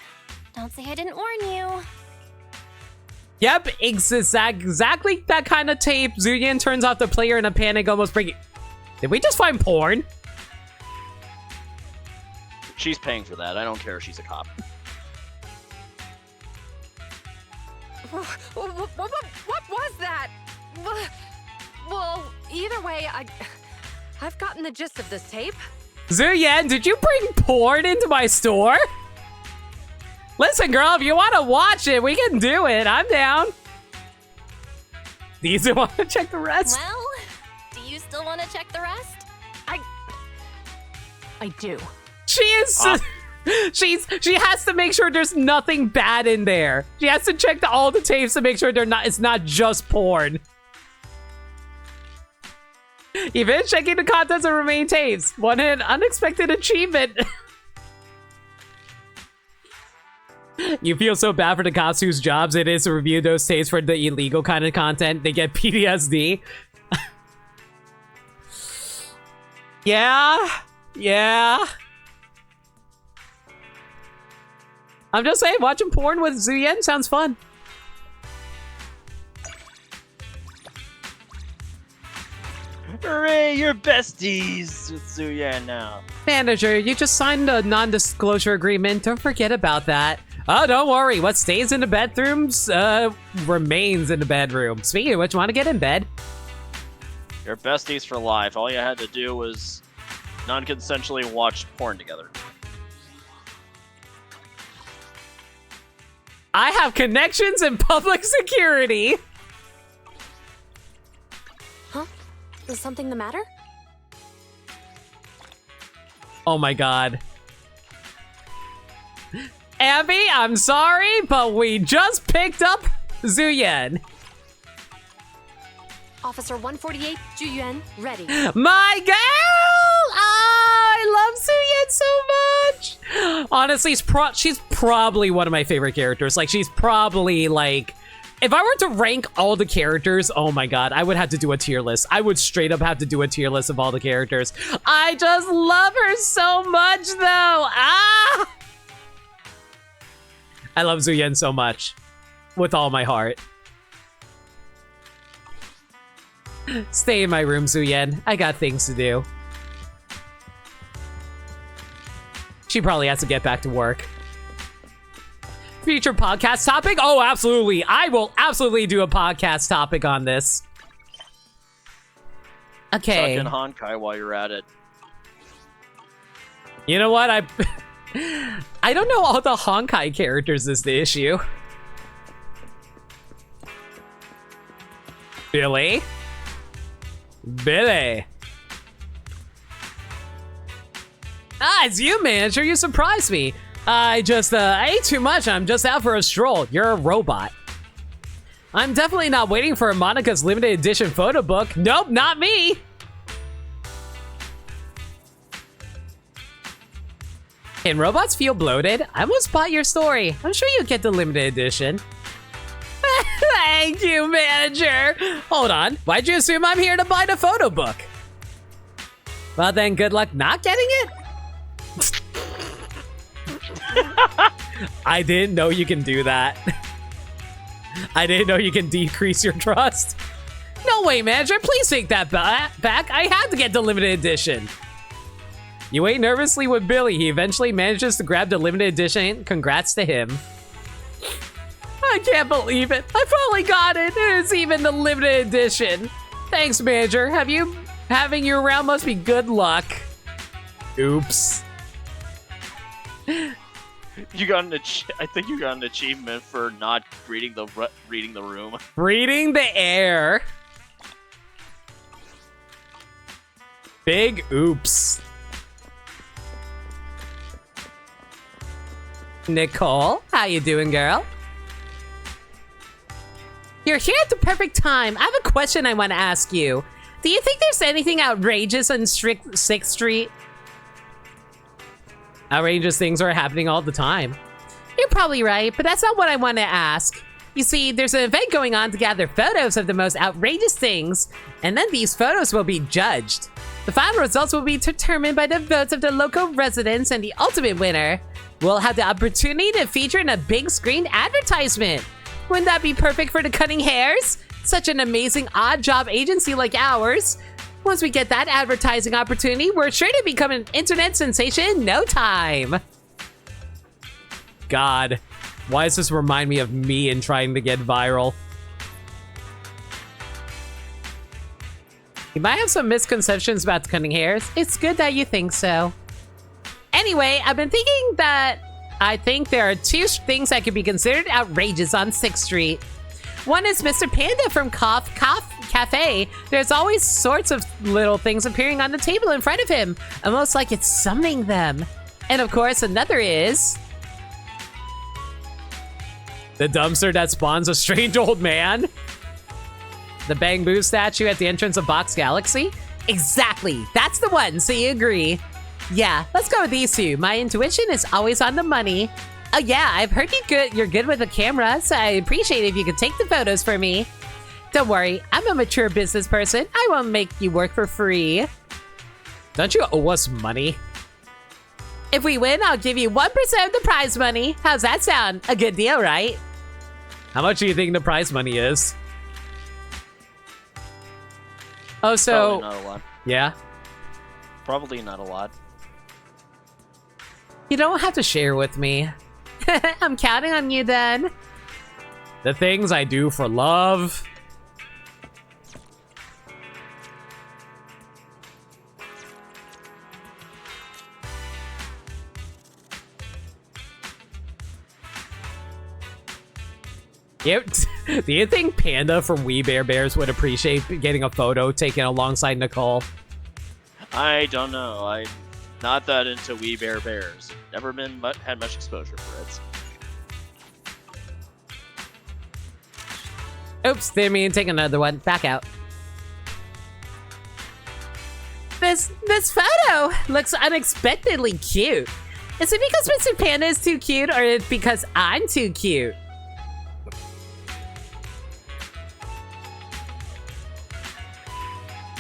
Don't say I didn't warn you. Yep, exactly that kind of tape. Zuyan turns off the player in a panic, almost breaking. Did we just find porn? She's paying for that. I don't care if she's a cop. What was that? Well, either way, I've gotten the gist of this tape. Zuyan, did you bring porn into my store? Listen, girl, if you want to watch it, we can do it. I'm down. Do you still want to check the rest? Well, do you still want to check the rest? I do. She is. She has to make sure there's nothing bad in there. She has to check all the tapes to make sure it's not just porn. Even checking the contents of remaining tapes. One an unexpected achievement. You feel so bad for the cops whose jobs it is to review those tapes for the illegal kind of content. They get PTSD. Yeah. I'm just saying, watching porn with Zuyen sounds fun. Hooray, you're besties with Zuyan now. Manager, you just signed a non-disclosure agreement. Don't forget about that. Oh, don't worry. What stays in the bedrooms, remains in the bedroom. Speaking of which, want to get in bed? You're besties for life. All you had to do was non-consensually watch porn together. I have connections in public security. Huh? Is something the matter? Oh my god. Abby, I'm sorry, but we just picked up Zuyen. Officer 148, Juyuan, ready. My girl! Oh, I love Zuyen so much. Honestly, she's probably one of my favorite characters. Like, she's probably like, if I were to rank all the characters, oh my god, I would have to do a tier list. I would straight up have to do a tier list of all the characters. I just love her so much, though. Ah! I love Zuyen so much. With all my heart. Stay in my room, Zuyen. I got things to do. She probably has to get back to work. Future podcast topic? Oh, absolutely. I will absolutely do a podcast topic on this. Okay. Suck in Honkai while you're at it. You know what? I don't know all the Honkai characters is the issue. Billy? Ah, it's you, manager. You surprised me. I ate too much. I'm just out for a stroll. You're a robot. I'm definitely not waiting for Monica's limited edition photo book. Nope, not me. Can robots feel bloated? I almost bought your story. I'm sure you'll get the limited edition. Thank you, manager. Hold on. Why'd you assume I'm here to buy the photo book? Well then, good luck not getting it. I didn't know you can do that. I didn't know you can decrease your trust. No way, manager. Please take that back. I had to get the limited edition. You wait nervously with Billy. He eventually manages to grab the limited edition. Congrats to him. I can't believe it. I finally got it. It's even the limited edition. Thanks, manager. Having you around must be good luck. Oops. You got I think you got an achievement for not reading the room. Reading the air. Big oops. Nicole, how you doing, girl? You're here at the perfect time. I have a question I want to ask you. Do you think there's anything outrageous on 6th Street? Outrageous things are happening all the time. You're probably right, but that's not what I want to ask. You see, there's an event going on to gather photos of the most outrageous things, and then these photos will be judged. The final results will be determined by the votes of the local residents, and the ultimate winner will have the opportunity to feature in a big screen advertisement. Wouldn't that be perfect for the Cutting Hairs? Such an amazing odd job agency like ours. Once we get that advertising opportunity, we're sure to become an internet sensation in no time. God, why does this remind me of me and trying to get viral? You might have some misconceptions about the Cutting Hairs. It's good that you think so. Anyway, I've been thinking that I think there are 2 things that could be considered outrageous on 6th Street. One is Mr. Panda from Cough Cafe. There's always sorts of little things appearing on the table in front of him, almost like it's summoning them. And of course, another is the dumpster that spawns a strange old man. The Bang Boo statue at the entrance of Box Galaxy. Exactly, that's the one, so you agree. Yeah, let's go with these 2. My intuition is always on the money. Oh yeah, I've heard you're good with the camera, so I appreciate it if you could take the photos for me. Don't worry, I'm a mature business person. I won't make you work for free. Don't you owe us money? If we win, I'll give you 1% of the prize money. How's that sound? A good deal, right? How much do you think the prize money is? Oh, so... Probably not a lot. Yeah? Probably not a lot. You don't have to share with me. I'm counting on you then. The things I do for love. Yep. Do you think Panda from We Bare Bears would appreciate getting a photo taken alongside Nicole? I don't know. I'm not that into We Bare Bears. Never had much exposure for it. Oops, didn't mean to take another one. Back out. This photo looks unexpectedly cute. Is it because Mr. Panda is too cute, or is it because I'm too cute?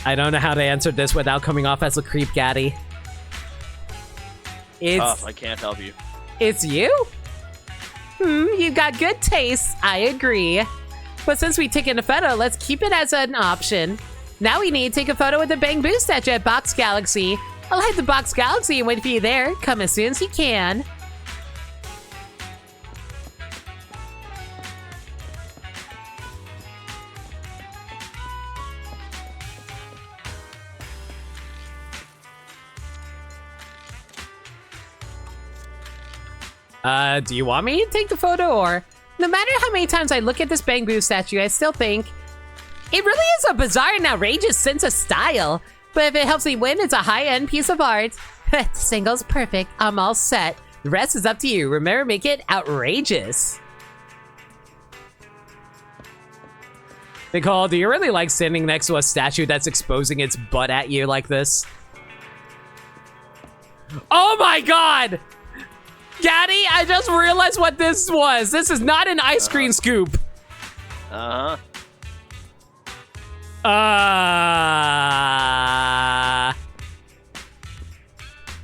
I don't know how to answer this without coming off as a creep gaddy. Tough, I can't help you. It's you? You've got good taste. I agree. But since we've taken a photo, let's keep it as an option. Now we need to take a photo with the Bang Boo statue at Box Galaxy. I'll head to Box Galaxy and wait for you there. Come as soon as you can. Do you want me to take the photo, or? No matter how many times I look at this Bang Boo statue, I still think it really is a bizarre and outrageous sense of style. But if it helps me win, it's a high-end piece of art. This angle's perfect. I'm all set. The rest is up to you. Remember, make it outrageous. Nicole, do you really like standing next to a statue that's exposing its butt at you like this? Oh my god! Gaddy, I just realized what this was. This is not an ice cream scoop.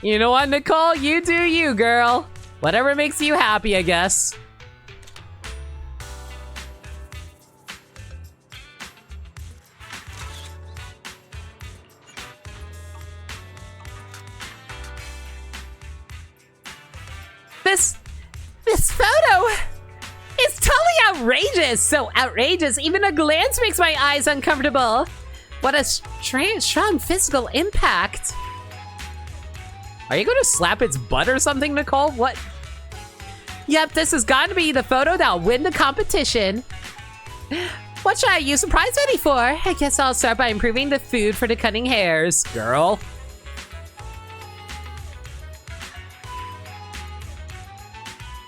You know what, Nicole? You do you, girl. Whatever makes you happy, I guess. This photo is totally outrageous. So outrageous, even a glance makes my eyes uncomfortable. What a strong physical impact. Are you going to slap its butt or something, Nicole? What? Yep, this has got to be the photo that'll win the competition. What should I use the prize money for? I guess I'll start by improving the food for the Cutting Hairs, girl.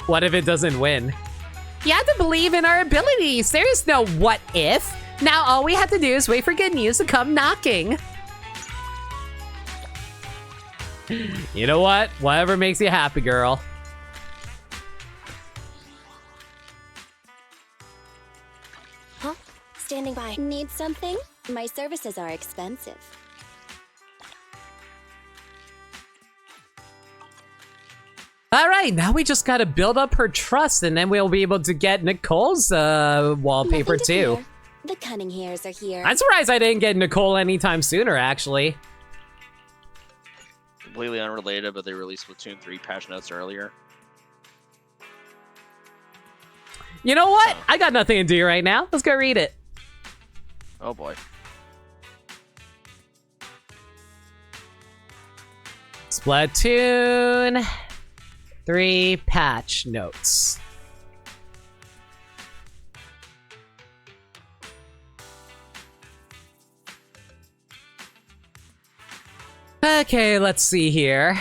What if it doesn't win? You have to believe in our abilities. There is no what if. Now all we have to do is wait for good news to come knocking. You know what? Whatever makes you happy, girl. Huh? Standing by. Need something? My services are expensive. All right, now we just gotta build up her trust, and then we'll be able to get Nicole's wallpaper Nothing to too. fear. The cunning hairs are here. I'm surprised I didn't get Nicole anytime sooner, actually. Completely unrelated, but they released Splatoon 3 patch notes earlier. You know what? I got nothing to do right now. Let's go read it. Oh boy. Splatoon 3 patch notes. Okay, let's see here.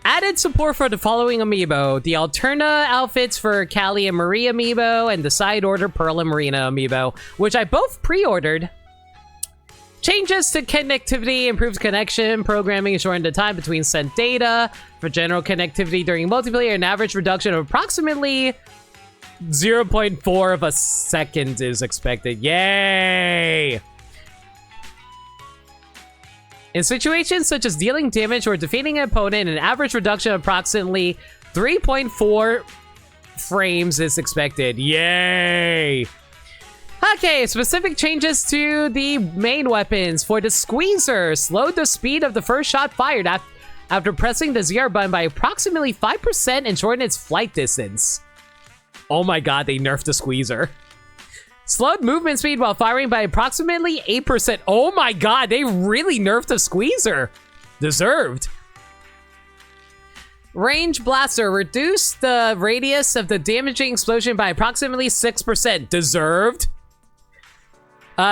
Added support for the following amiibo: the Alterna outfits for Callie and Marie amiibo, and the Side Order Pearl and Marina amiibo, which I both pre-ordered. Changes to connectivity, improves connection, programming, shorten the time between sent data for general connectivity during multiplayer, an average reduction of approximately 0.4 of a second is expected. Yay! In situations such as dealing damage or defeating an opponent, an average reduction of approximately 3.4 frames is expected. Yay! Okay, specific changes to the main weapons. For the Squeezer, slow the speed of the first shot fired after pressing the ZR button by approximately 5% and shorten its flight distance. Oh my god, they nerfed the Squeezer. Slowed movement speed while firing by approximately 8%. Oh my god, they really nerfed the Squeezer. Deserved. Range Blaster. Reduced the radius of the damaging explosion by approximately 6%. Deserved.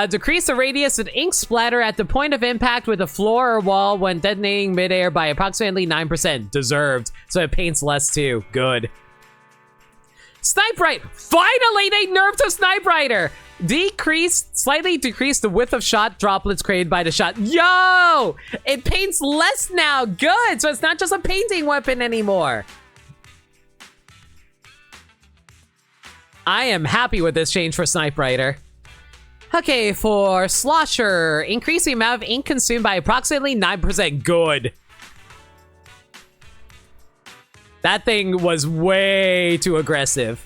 Decrease the radius of ink splatter at the point of impact with a floor or wall when detonating midair by approximately 9%. Deserved. So it paints less too. Good. Snipe Rifle. Finally, they nerfed a Snipe Rider. Slightly decrease the width of shot droplets created by the shot. Yo! It paints less now. Good. So it's not just a painting weapon anymore. I am happy with this change for Snipe Rider. Okay, for Slosher, increase the amount of ink consumed by approximately 9%. Good. That thing was way too aggressive.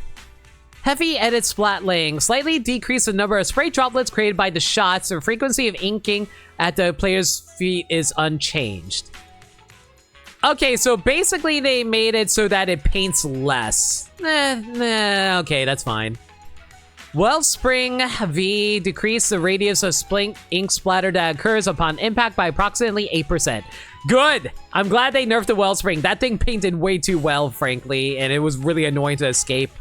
Heavy Edit Splatling. Slightly decrease the number of spray droplets created by the shots. The frequency of inking at the player's feet is unchanged. Okay, so basically they made it so that it paints less. Okay, that's fine. Wellspring V. Decrease the radius of ink splatter that occurs upon impact by approximately 8%. Good! I'm glad they nerfed the Wellspring. That thing painted way too well, frankly, and it was really annoying to escape.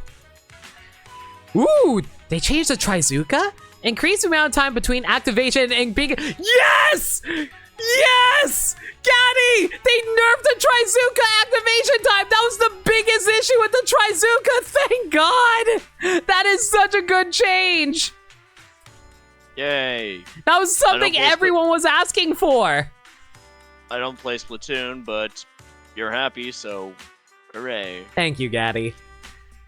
Ooh! They changed the Trizuka? Increase the amount of time between activation and being— Yes! Yes! Gaddy! They nerfed the Trizuka activation time! That was the biggest issue with the Trizuka! Thank God! That is such a good change! Yay. That was something everyone was asking for! I don't play Splatoon, but you're happy, so hooray. Thank you, Gaddy.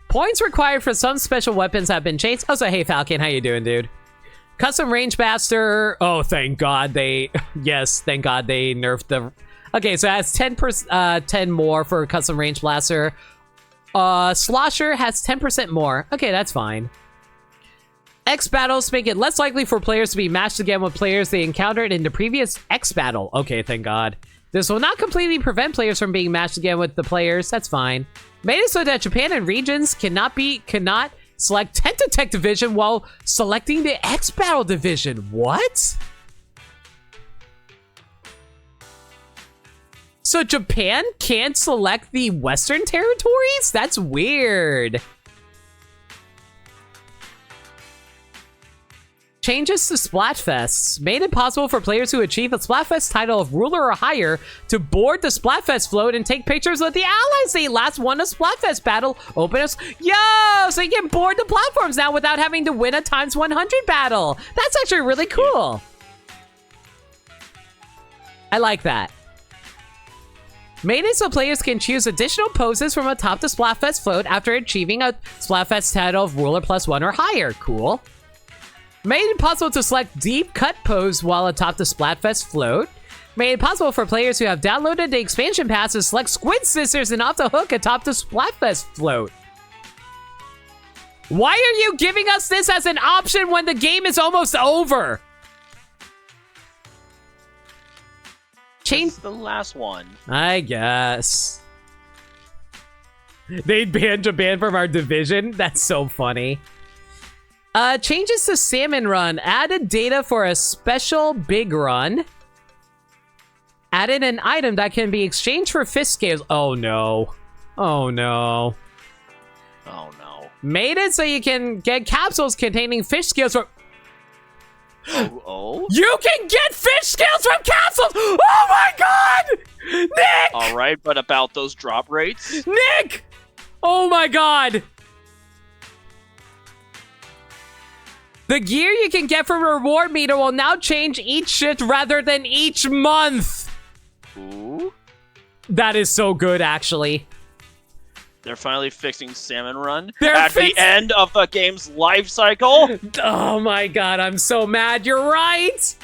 Points required for some special weapons have been changed. Also, hey Falcon, how you doing, dude? Custom Range Blaster. Oh, thank God they... Yes, thank God they nerfed the... Okay, so it has 10 more for Custom Range Blaster. Slosher has 10% more. Okay, that's fine. X battles make it less likely for players to be matched again with players they encountered in the previous X battle. Okay, thank God. This will not completely prevent players from being matched again with the players. That's fine. Made it so that Japan and regions cannot select Tentactech division while selecting the X battle division. What? So Japan can't select the Western territories? That's weird. changes to Splatfests made it possible for players who achieve a Splatfest title of ruler or higher to board the Splatfest float and take pictures with the allies they last won a Splatfest battle. Open us. Yo! So you can board the platforms now without having to win a ×100 battle. That's actually really cool. I like that. Made it so players can choose additional poses from atop the Splatfest float after achieving a Splatfest title of ruler +1 or higher. Cool. Made it possible to select deep cut pose while atop the Splatfest float. Made it possible for players who have downloaded the expansion pass to select squid scissors and off the hook atop the Splatfest float. Why are you giving us this as an option when the game is almost over? Change the last one. I guess. They banned Japan from our division? That's so funny. Changes to Salmon Run. Added data for a special big run. Added an item that can be exchanged for fish scales. Oh no. Oh no. Oh no. Made it so you can get capsules containing fish scales for... Oh? You can get fish scales from capsules! Oh my god! Nick! Alright, but about those drop rates? Nick! Oh my god! The gear you can get from Reward Meter will now change each shift rather than each month! Ooh? That is so good, actually. They're finally fixing Salmon Run They're at the end of the game's life cycle? Oh my god, I'm so mad. You're right!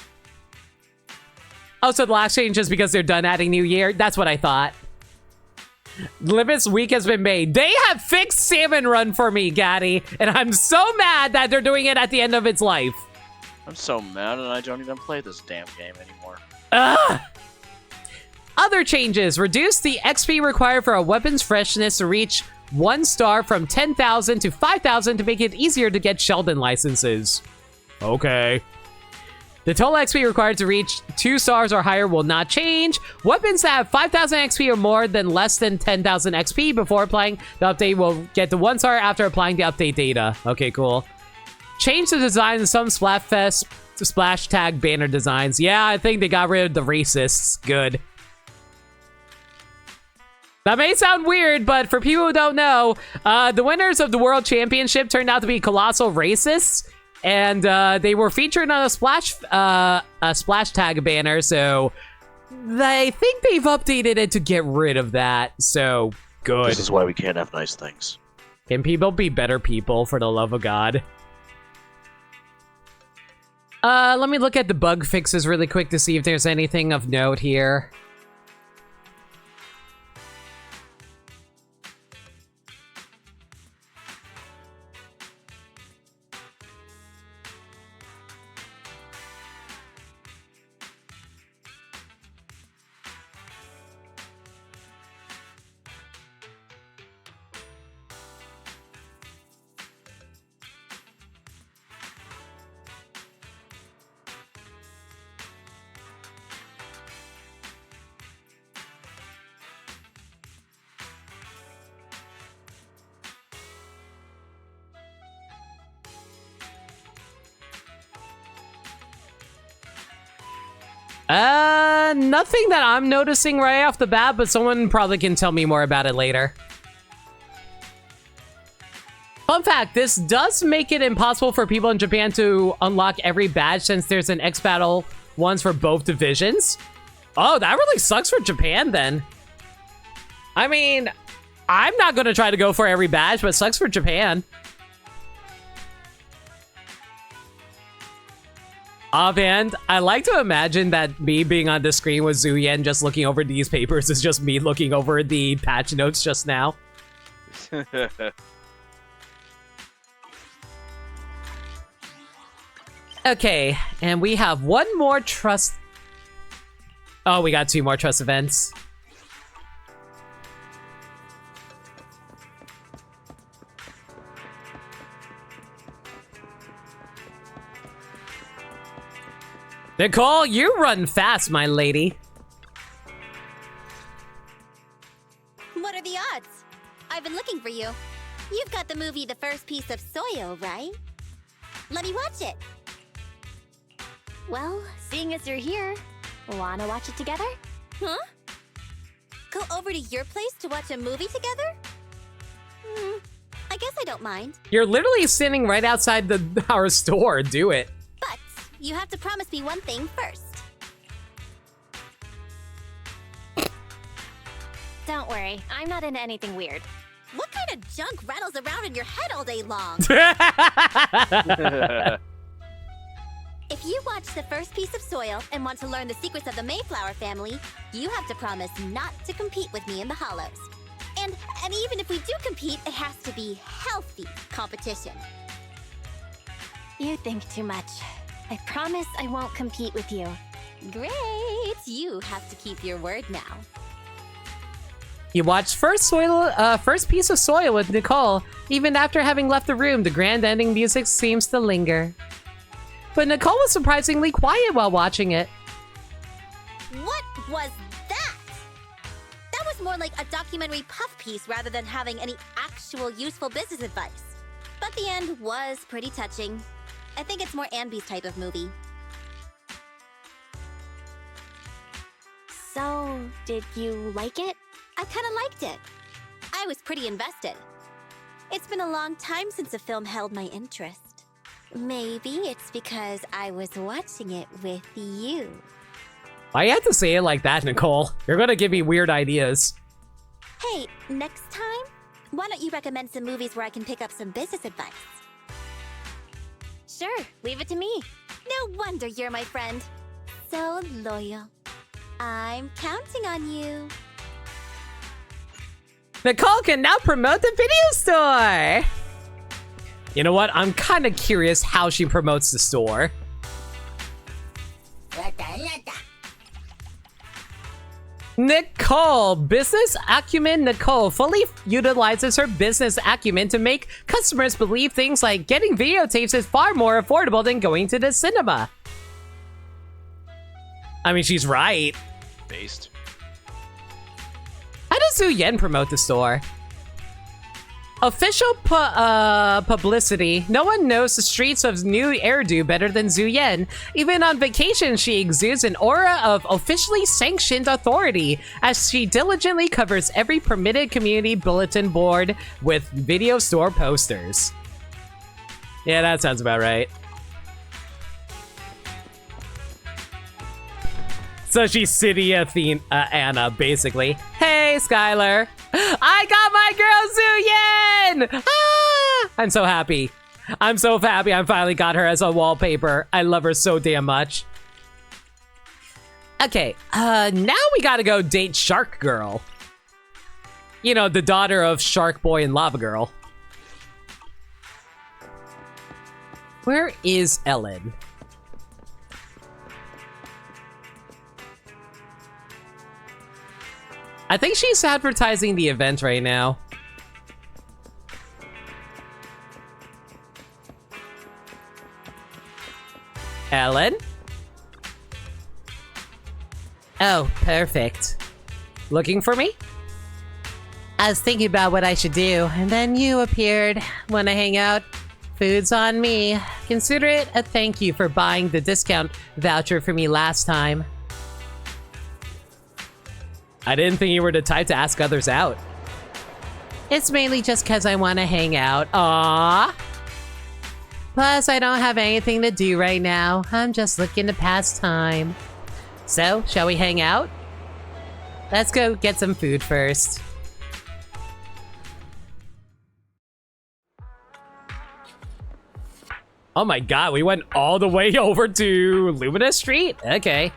Also, the last change is because they're done adding new year. That's what I thought. Limit's week has been made. They have fixed Salmon Run for me, Gaddy, and I'm so mad that they're doing it at the end of its life. I'm so mad and I don't even play this damn game anymore. Ugh! Other changes. Reduce the XP required for a weapon's freshness to reach 1 star from 10,000 to 5,000 to make it easier to get Sheldon licenses. Okay. The total XP required to reach 2 stars or higher will not change. Weapons that have 5,000 XP or more than less than 10,000 XP before applying the update will get the 1 star after applying the update data. Okay, cool. Change the design of some Splatfest splash tag banner designs. Yeah, I think they got rid of the racists. Good. That may sound weird, but for people who don't know, the winners of the World Championship turned out to be colossal racists, and they were featured on a splash tag banner, so I think they've updated it to get rid of that, so good. This is why we can't have nice things. Can people be better people, for the love of God? Let me look at the bug fixes really quick to see if there's anything of note here. Nothing that I'm noticing right off the bat, but someone probably can tell me more about it later. Fun fact, this does make it impossible for people in Japan to unlock every badge since there's an X Battle ones for both divisions. Oh, that really sucks for Japan then. I mean, I'm not going to try to go for every badge, but it sucks for Japan. Offhand, I like to imagine that me being on the screen with Zuyen just looking over these papers is just me looking over the patch notes just now. Okay, and we have one more trust... Oh, we got 2 more trust events. Nicole, you run fast, my lady. What are the odds? I've been looking for you. You've got the movie The First Piece of Soil, right? Let me watch it. Well, seeing as you're here, wanna watch it together? Huh? Go over to your place to watch a movie together? I guess I don't mind. You're literally sitting right outside our store. Do it. But you have to promise me one thing first. Don't worry, I'm not into anything weird. What kind of junk rattles around in your head all day long? If you watch the first piece of soil and want to learn the secrets of the Mayflower family, you have to promise not to compete with me in the Hollows. And even if we do compete, it has to be healthy competition. You think too much. I promise I won't compete with you. Great! You have to keep your word now. You watched first piece of soil with Nicole. Even after having left the room, the grand ending music seems to linger. But Nicole was surprisingly quiet while watching it. What was that? That was more like a documentary puff piece rather than having any actual useful business advice. But the end was pretty touching. I think it's more Anby's type of movie. So, did you like it? I kind of liked it. I was pretty invested. It's been a long time since a film held my interest. Maybe it's because I was watching it with you. Why you have to say it like that, Nicole? You're gonna give me weird ideas. Hey, next time, why don't you recommend some movies where I can pick up some business advice? Sure, leave it to me. No wonder you're my friend. So loyal. I'm counting on you. Nicole can now promote the video store! You know what? I'm kind of curious how she promotes the store. Nicole, business acumen. Nicole fully utilizes her business acumen to make customers believe things like getting videotapes is far more affordable than going to the cinema. I mean, she's right. Based. How does Zhu Yen promote the store? Official publicity. No one knows the streets of New Eridu better than Zhu Yen. Even on vacation, she exudes an aura of officially sanctioned authority as she diligently covers every permitted community bulletin board with video store posters. Yeah, that sounds about right. So she's City Anna, basically. Hey, Skylar. I got my girl Zhu Yen! Ah! I'm so happy. I'm so happy I finally got her as a wallpaper. I love her so damn much. Okay, now we gotta go date Shark Girl. You know, the daughter of Shark Boy and Lava Girl. Where is Ellen? I think she's advertising the event right now. Ellen? Oh, perfect. Looking for me? I was thinking about what I should do, and then you appeared. Wanna hang out? Food's on me. Consider it a thank you for buying the discount voucher for me last time. I didn't think you were the type to ask others out. It's mainly just because I want to hang out. Aww. Plus, I don't have anything to do right now. I'm just looking to pass time. So, shall we hang out? Let's go get some food first. Oh my god, we went all the way over to Luminous Street? Okay.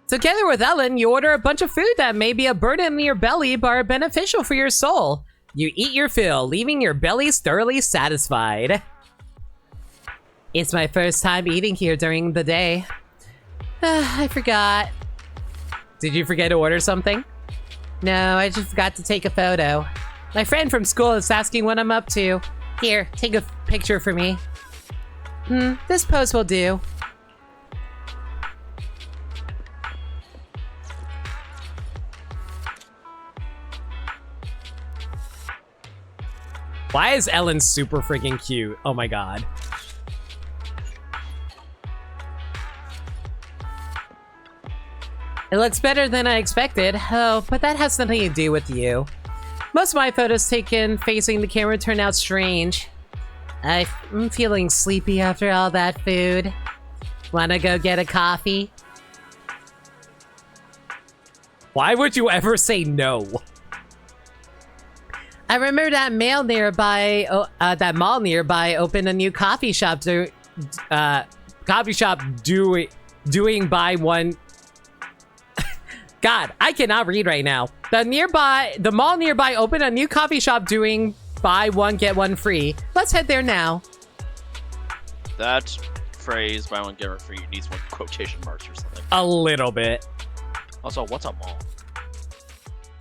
Together with Ellen, you order a bunch of food that may be a burden in your belly but are beneficial for your soul. You eat your fill, leaving your bellies thoroughly satisfied. It's my first time eating here during the day. I forgot. Did you forget to order something? No, I just forgot to take a photo. My friend from school is asking what I'm up to. Here, take a picture for me. This pose will do. Why is Ellen super freaking cute? Oh my god. It looks better than I expected. Oh, but that has nothing to do with you. Most of my photos taken facing the camera turned out strange. I'm feeling sleepy after all that food. Wanna go get a coffee? Why would you ever say no? I remember that mall nearby opened a new coffee shop doing buy one. God, I cannot read right now. The mall nearby opened a new coffee shop doing buy one get one free. Let's head there now. That phrase, buy one get one free, needs one quotation marks or something. A little bit. Also, what's a mall?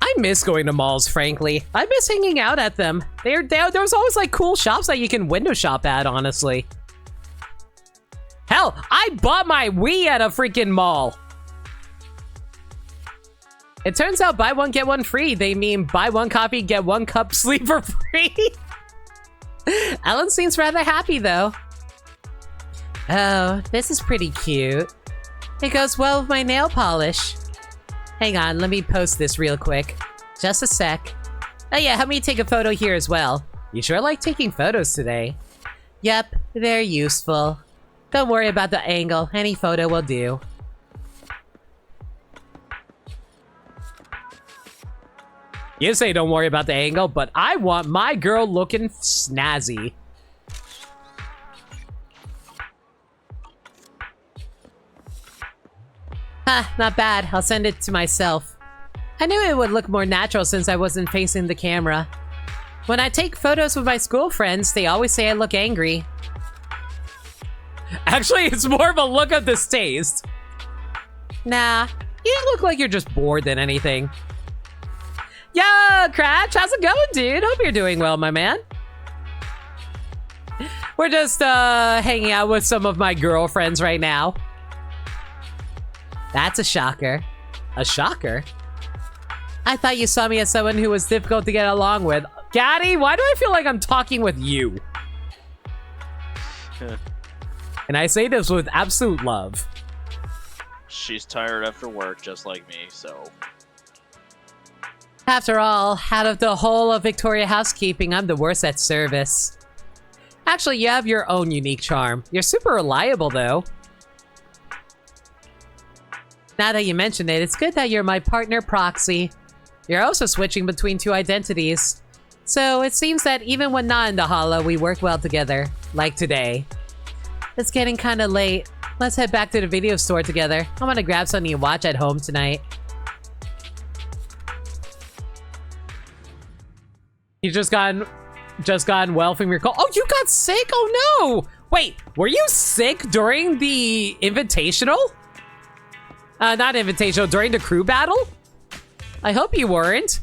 I miss going to malls, frankly. I miss hanging out at them. There's always like cool shops that you can window shop at, honestly. Hell, I bought my Wii at a freaking mall. It turns out buy one, get one free. They mean buy one coffee, get one cup sleep for free. Ellen seems rather happy, though. Oh, this is pretty cute. It goes well with my nail polish. Hang on, let me post this real quick. Just a sec. Oh yeah, help me take a photo here as well. You sure like taking photos today. Yep, they're useful. Don't worry about the angle, any photo will do. You say don't worry about the angle, but I want my girl looking snazzy. Ha, not bad. I'll send it to myself. I knew it would look more natural since I wasn't facing the camera. When I take photos with my school friends, they always say I look angry. Actually, it's more of a look of distaste. Nah, you look like you're just bored than anything. Yo, Cratch, how's it going, dude? Hope you're doing well, my man. We're just hanging out with some of my girlfriends right now. That's a shocker. A shocker? I thought you saw me as someone who was difficult to get along with. Gaddy, why do I feel like I'm talking with you? And I say this with absolute love. She's tired after work, just like me, so... After all, out of the whole of Victoria Housekeeping, I'm the worst at service. Actually, you have your own unique charm. You're super reliable, though. Now that you mention it, it's good that you're my partner proxy. You're also switching between two identities. So it seems that even when not in the holo, we work well together. Like today. It's getting kinda late. Let's head back to the video store together. I want to grab something to watch at home tonight. You just gotten well from your call. Oh, you got sick? Oh no! Wait, were you sick during the invitational? Not invitational, during the crew battle? I hope you weren't.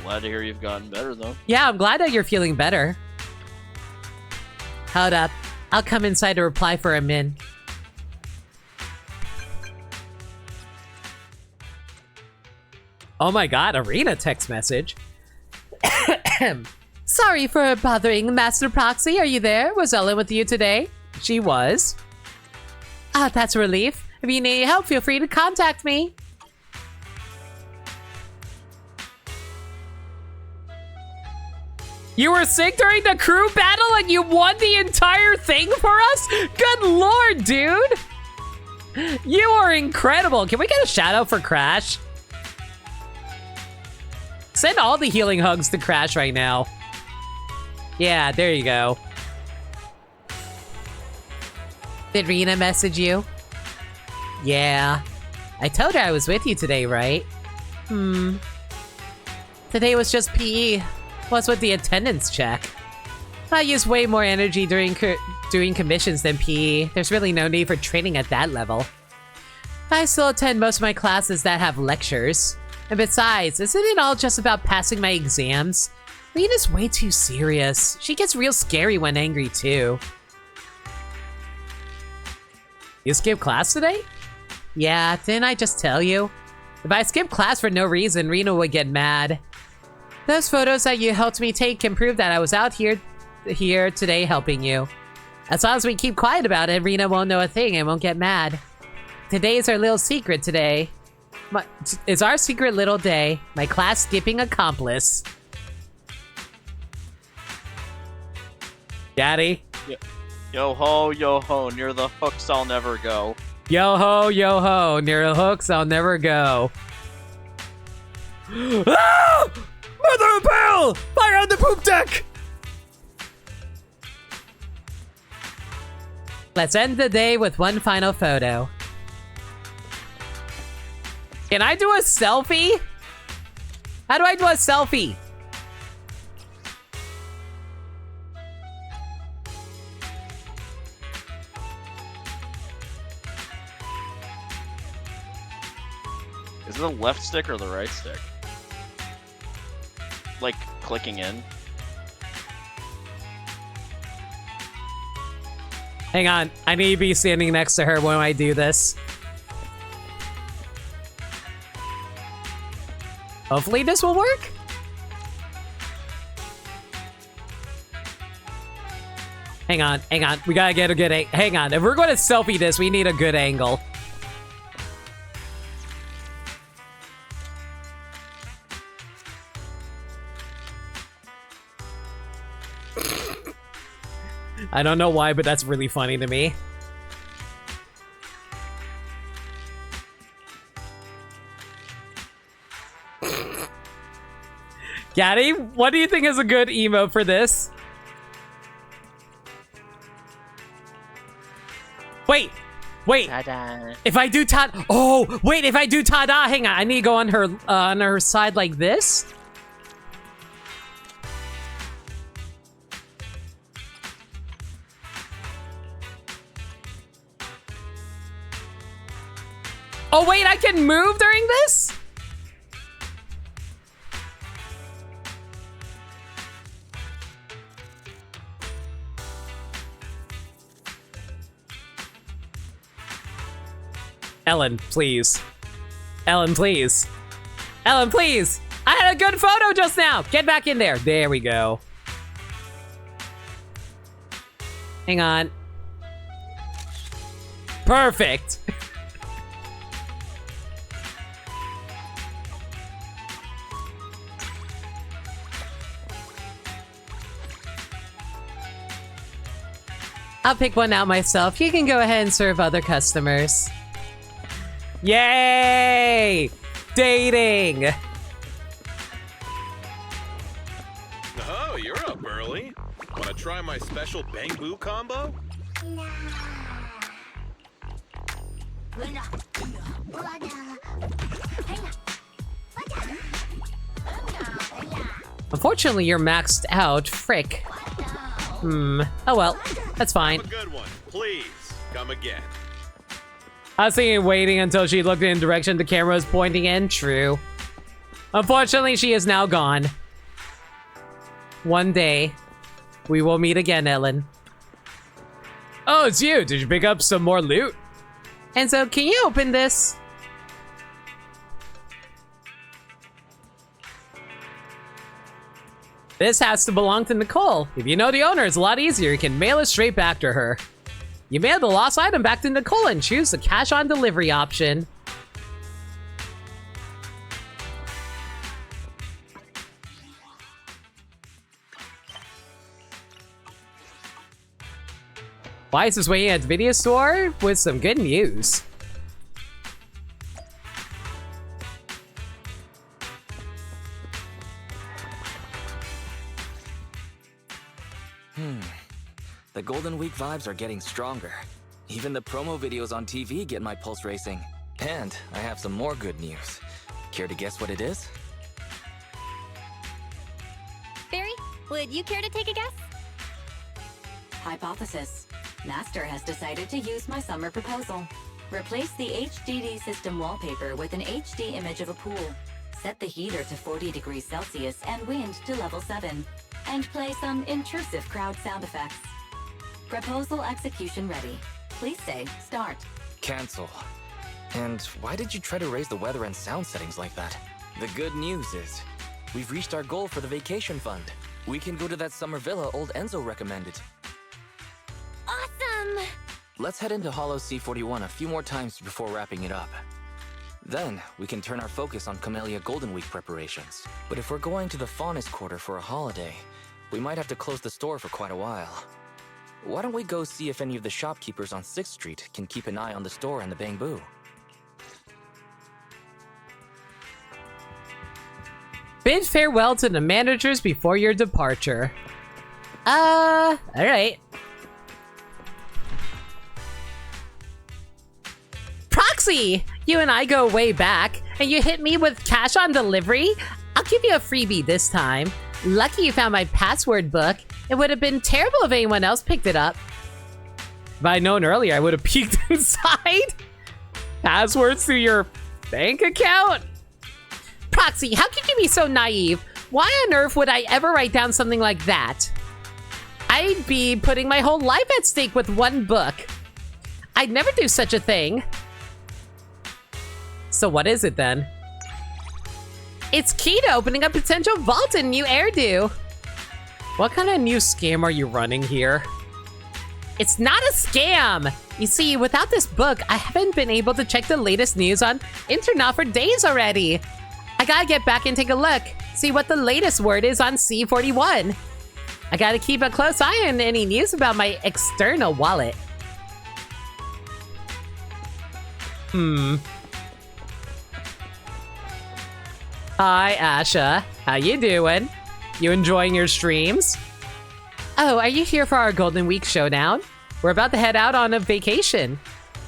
Glad to hear you've gotten better, though. Yeah, I'm glad that you're feeling better. Hold up. I'll come inside to reply for a min. Oh my god, Arena text message. Sorry for bothering, Master Proxy. Are you there? Was Ellen with you today? She was. Ah, that's a relief. If you need help, feel free to contact me. You were sick during the crew battle and you won the entire thing for us? Good lord, dude! You are incredible. Can we get a shout out for Crash? Send all the healing hugs to Crash right now. Yeah, there you go. Did Rena message you? Yeah. I told her I was with you today, right? Today was just PE. What's with the attendance check? I use way more energy during doing commissions than PE. There's really no need for training at that level. I still attend most of my classes that have lectures. And besides, isn't it all just about passing my exams? Rena's way too serious. She gets real scary when angry, too. You skipped class today? Yeah, didn't I just tell you? If I skip class for no reason, Rena would get mad. Those photos that you helped me take can prove that I was out here today helping you. As long as we keep quiet about it, Rena won't know a thing and won't get mad. Today is our little secret today. It's our secret little day. My class skipping accomplice. Daddy. Yo ho, near the hooks I'll never go. Yo ho, near the hooks I'll never go. Ah! Mother of pearl! Fire on the poop deck! Let's end the day with one final photo. Can I do a selfie? How do I do a selfie? Is it the left stick or the right stick? Like, clicking in? Hang on, I need to be standing next to her when I do this. Hopefully this will work. Hang on, we gotta get a good angle. Hang on, if we're going to selfie this, we need a good angle. I don't know why, but that's really funny to me. Gaddy, what do you think is a good emote for this? Wait. Ta-da. If I do ta- Oh, wait, if I do ta-da, hang on. I need to go on her side like this. Oh, wait, I can move during this? Ellen, please. Ellen, please. Ellen, please. I had a good photo just now. Get back in there. There we go. Hang on. Perfect. I'll pick one out myself. You can go ahead and serve other customers. Yay! Dating! Oh, you're up early. Wanna try my special bamboo combo? Unfortunately, you're maxed out. Frick. Oh well, that's fine. Have a good one. Please, come again. I was thinking waiting until she looked in the direction the camera was pointing in. True. Unfortunately, she is now gone. One day, we will meet again, Ellen. Oh, it's you. Did you pick up some more loot? And so, can you open this? This has to belong to Nicole. If you know the owner, it's a lot easier. You can mail it straight back to her. You mail the lost item back to Nicole and choose the cash-on-delivery option. Why is this waiting at the video store with some good news? The Golden Week vibes are getting stronger. Even the promo videos on TV get my pulse racing. And I have some more good news. Care to guess what it is? Barry, would you care to take a guess? Hypothesis. Master has decided to use my summer proposal. Replace the HDD system wallpaper with an HD image of a pool. Set the heater to 40 degrees Celsius and wind to level 7. And play some intrusive crowd sound effects. Proposal execution ready. Please say start. Cancel. And why did you try to raise the weather and sound settings like that? The good news is, we've reached our goal for the vacation fund. We can go to that summer villa old Enzo recommended. Awesome! Let's head into Hollow C41 a few more times before wrapping it up. Then, we can turn our focus on Camellia Golden Week preparations. But if we're going to the Faunus Quarter for a holiday, we might have to close the store for quite a while. Why don't we go see if any of the shopkeepers on 6th Street can keep an eye on the store and the Bamboo? Bid farewell to the managers before your departure. Alright. Proxy! You and I go way back, and you hit me with cash on delivery? I'll give you a freebie this time. Lucky you found my password book. It would have been terrible if anyone else picked it up. If I'd known earlier, I would have peeked inside. Passwords to your bank account? Proxy, how could you be so naive? Why on earth would I ever write down something like that? I'd be putting my whole life at stake with one book. I'd never do such a thing. So what is it then? It's key to opening a potential vault in new Airdo. What kind of new scam are you running here? It's not a scam! You see, without this book, I haven't been able to check the latest news on internet for days already. I gotta get back and take a look, see what the latest word is on C41. I gotta keep a close eye on any news about my external wallet. Hi, Asha. How you doing? You enjoying your streams? Oh, are you here for our Golden Week showdown? We're about to head out on a vacation.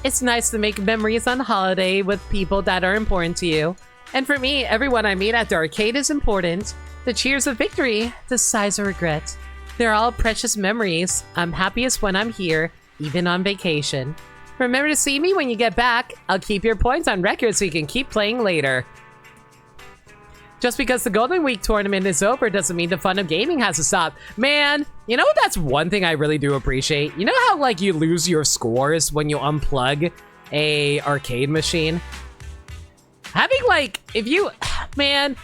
It's nice to make memories on holiday with people that are important to you. And for me, everyone I meet at the arcade is important. The cheers of victory, the sighs of regret. They're all precious memories. I'm happiest when I'm here, even on vacation. Remember to see me when you get back. I'll keep your points on record so you can keep playing later. Just because the Golden Week tournament is over doesn't mean the fun of gaming has to stop. Man, you know that's one thing I really do appreciate? You know how like you lose your scores when you unplug a arcade machine? Having like, if you, man,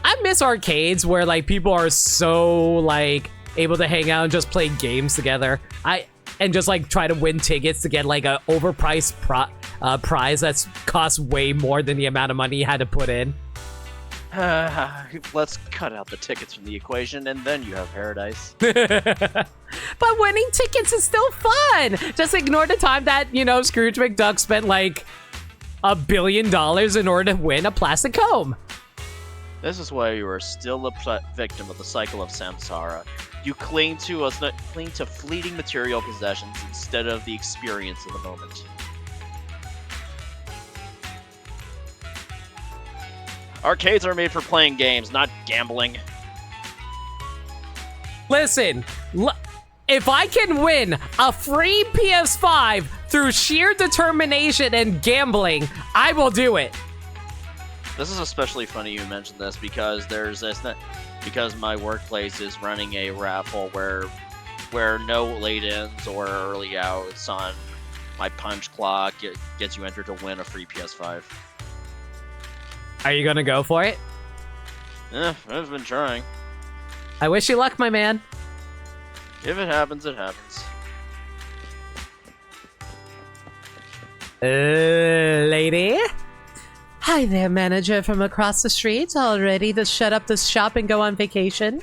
I miss arcades where like people are so like able to hang out and just play games together. And just like try to win tickets to get like a overpriced prize that's costs way more than the amount of money you had to put in. Let's cut out the tickets from the equation, and then you have paradise. But winning tickets is still fun! Just ignore the time that, you know, Scrooge McDuck spent like $1 billion in order to win a plastic comb. This is why you are still a victim of the cycle of samsara. You cling to fleeting material possessions instead of the experience of the moment. Arcades are made for playing games, not gambling. Listen, if I can win a free PS5 through sheer determination and gambling, I will do it. This is especially funny you mentioned this because because my workplace is running a raffle where no late-ins or early outs on my punch clock gets you entered to win a free PS5. Are you gonna go for it? I've been trying. I wish you luck, my man. If it happens, it happens. Lady? Hi there, manager from across the street. All ready to shut up this shop and go on vacation?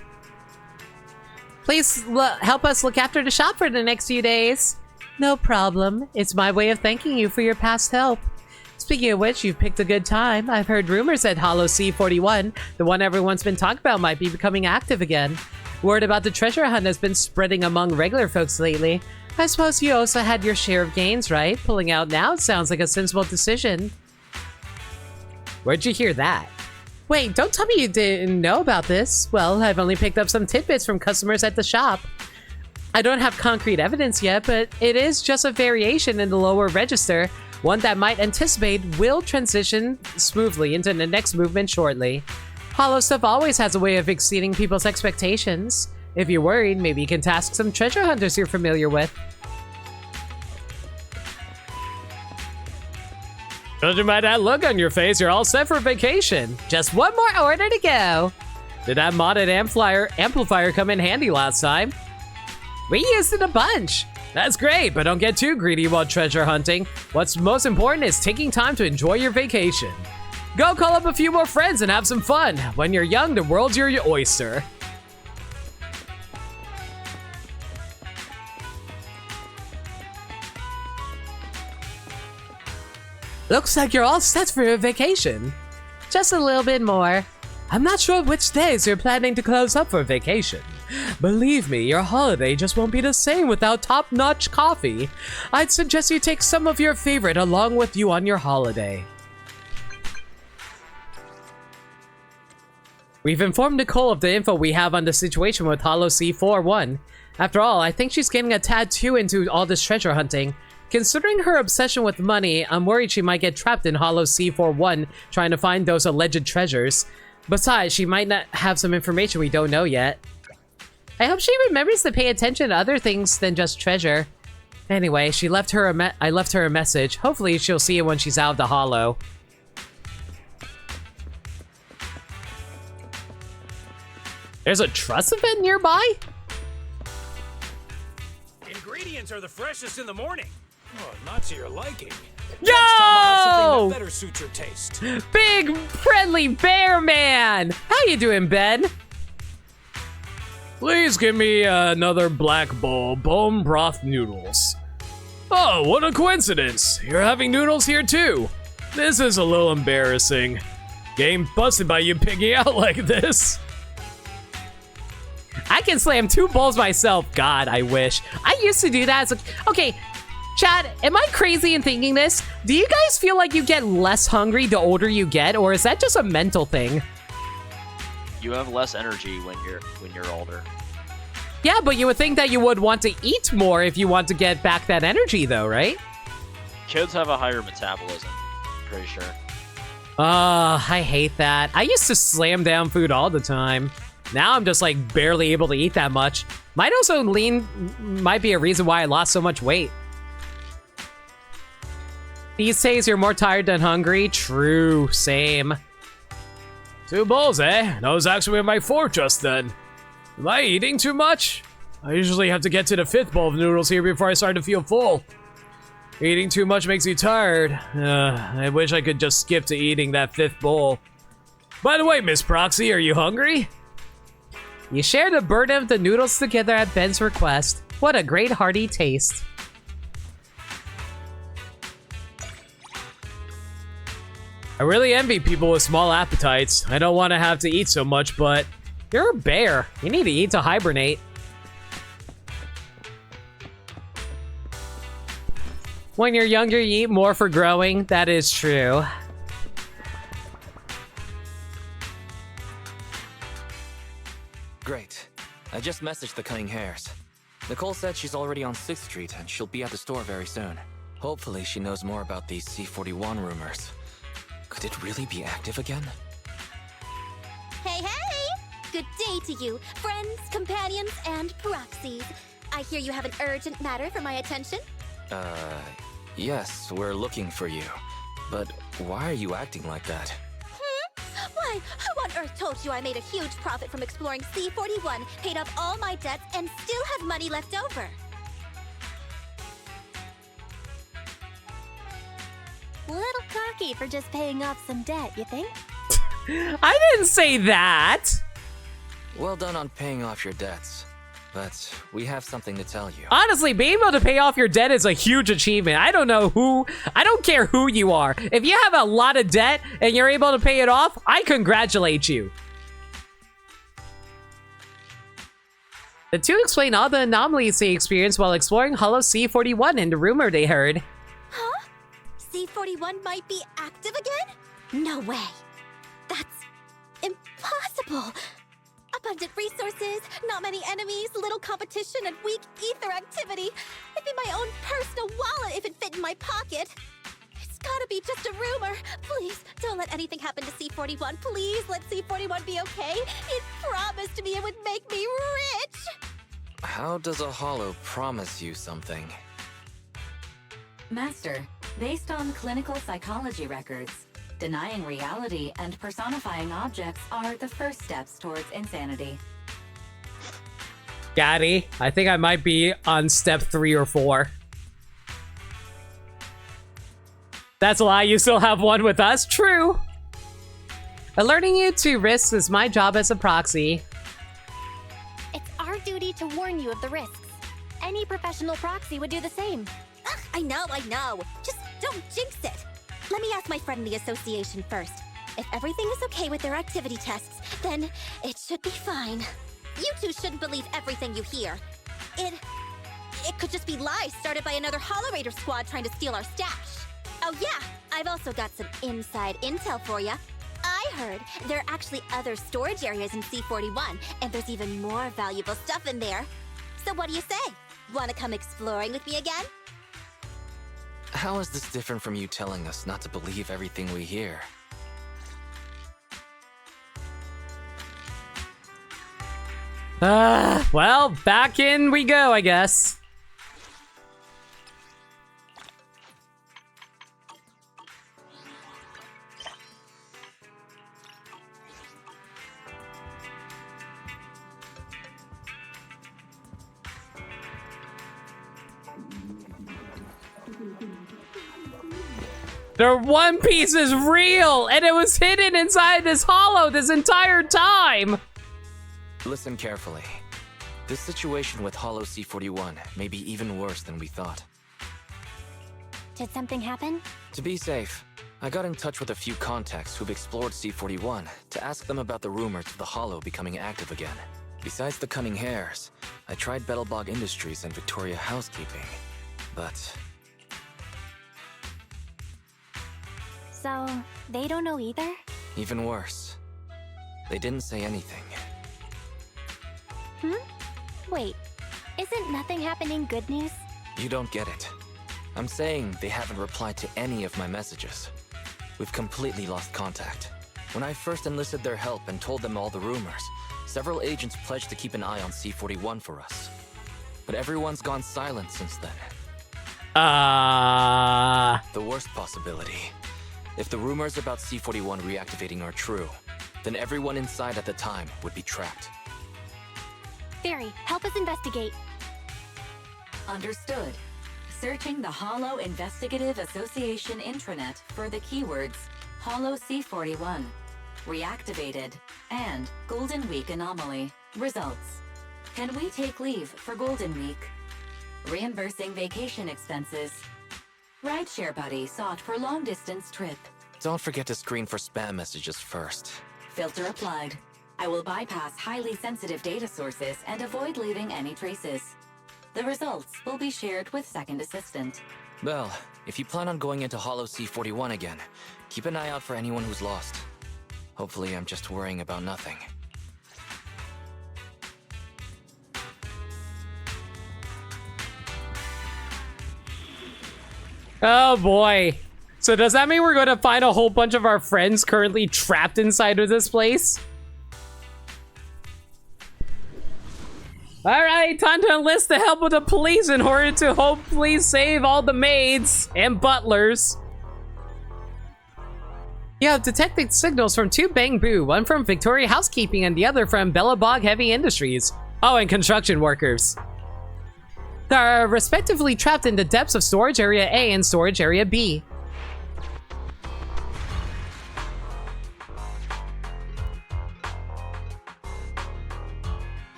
Please help us look after the shop for the next few days. No problem. It's my way of thanking you for your past help. Speaking of which, you've picked a good time. I've heard rumors that Hollow C41, the one everyone's been talking about, might be becoming active again. Word about the treasure hunt has been spreading among regular folks lately. I suppose you also had your share of gains, right? Pulling out now sounds like a sensible decision. Where'd you hear that? Wait, don't tell me you didn't know about this. Well, I've only picked up some tidbits from customers at the shop. I don't have concrete evidence yet, but it is just a variation in the lower register. One that might anticipate will transition smoothly into the next movement shortly. Hollow stuff always has a way of exceeding people's expectations. If you're worried, maybe you can task some treasure hunters you're familiar with. Judging by that look on your face, you're all set for vacation. Just one more order to go. Did that modded amplifier come in handy last time? We used it a bunch. That's great, but don't get too greedy while treasure hunting. What's most important is taking time to enjoy your vacation. Go call up a few more friends and have some fun. When you're young, the world's your oyster. Looks like you're all set for your vacation. Just a little bit more. I'm not sure which days you're planning to close up for vacation. Believe me, your holiday just won't be the same without top-notch coffee. I'd suggest you take some of your favorite along with you on your holiday. We've informed Nicole of the info we have on the situation with Hollow C41. After all, I think she's getting a tad too into all this treasure hunting. Considering her obsession with money, I'm worried she might get trapped in Hollow C41 trying to find those alleged treasures. Besides, she might not have some information we don't know yet. I hope she remembers to pay attention to other things than just treasure. Anyway, I left her a message. Hopefully she'll see it when she's out of the Hollow. There's a trust event nearby? Ingredients are the freshest in the morning. Oh, not to your liking. Yo! Next time I'll have something that better suits your taste. Big friendly bear man! How you doing, Ben? Please give me another black bowl bone broth noodles. Oh, what a coincidence. You're having noodles here too. This is a little embarrassing. Game busted by you pigging out like this. I can slam 2 bowls myself. God, I wish. I used to do that as a... Okay, Chad, am I crazy in thinking this? Do you guys feel like you get less hungry the older you get, or is that just a mental thing? You have less energy when you're older. Yeah, but you would think that you would want to eat more if you want to get back that energy, though, right? Kids have a higher metabolism, pretty sure. I hate that. I used to slam down food all the time. Now I'm just like barely able to eat that much. Might be a reason why I lost so much weight. These days you're more tired than hungry. True, same. 2 bowls, eh? That was actually my 4 just then. Am I eating too much? I usually have to get to the 5th bowl of noodles here before I start to feel full. Eating too much makes you tired. I wish I could just skip to eating that 5th bowl. By the way, Miss Proxy, are you hungry? You share the burden of the noodles together at Ben's request. What a great hearty taste. I really envy people with small appetites. I don't want to have to eat so much, but... You're a bear. You need to eat to hibernate. When you're younger, you eat more for growing. That is true. Great. I just messaged the Cunning Hares. Nicole said she's already on 6th Street and she'll be at the store very soon. Hopefully she knows more about these C41 rumors. Could it really be active again? Hey, hey! Good day to you, friends, companions, and proxies. I hear you have an urgent matter for my attention. Yes, we're looking for you. But why are you acting like that? Why, who on earth told you I made a huge profit from exploring C41, paid off all my debts, and still have money left over? Little cocky for just paying off some debt, you think? I didn't say that! Well done on paying off your debts. But we have something to tell you. Honestly, being able to pay off your debt is a huge achievement. I don't care who you are. If you have a lot of debt and you're able to pay it off, I congratulate you. The two explain all the anomalies they experienced while exploring Hollow C41 and the rumor they heard. Huh? C41 might be active again? No way. That's impossible. Abundant resources, not many enemies, little competition, and weak ether activity. It'd be my own personal wallet if it fit in my pocket. It's gotta be just a rumor. Please, don't let anything happen to C41. Please let C41 be okay. It promised me it would make me rich. How does a hollow promise you something? Master, based on clinical psychology records, denying reality and personifying objects are the first steps towards insanity. Gaddy, I think I might be on step 3 or 4. That's a lie, you still have one with us. True. Alerting you to risks is my job as a proxy. It's our duty to warn you of the risks. Any professional proxy would do the same. Ugh, I know. Just don't jinx it. Let me ask my friend in the association first. If everything is okay with their activity tests, then it should be fine. You two shouldn't believe everything you hear. It could just be lies started by another Hollow Raider squad trying to steal our stash. Oh yeah, I've also got some inside intel for ya. I heard there are actually other storage areas in C41, and there's even more valuable stuff in there. So what do you say? Wanna come exploring with me again? How is this different from you telling us not to believe everything we hear? Well, back in we go, I guess. Their One Piece is real, and it was hidden inside this hollow this entire time! Listen carefully. This situation with Hollow C41 may be even worse than we thought. Did something happen? To be safe, I got in touch with a few contacts who've explored C41 to ask them about the rumors of the Hollow becoming active again. Besides the Cunning Hares, I tried Battlebog Industries and Victoria Housekeeping, but... So, they don't know either? Even worse. They didn't say anything. Wait, isn't nothing happening good news? You don't get it. I'm saying they haven't replied to any of my messages. We've completely lost contact. When I first enlisted their help and told them all the rumors, several agents pledged to keep an eye on C41 for us. But everyone's gone silent since then. The worst possibility. If the rumors about C41 reactivating are true, then everyone inside at the time would be trapped. Fairy, help us investigate. Understood. Searching the Hollow Investigative Association intranet for the keywords Hollow C41, Reactivated, and Golden Week Anomaly. Results. Can we take leave for Golden Week? Reimbursing vacation expenses. Rideshare buddy sought for long distance trip. Don't forget to screen for spam messages first. Filter applied. I will bypass highly sensitive data sources and avoid leaving any traces. The results will be shared with Second Assistant. Well, if you plan on going into Hollow C41 again, keep an eye out for anyone who's lost. Hopefully I'm just worrying about nothing. Oh boy. So does that mean we're going to find a whole bunch of our friends currently trapped inside of this place? Alright, time to enlist the help of the police in order to hopefully save all the maids and butlers. You have detected signals from 2 Bangbu, one from Victoria Housekeeping and the other from Bellabog Heavy Industries. Oh, and construction workers. They are respectively trapped in the depths of Storage Area A and Storage Area B.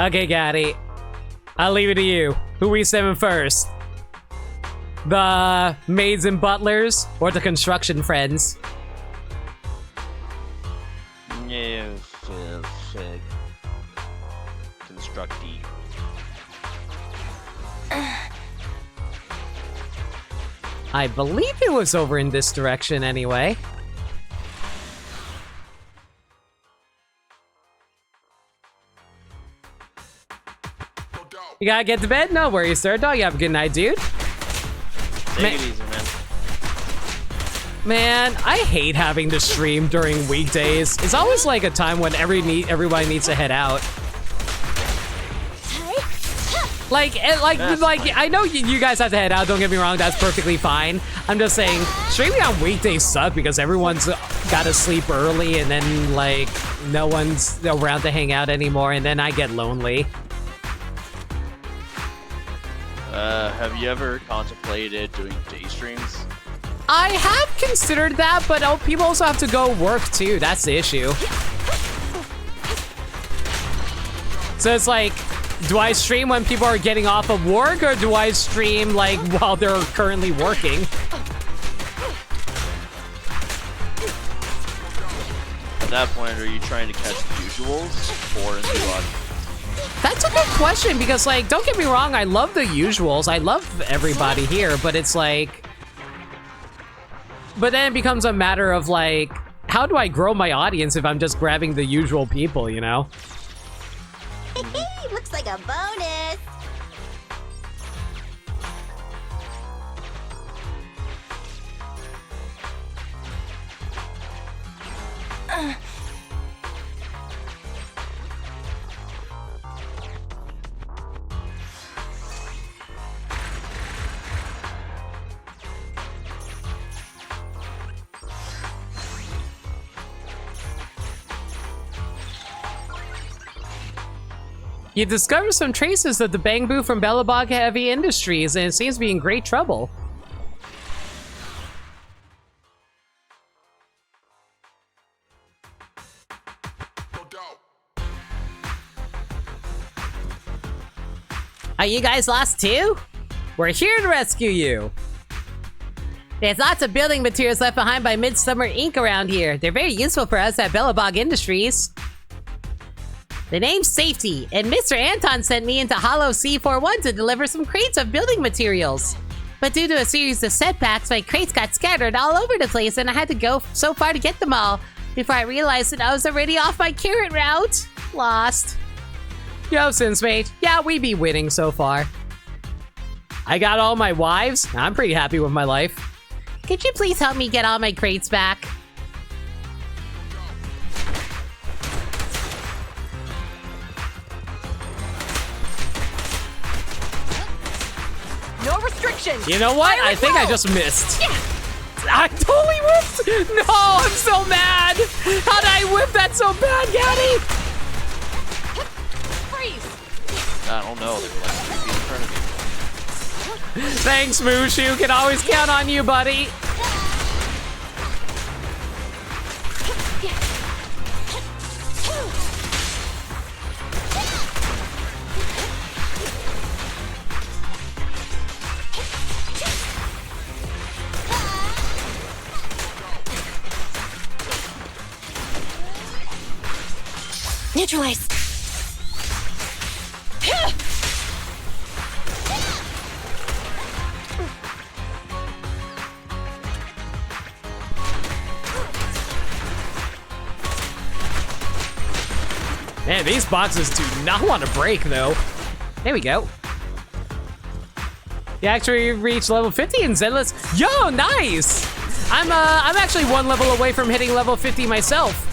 Okay, Gaddy. I'll leave it to you. Who we saving first? The maids and butlers, or the construction friends? Yeah, constructy. I believe it was over in this direction anyway. You gotta get to bed? No worries, sir. Dog, you have a good night, dude. Take it easy, man. Man, I hate having to stream during weekdays. It's always like a time when everybody needs to head out. Like, I know you guys have to head out, don't get me wrong, that's perfectly fine. I'm just saying, streaming on weekdays suck because everyone's gotta sleep early and then, like, no one's around to hang out anymore, and then I get lonely. Have you ever contemplated doing day streams? I have considered that, but people also have to go work too, that's the issue. So it's like, do I stream when people are getting off of work, or do I stream, like, while they're currently working? At that point, are you trying to catch the usuals or a new audience? That's a good question, because, like, don't get me wrong, I love the usuals. I love everybody here, but it's like... But then it becomes a matter of, like, how do I grow my audience if I'm just grabbing the usual people, you know? Looks like a bonus. You discover some traces of the bamboo from Belobog Heavy Industries, and it seems to be in great trouble. Are you guys lost too? We're here to rescue you. There's lots of building materials left behind by Midsummer Inc. around here. They're very useful for us at Belobog Industries. The name's Safety, and Mr. Anton sent me into Hollow C41 to deliver some crates of building materials. But due to a series of setbacks, my crates got scattered all over the place, and I had to go so far to get them all before I realized that I was already off my carrot route. Lost. Yo, Sinsmate. Yeah, we be winning so far. I got all my wives. I'm pretty happy with my life. Could you please help me get all my crates back? No restrictions. You know what? I think I just missed. Yeah. I totally whipped. No, I'm so mad. How did I whip that so bad, Gaddy? Freeze. I don't know. They were like 3 feet in front of me. Thanks, Mushu. Can always count on you, buddy. Neutralize. Man, these boxes do not want to break, though. There we go. You actually reached level 50 in Zenless. Yo, nice! I'm actually 1 level away from hitting level 50 myself.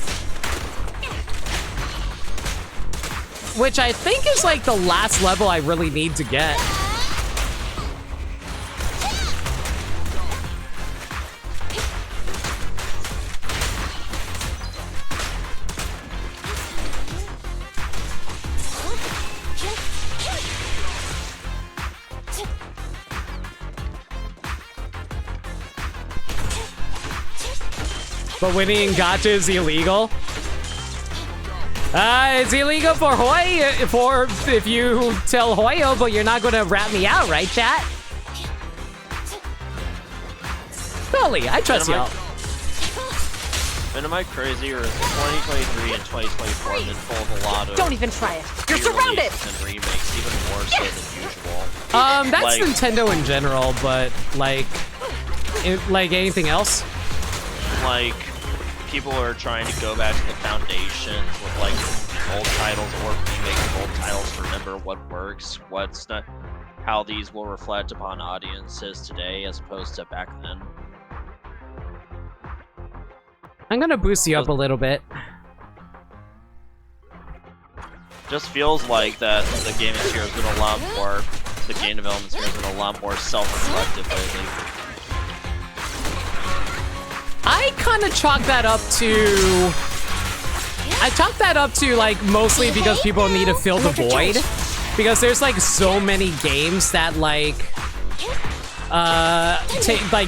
Which I think is like the last level I really need to get. But winning in gacha is illegal. It's illegal for if you tell Hoyo, but you're not gonna rat me out, right, chat? Totally, I trust y'all. And am I crazy, or is 2023 and 2024 been full of a lot of... Don't even try it. You're surrounded! ...and remakes, even more so than usual? That's like, Nintendo in general, but like anything else? Like, people are trying to go back to the foundations with like old titles or remaking old titles to remember what works, what's not, how these will reflect upon audiences today as opposed to back then. I'm gonna boost you up a little bit. Just feels like that the gaming sphere has been a lot more, the game development sphere has been a lot more self-reflective lately. I kind of chalk that up to, like, mostly because people need to fill the void. Because there's, like, so many games that, like,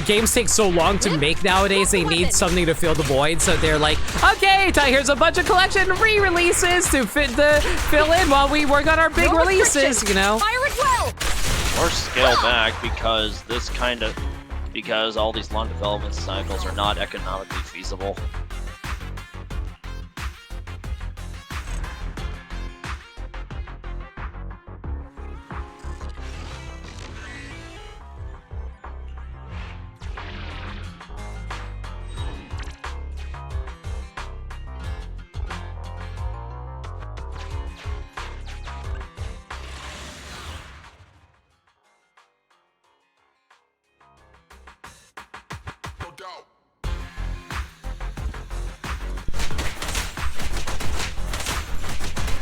games take so long to make nowadays, they need something to fill the void, so they're like, okay, here's a bunch of collection re-releases to fill in while we work on our big releases, you know? Fire it well! Or scale back because because all these long development cycles are not economically feasible.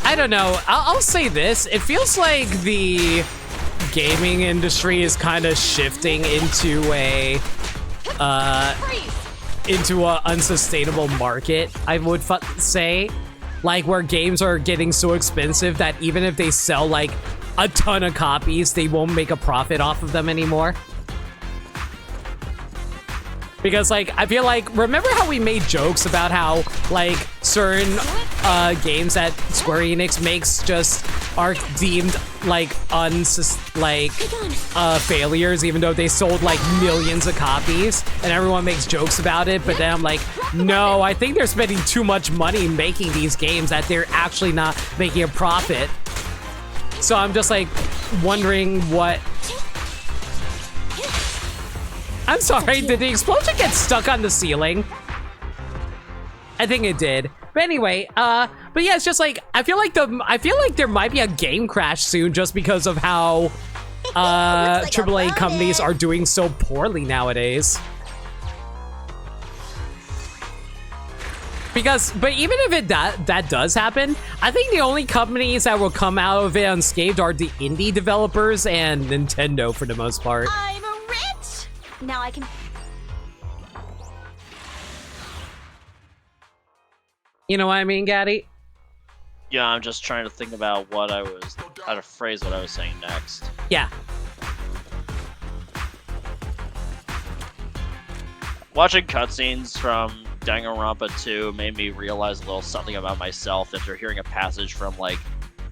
I don't know. I'll say this. It feels like the gaming industry is kind of shifting into a unsustainable market, I would say. Like, where games are getting so expensive that even if they sell, like, a ton of copies, they won't make a profit off of them anymore. Because, like, I feel like, remember how we made jokes about how, like, certain games that Square Enix makes just are deemed, like, failures, even though they sold, like, millions of copies, and everyone makes jokes about it, but then I'm like, no, I think they're spending too much money making these games that they're actually not making a profit. So I'm just, like, wondering what... I'm sorry, did the explosion get stuck on the ceiling? I think it did. But anyway, but yeah, it's just like I feel like there might be a game crash soon just because of how AAA companies are doing so poorly nowadays. But even if that does happen, I think the only companies that will come out of it unscathed are the indie developers and Nintendo for the most part. I'm rich! Now I can... You know what I mean, Gaddy? Yeah, I'm just trying to think about how to phrase what I was saying next. Yeah. Watching cutscenes from Danganronpa 2 made me realize a little something about myself after hearing a passage from, like,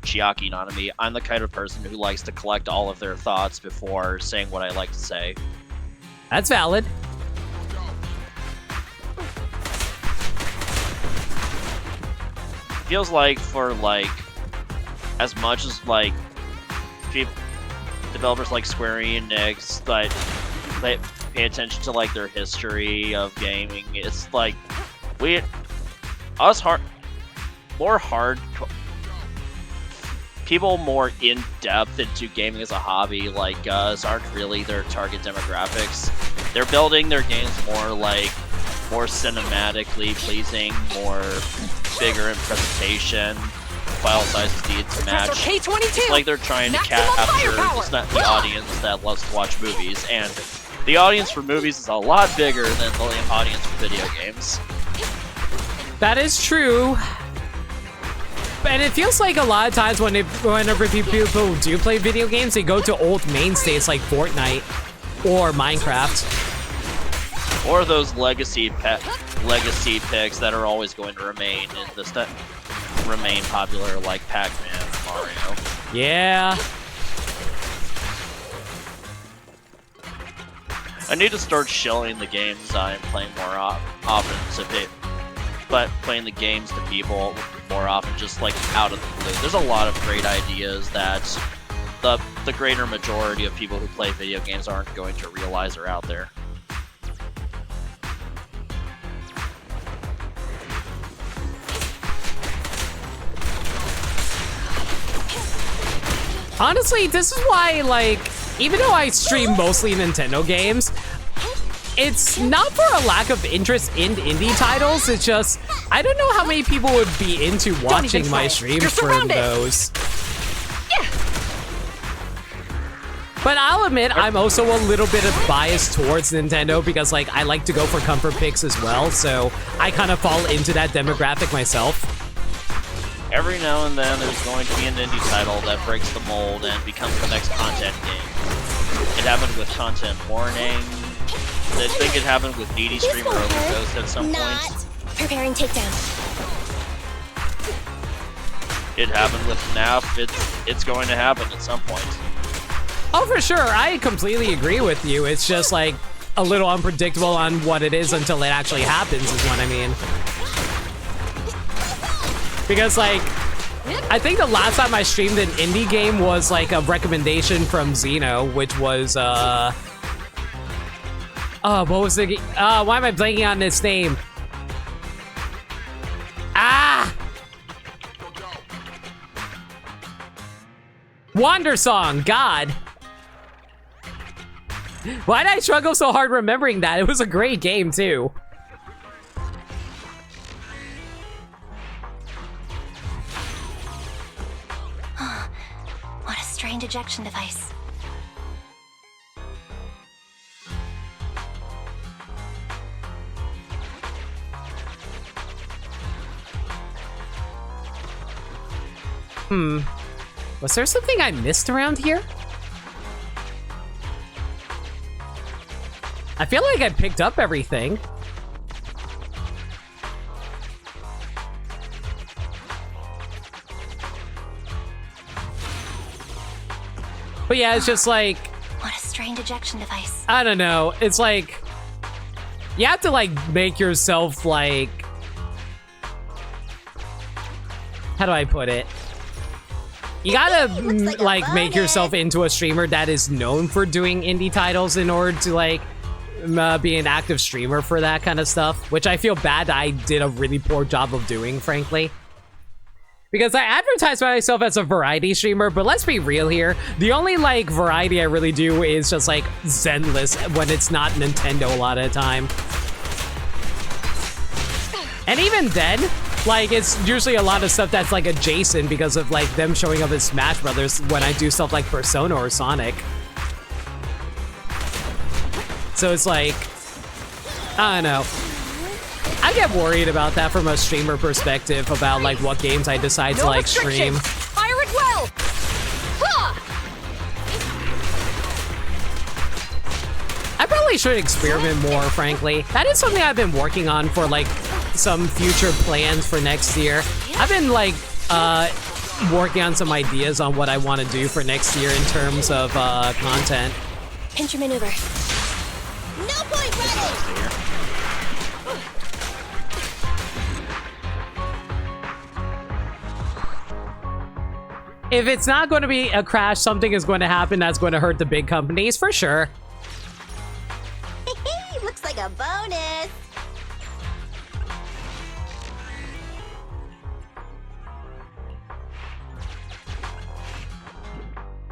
Chiaki Nanami. I'm the kind of person who likes to collect all of their thoughts before saying what I like to say. That's valid. Feels like for, like, as much as, like, developers like Square Enix, like, they pay attention to, like, their history of gaming, it's like, people more in-depth into gaming as a hobby like us aren't really their target demographics. They're building their games more cinematically pleasing, more bigger in presentation, file sizes need to match. It's like they're trying to capture just not the audience that loves to watch movies, and the audience for movies is a lot bigger than the audience for video games. That is true. And it feels like a lot of times whenever people do play video games, they go to old mainstays like Fortnite or Minecraft. Or those legacy picks that are always going to remain popular, like Pac-Man and Mario. Yeah. I need to start shilling the games I'm playing more often but playing the games to people more often, just like out of the blue. There's a lot of great ideas that the greater majority of people who play video games aren't going to realize are out there. Honestly, this is why, like, even though I stream mostly Nintendo games, it's not for a lack of interest in indie titles. It's just, I don't know how many people would be into watching my streams for those. Yeah. But I'll admit, I'm also a little bit of biased towards Nintendo because, like, I like to go for comfort picks as well, so I kind of fall into that demographic myself. Every now and then, there's going to be an indie title that breaks the mold and becomes the next content game. It happened with Content Warning. I think it happened with Needy Streamer Overdose at some point. Preparing takedown. It happened with FNAF. It's going to happen at some point. Oh, for sure. I completely agree with you. It's just, like, a little unpredictable on what it is until it actually happens, is what I mean. Because, like, I think the last time I streamed an indie game was, like, a recommendation from Zeno, which was, oh, what was the... why am I blanking on this name? Ah! Wander Song, God. Why did I struggle so hard remembering that? It was a great game, too. What a strange ejection device. Was there something I missed around here? I feel like I picked up everything. But yeah, it's just like... What a strange ejection device. I don't know. It's like... You have to, like, make yourself, like... How do I put it? You gotta, like make yourself into a streamer that is known for doing indie titles in order to, like, be an active streamer for that kind of stuff, which I feel bad I did a really poor job of doing, frankly. Because I advertise myself as a variety streamer, but let's be real here. The only, like, variety I really do is just, like, Zenless when it's not Nintendo a lot of the time. And even then, like, it's usually a lot of stuff that's, like, adjacent because of, like, them showing up in Smash Brothers when I do stuff like Persona or Sonic. So it's like, I don't know. I get worried about that from a streamer perspective about, like, what games I decide to, like, stream. Fire it well! Ha! I probably should experiment more, frankly. That is something I've been working on for, like, some future plans for next year. I've been, like, working on some ideas on what I want to do for next year in terms of content. Pincher maneuver. No point ready! If it's not going to be a crash, something is going to happen that's going to hurt the big companies, for sure. Looks like a bonus.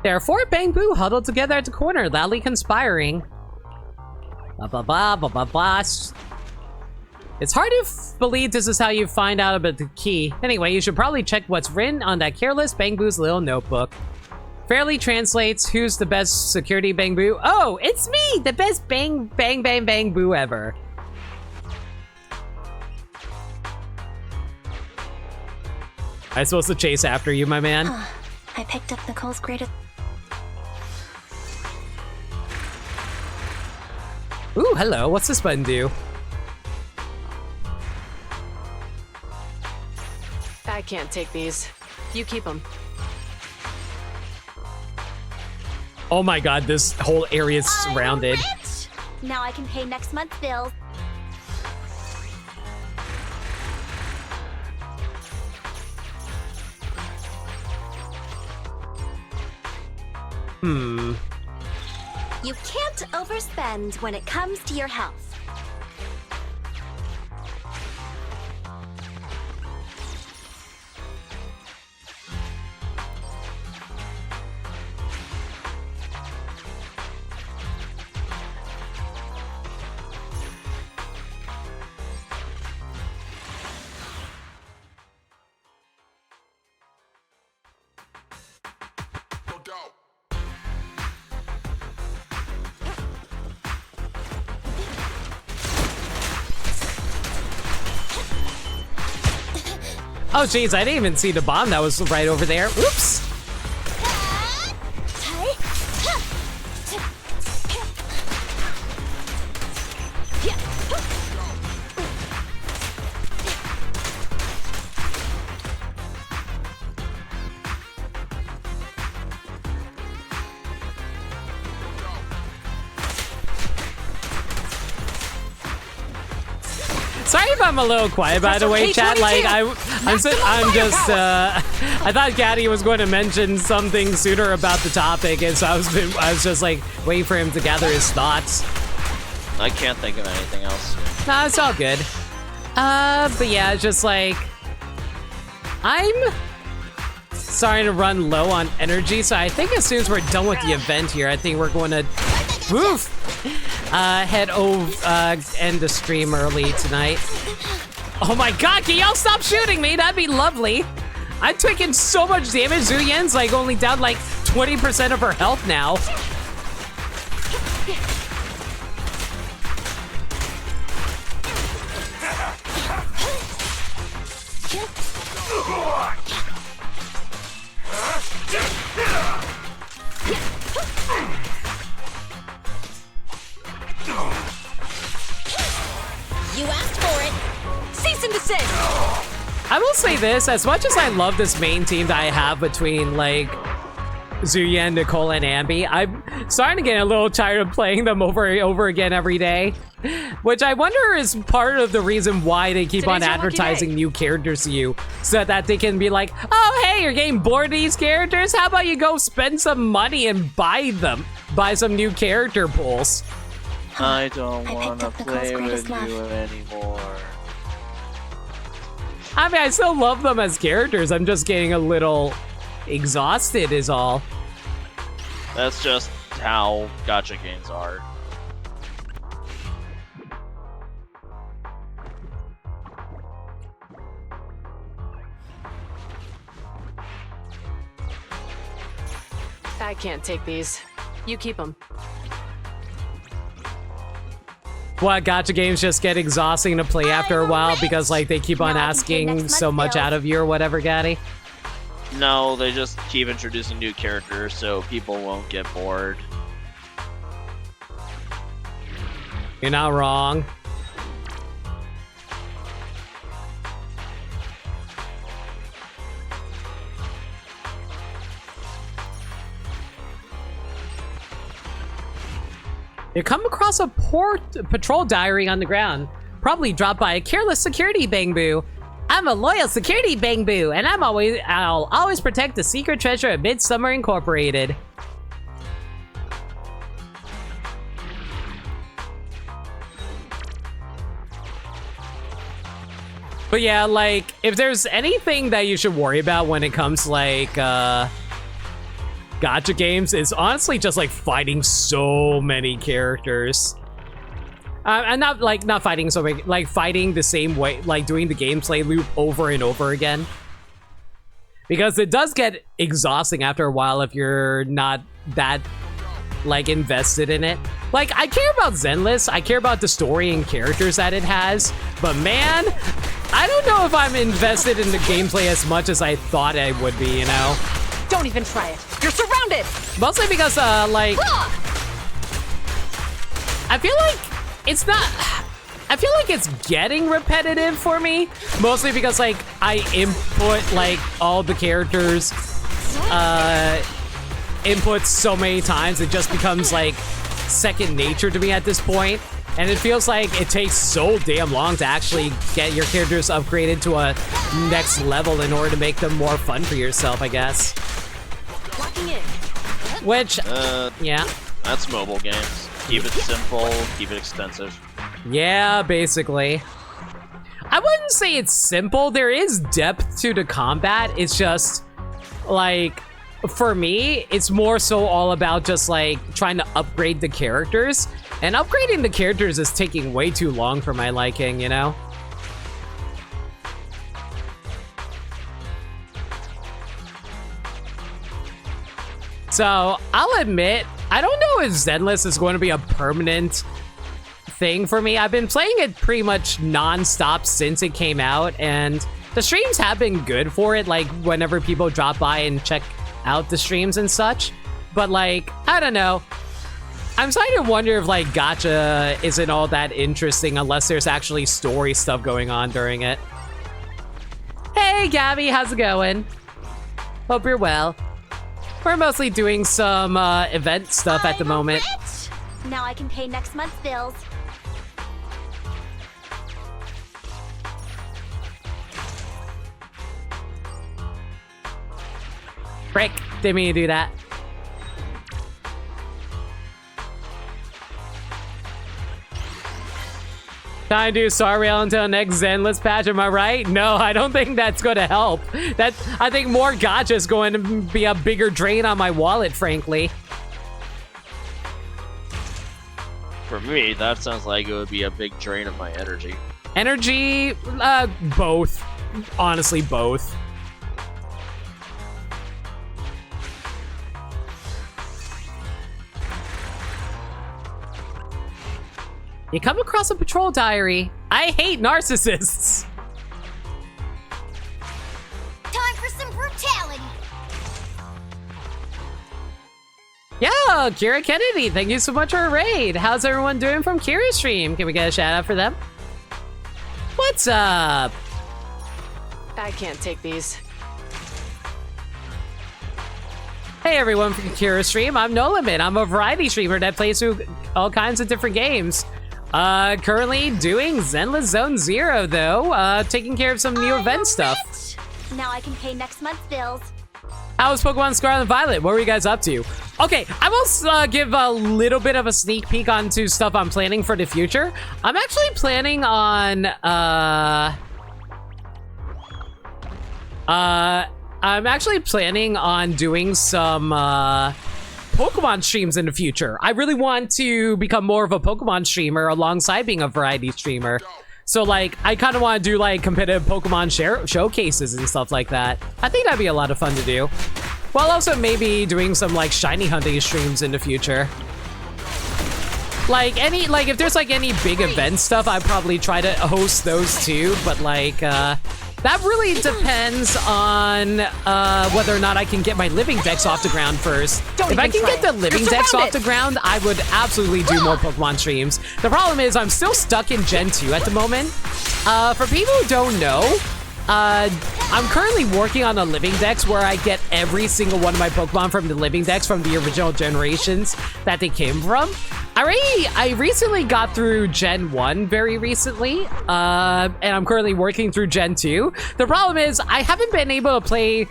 There are 4 Bang-Boo huddled together at the corner, loudly conspiring. Blah, blah, blah, blah, blah, blah. It's hard to believe this is how you find out about the key. Anyway, you should probably check what's written on that careless Bang-Boo's little notebook. Fairly translates, who's the best security Bang-Boo? Oh, it's me! The best Bang-Boo ever. I'm supposed to chase after you, my man? I picked up Nicole's greatest... Ooh, hello. What's this button do? I can't take these. You keep them. Oh my god, this whole area is surrounded. Rich! Now I can pay next month's bills. You can't overspend when it comes to your health. Oh, jeez, I didn't even see the bomb that was right over there. Oops. Sorry if I'm a little quiet, by the way, chat. Like, I thought Gaddy was going to mention something sooner about the topic, and so I was just like waiting for him to gather his thoughts. I can't think of anything else. No, it's all good. But yeah, it's just like I'm starting to run low on energy, so I think as soon as we're done with the event here, I think we're going to head over end the stream early tonight. Oh my god, can y'all stop shooting me? That'd be lovely. I'm taking so much damage. Zuyen's like only down like 20% of her health now. You asked for it. Cease and desist. I will say this, as much as I love this main team that I have between like Zuyen, Nicole, and Ambi, I'm starting to get a little tired of playing them over and over again every day. Which I wonder is part of the reason why they keep on advertising new characters to you, so that they can be like, oh hey, you're getting bored of these characters? How about you go spend some money and buy them? Buy some new character pools. I don't want to play with you anymore. I mean, I still love them as characters. I'm just getting a little exhausted is all. That's just how gacha games are. I can't take these. You keep them. What, gacha games just get exhausting to play after a while because like they keep on asking so much out of you or whatever, Gaddy? No, they just keep introducing new characters so people won't get bored. You're not wrong. You come across a patrol diary on the ground, probably dropped by a careless security bangbu. I'm a loyal security bangbu, and I'll always protect the secret treasure of Midsummer Incorporated. But yeah, like, if there's anything that you should worry about when it comes to, like, gacha games, is honestly just, like, fighting so many characters. And not fighting so many, like, fighting the same way, like, doing the gameplay loop over and over again. Because it does get exhausting after a while if you're not that, like, invested in it. Like, I care about Zenless, I care about the story and characters that it has, but man, I don't know if I'm invested in the gameplay as much as I thought I would be, you know? Don't even try it. You're surrounded! Mostly because, like, I feel like it's not... I feel like it's getting repetitive for me, mostly because, like, I input, like, all the characters' inputs so many times, it just becomes, like, second nature to me at this point. And it feels like it takes so damn long to actually get your characters upgraded to a next level in order to make them more fun for yourself, I guess. Which, yeah. That's mobile games. Keep it simple, keep it expensive. Yeah, basically. I wouldn't say it's simple. There is depth to the combat. It's just, like, for me, it's more so all about just, like, trying to upgrade the characters. And upgrading the characters is taking way too long for my liking, you know? So, I'll admit, I don't know if Zenless is going to be a permanent thing for me. I've been playing it pretty much non-stop since it came out, and the streams have been good for it, like whenever people drop by and check out the streams and such. But like, I don't know. I'm starting to wonder if like gacha isn't all that interesting unless there's actually story stuff going on during it. Hey Gabby, how's it going? Hope you're well. We're mostly doing some event stuff at the moment. Now I can pay next month's bills. Frick, didn't mean to do that. Trying to do Star Rail until next Zenless patch, am I right? No, I don't think that's going to help. I think more gacha is going to be a bigger drain on my wallet, frankly. For me, that sounds like it would be a big drain of my energy. Energy? Both. Honestly, both. You come across a patrol diary. I hate narcissists. Time for some brutality. Yo, Kira Kennedy, thank you so much for a raid. How's everyone doing from Kira's stream? Can we get a shout out for them? What's up? I can't take these. Hey everyone from Kira's stream, I'm No Limit. I'm a variety streamer that plays through all kinds of different games. Currently doing Zenless Zone Zero though, taking care of some new event stuff. Now I can pay next month's bills. How was Pokemon Scarlet and Violet? What were you guys up to? Okay, I will give a little bit of a sneak peek onto stuff I'm planning for the future. I'm actually planning on, doing some, Pokemon streams in the future. I really want to become more of a Pokemon streamer alongside being a variety streamer. So like, I kind of want to do like competitive Pokemon showcases and stuff like that. I think that'd be a lot of fun to do. While also maybe doing some like shiny hunting streams in the future. Like if there's like any big event stuff, I'd probably try to host those too. But like, that really depends on whether or not I can get my living decks off the ground first. If I can get the living decks off the ground, I would absolutely do more Pokemon streams. The problem is I'm still stuck in Gen 2 at the moment. For people who don't know, I'm currently working on a living dex where I get every single one of my Pokemon from the living dex from the original generations that they came from. I recently got through Gen 1 very recently, and I'm currently working through Gen 2. The problem is I haven't been able to play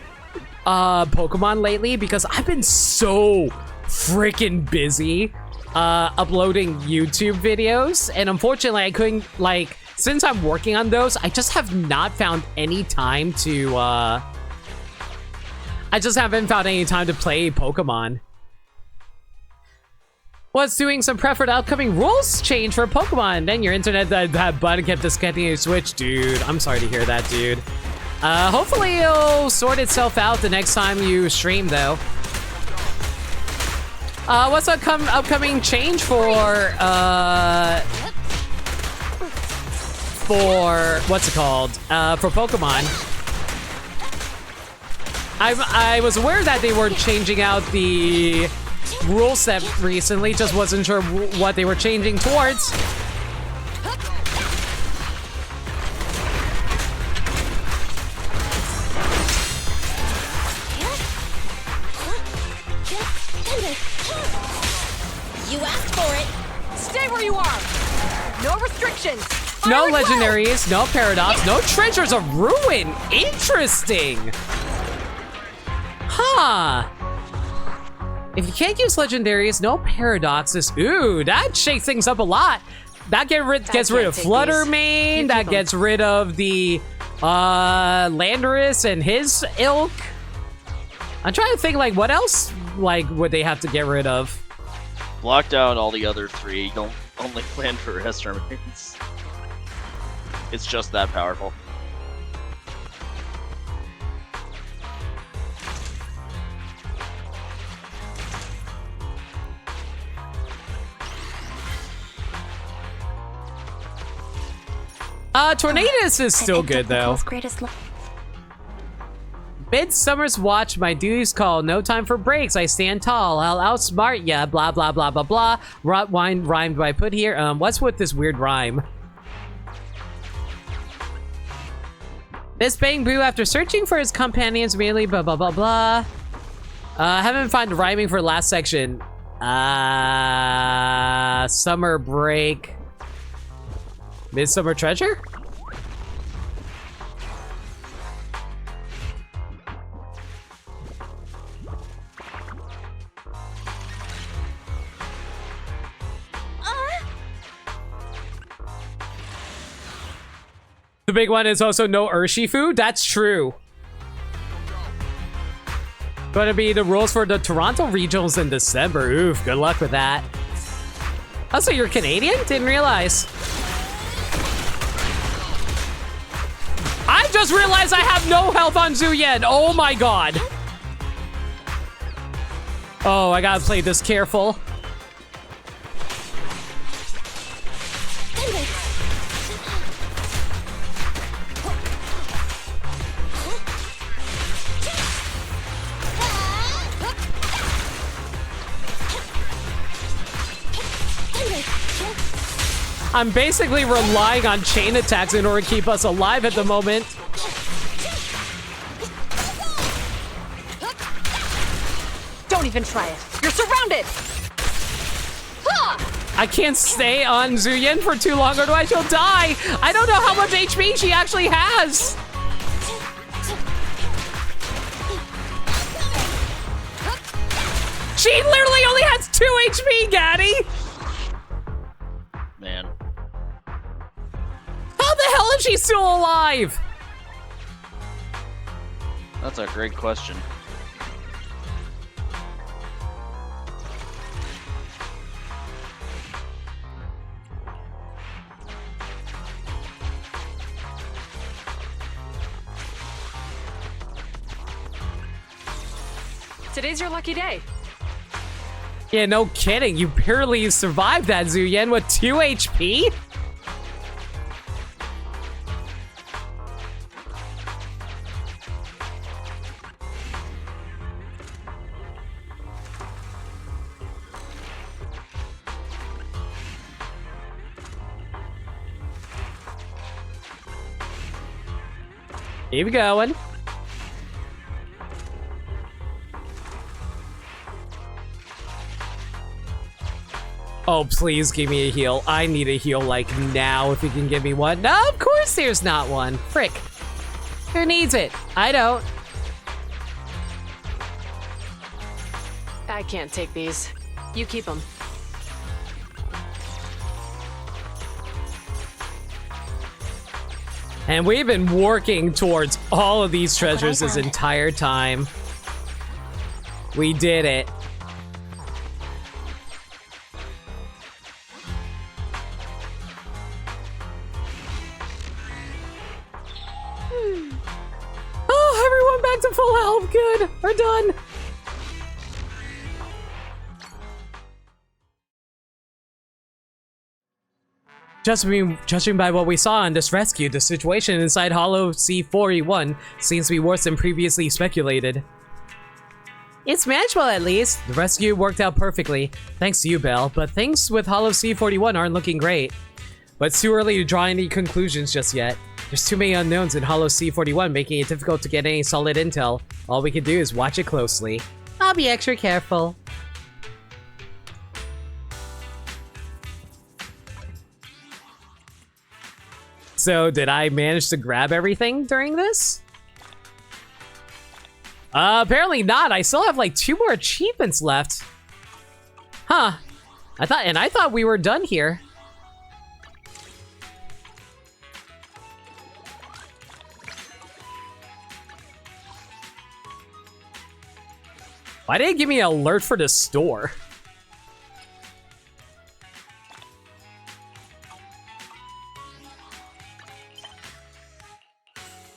Pokemon lately because I've been so freaking busy uploading YouTube videos, and unfortunately I couldn't, like, since I'm working on those, I just have not found any time to, I just haven't found any time to play Pokemon. Was doing some prep for the upcoming rules change for Pokemon. Then your internet that button kept disconnecting your Switch. Dude, I'm sorry to hear that, dude. Hopefully it'll sort itself out the next time you stream, though. What's upcoming change for what's it called? For Pokemon? I was aware that they were changing out the rule set recently, just wasn't sure what they were changing towards. You asked for it. Stay where you are. No restrictions. No legendaries, no paradox, no treasures of ruin. Interesting. Huh. If you can't use legendaries, no paradoxes. Ooh, that shakes things up a lot. That gets rid of Fluttermane. That gets rid of the Landorus and his ilk. I'm trying to think, like, what else, like, would they have to get rid of? Blocked out all the other three. Don't only plan for remains. It's just that powerful. Tornadoes is still good though. Midsummer's watch, my dues call. No time for breaks. I stand tall. I'll outsmart ya. Blah blah blah blah blah. Rot wine rhyme do I put here? What's with this weird rhyme? This Bang Boo, after searching for his companions, merely blah blah blah blah. Haven't found rhyming for last section. Summer break. Midsummer treasure? The big one is also no Urshifu. That's true. Gonna be the rules for the Toronto regionals in December. Oof, good luck with that. Also, you're Canadian? Didn't realize. I just realized I have no health on Zuyen. Oh my god. Oh, I gotta play this careful. I'm basically relying on chain attacks in order to keep us alive at the moment. Don't even try it. You're surrounded! I can't stay on Zuyen for too long, otherwise she'll die. I don't know how much HP she actually has. She literally only has 2 HP, Gaddy. Man. How the hell is she still alive? That's a great question. Today's your lucky day. Yeah, no kidding. You barely survived that, Zuyen, with 2 HP? Keep going. Oh, please give me a heal. I need a heal, like, now, if you can give me one. No, of course there's not one. Frick. Who needs it? I don't. I can't take these. You keep them. And we've been working towards all of these treasures this entire time. We did it. Oh, everyone back to full health. Good. We're done. Judging by what we saw in this rescue, the situation inside Hollow C41 seems to be worse than previously speculated. It's manageable at least. The rescue worked out perfectly, thanks to you, Belle, but things with Hollow C41 aren't looking great. But it's too early to draw any conclusions just yet. There's too many unknowns in Hollow C41, making it difficult to get any solid intel. All we can do is watch it closely. I'll be extra careful. So, did I manage to grab everything during this? Apparently not. I still have like 2 more achievements left. Huh. I thought we were done here. Why did it give me an alert for the store?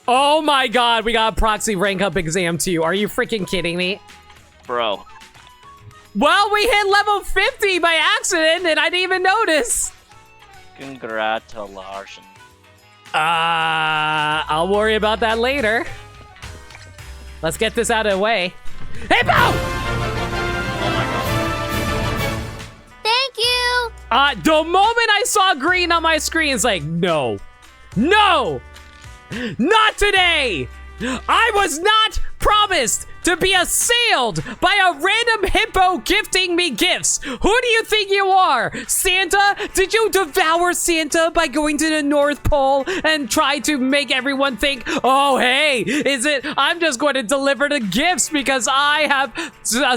Oh my god, we got a proxy rank up exam too. Are you freaking kidding me? Bro. Well, we hit level 50 by accident and I didn't even notice. Congratulations. I'll worry about that later. Let's get this out of the way. Himbo! Oh my god. Thank you! The moment I saw green on my screen, it's like, no. No! Not today! I was not promised to be assailed by a random hippo gifting me gifts. Who do you think you are? Santa? Did you devour Santa by going to the North Pole and try to make everyone think, oh, hey, I'm just going to deliver the gifts because I have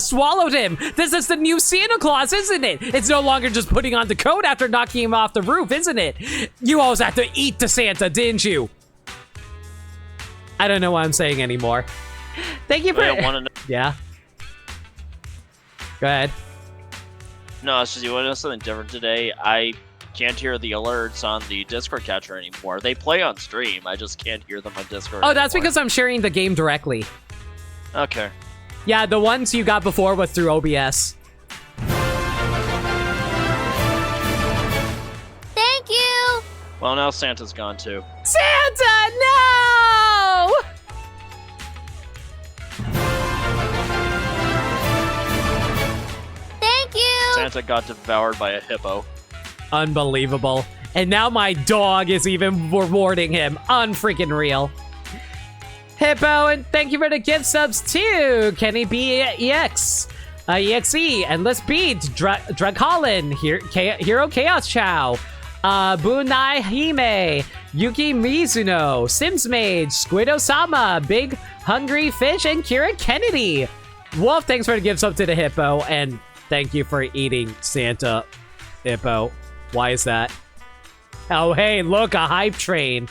swallowed him. This is the new Santa Claus, isn't it? It's no longer just putting on the coat after knocking him off the roof, isn't it? You always have to eat the Santa, didn't you? I don't know what I'm saying anymore. Thank you for... Yeah? Go ahead. No, it's just you want to know something different today? I can't hear the alerts on the Discord catcher anymore. They play on stream. I just can't hear them on Discord Oh, that's anymore. because I'm sharing the game directly. Okay. Yeah, the ones you got before was through OBS. Thank you! Well, now Santa's gone too. Santa, no! Thank you! Santa got devoured by a hippo. Unbelievable. And now my dog is even rewarding him. Unfreaking real. Hippo, and thank you for the gift subs too. Kenny B EX. EXE, Endless Beat, Drug Holland, Hero Chaos Chow, Bunai Hime, Yuki Mizuno, Sims Mage, Squid Osama, Big Hungry Fish, and Kira Kennedy. Wolf, thanks for the gift sub to the Hippo, and thank you for eating Santa, Hippo. Why is that? Oh, hey, look, a hype train.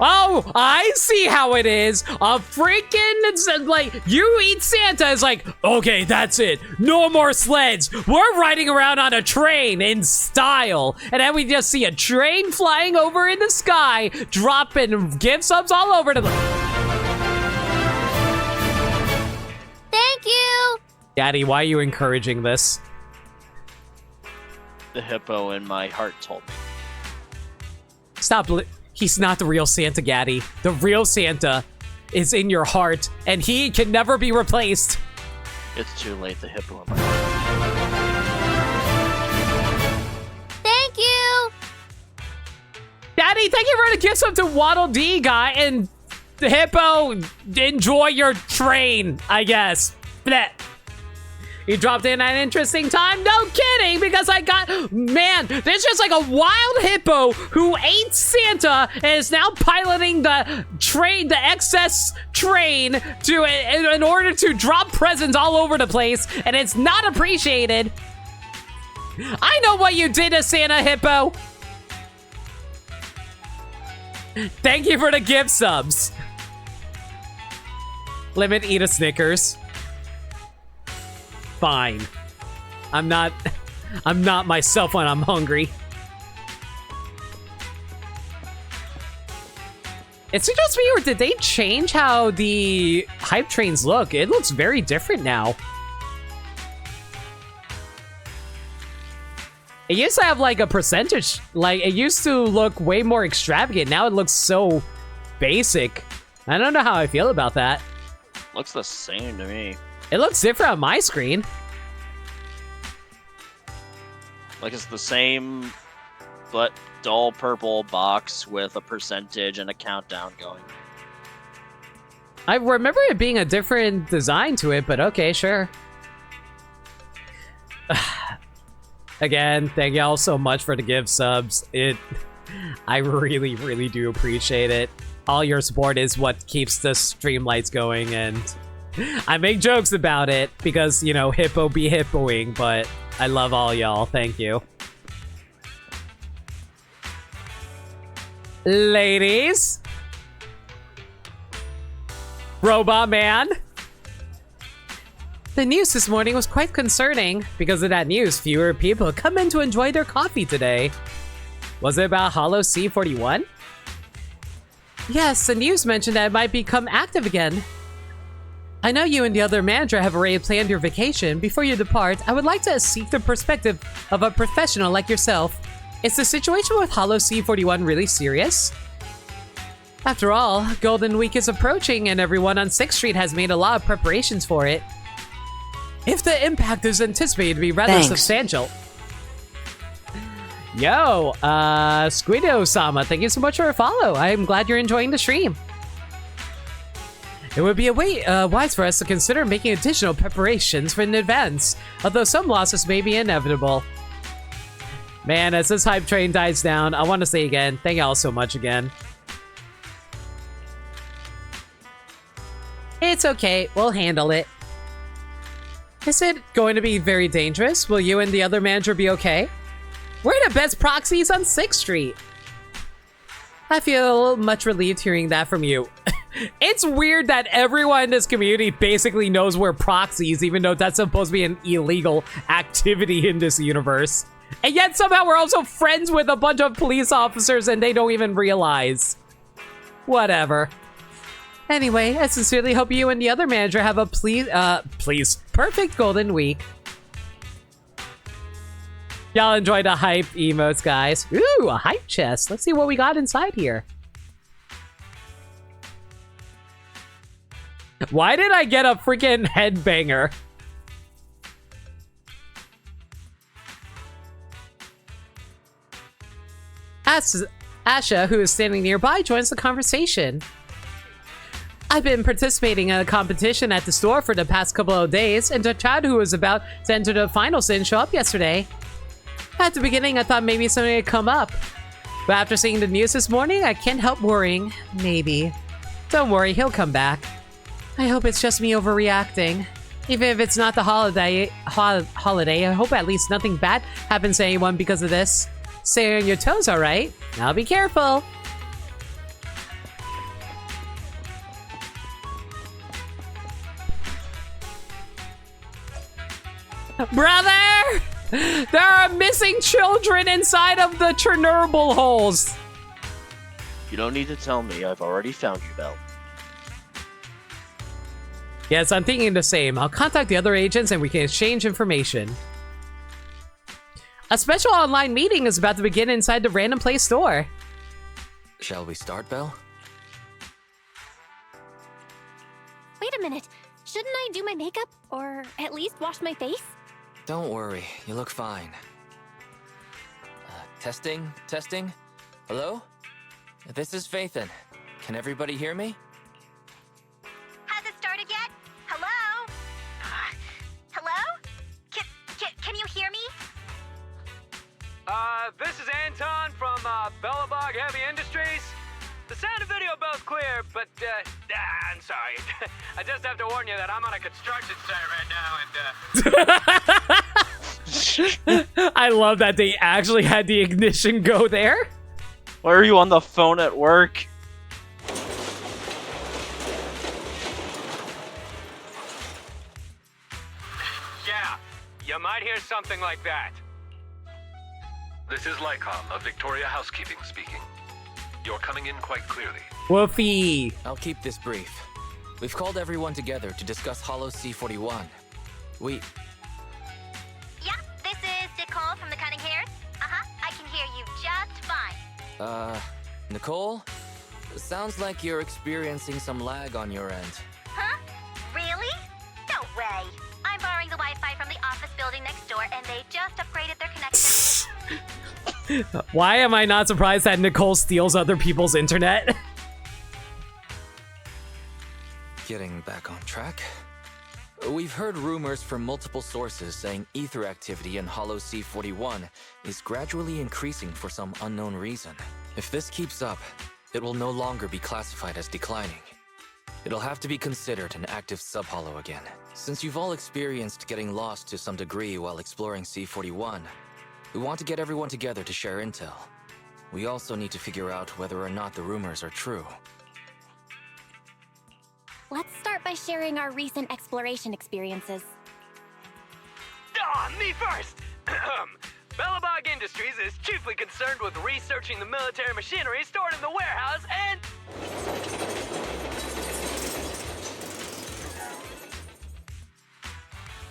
Oh, I see how it is. A freaking, like, you eat Santa is like, okay, that's it. No more sleds. We're riding around on a train in style. And then we just see a train flying over in the sky, dropping gift subs all over the... Thank you! Daddy, why are you encouraging this? The hippo in my heart told me. Stop. He's not the real Santa, Gaddy. The real Santa is in your heart, and he can never be replaced. It's too late, the hippo in my heart. Thank you! Daddy, thank you for the gift sub to Waddle D guy, and the hippo, enjoy your train, I guess. Blech. You dropped in at an interesting time? No kidding, because I got... Man, there's just like a wild hippo who ate Santa and is now piloting the train, the excess train, in order to drop presents all over the place, and it's not appreciated. I know what you did to Santa, hippo. Thank you for the gift subs. Limit, eat a Snickers. Fine. I'm not myself when I'm hungry. Is it just me, or did they change how the hype trains look? It looks very different now. It used to have like a percentage, like it used to look way more extravagant. Now it looks so basic. I don't know how I feel about that. Looks the same to me. It looks different on my screen. Like it's the same, but dull purple box with a percentage and a countdown going. I remember it being a different design to it, but okay, sure. Again, thank y'all so much for the gift subs. I really, really do appreciate it. All your support is what keeps the stream lights going, and I make jokes about it because, you know, hippo be hippoing, but I love all y'all. Thank you. Ladies. Robot Man. The news this morning was quite concerning. Because of that news, fewer people come in to enjoy their coffee today. Was it about Hollow C41? Yes, the news mentioned that it might become active again. I know you and the other manager have already planned your vacation. Before you depart, I would like to seek the perspective of a professional like yourself. Is the situation with Hollow C41 really serious? After all, Golden Week is approaching and everyone on 6th Street has made a lot of preparations for it. If the impact is anticipated to be rather substantial. Yo, Squido-sama, thank you so much for a follow. I am glad you're enjoying the stream. It would be wise for us to consider making additional preparations for an advance, although some losses may be inevitable. Man, as this hype train dies down, I want to say again, thank y'all so much again. It's okay, we'll handle it. Is it going to be very dangerous? Will you and the other manager be okay? We're the best proxies on 6th Street. I feel much relieved hearing that from you. It's weird that everyone in this community basically knows we're proxies, even though that's supposed to be an illegal activity in this universe. And yet somehow we're also friends with a bunch of police officers and they don't even realize. Whatever. Anyway, I sincerely hope you and the other manager have a perfect Golden Week. Y'all enjoy the hype emotes, guys. Ooh, a hype chest. Let's see what we got inside here. Why did I get a freaking headbanger? Asha, who is standing nearby, joins the conversation. I've been participating in a competition at the store for the past couple of days, and Chad, who was about to enter the finals, didn't show up yesterday. At the beginning, I thought maybe something had come up. But after seeing the news this morning, I can't help worrying. Maybe. Don't worry, he'll come back. I hope it's just me overreacting. Even if it's not the holiday, I hope at least nothing bad happens to anyone because of this. Stay on your toes, alright? Now be careful. Brother! There are missing children inside of the Chernobyl holes. You don't need to tell me. I've already found you, Belle. Yes, I'm thinking the same. I'll contact the other agents and we can exchange information. A special online meeting is about to begin inside the Random Play store. Shall we start, Belle? Wait a minute. Shouldn't I do my makeup? Or at least wash my face? Don't worry, you look fine. Testing? Hello? This is Faithin. Can everybody hear me? Has it started yet? Hello? Hello? Can you hear me? This is Anton from Bellabog Heavy Industries. The sound and video are both clear, but I'm sorry. I just have to warn you that I'm on a construction site right now, and I love that they actually had the ignition go there. Why are you on the phone at work? yeah, you might hear something like that. This is Lycom of Victoria Housekeeping speaking. You're coming in quite clearly. Woofy. I'll keep this brief. We've called everyone together to discuss Hollow C41. Yeah, this is Nicole from the Cutting Hairs. I can hear you just fine. Nicole? Sounds like you're experiencing some lag on your end. Huh? Really? No way. I'm borrowing the Wi-Fi from the office building next door, and they just upgraded their connection. Why am I not surprised that Nicole steals other people's internet? Getting back on track. We've heard rumors from multiple sources saying ether activity in Hollow C41 is gradually increasing for some unknown reason. If this keeps up, it will no longer be classified as declining. It'll have to be considered an active sub-hollow again. Since you've all experienced getting lost to some degree while exploring C41, we want to get everyone together to share intel. We also need to figure out whether or not the rumors are true. Let's start by sharing our recent exploration experiences. Me first! Bellabog Industries is chiefly concerned with researching the military machinery stored in the warehouse and...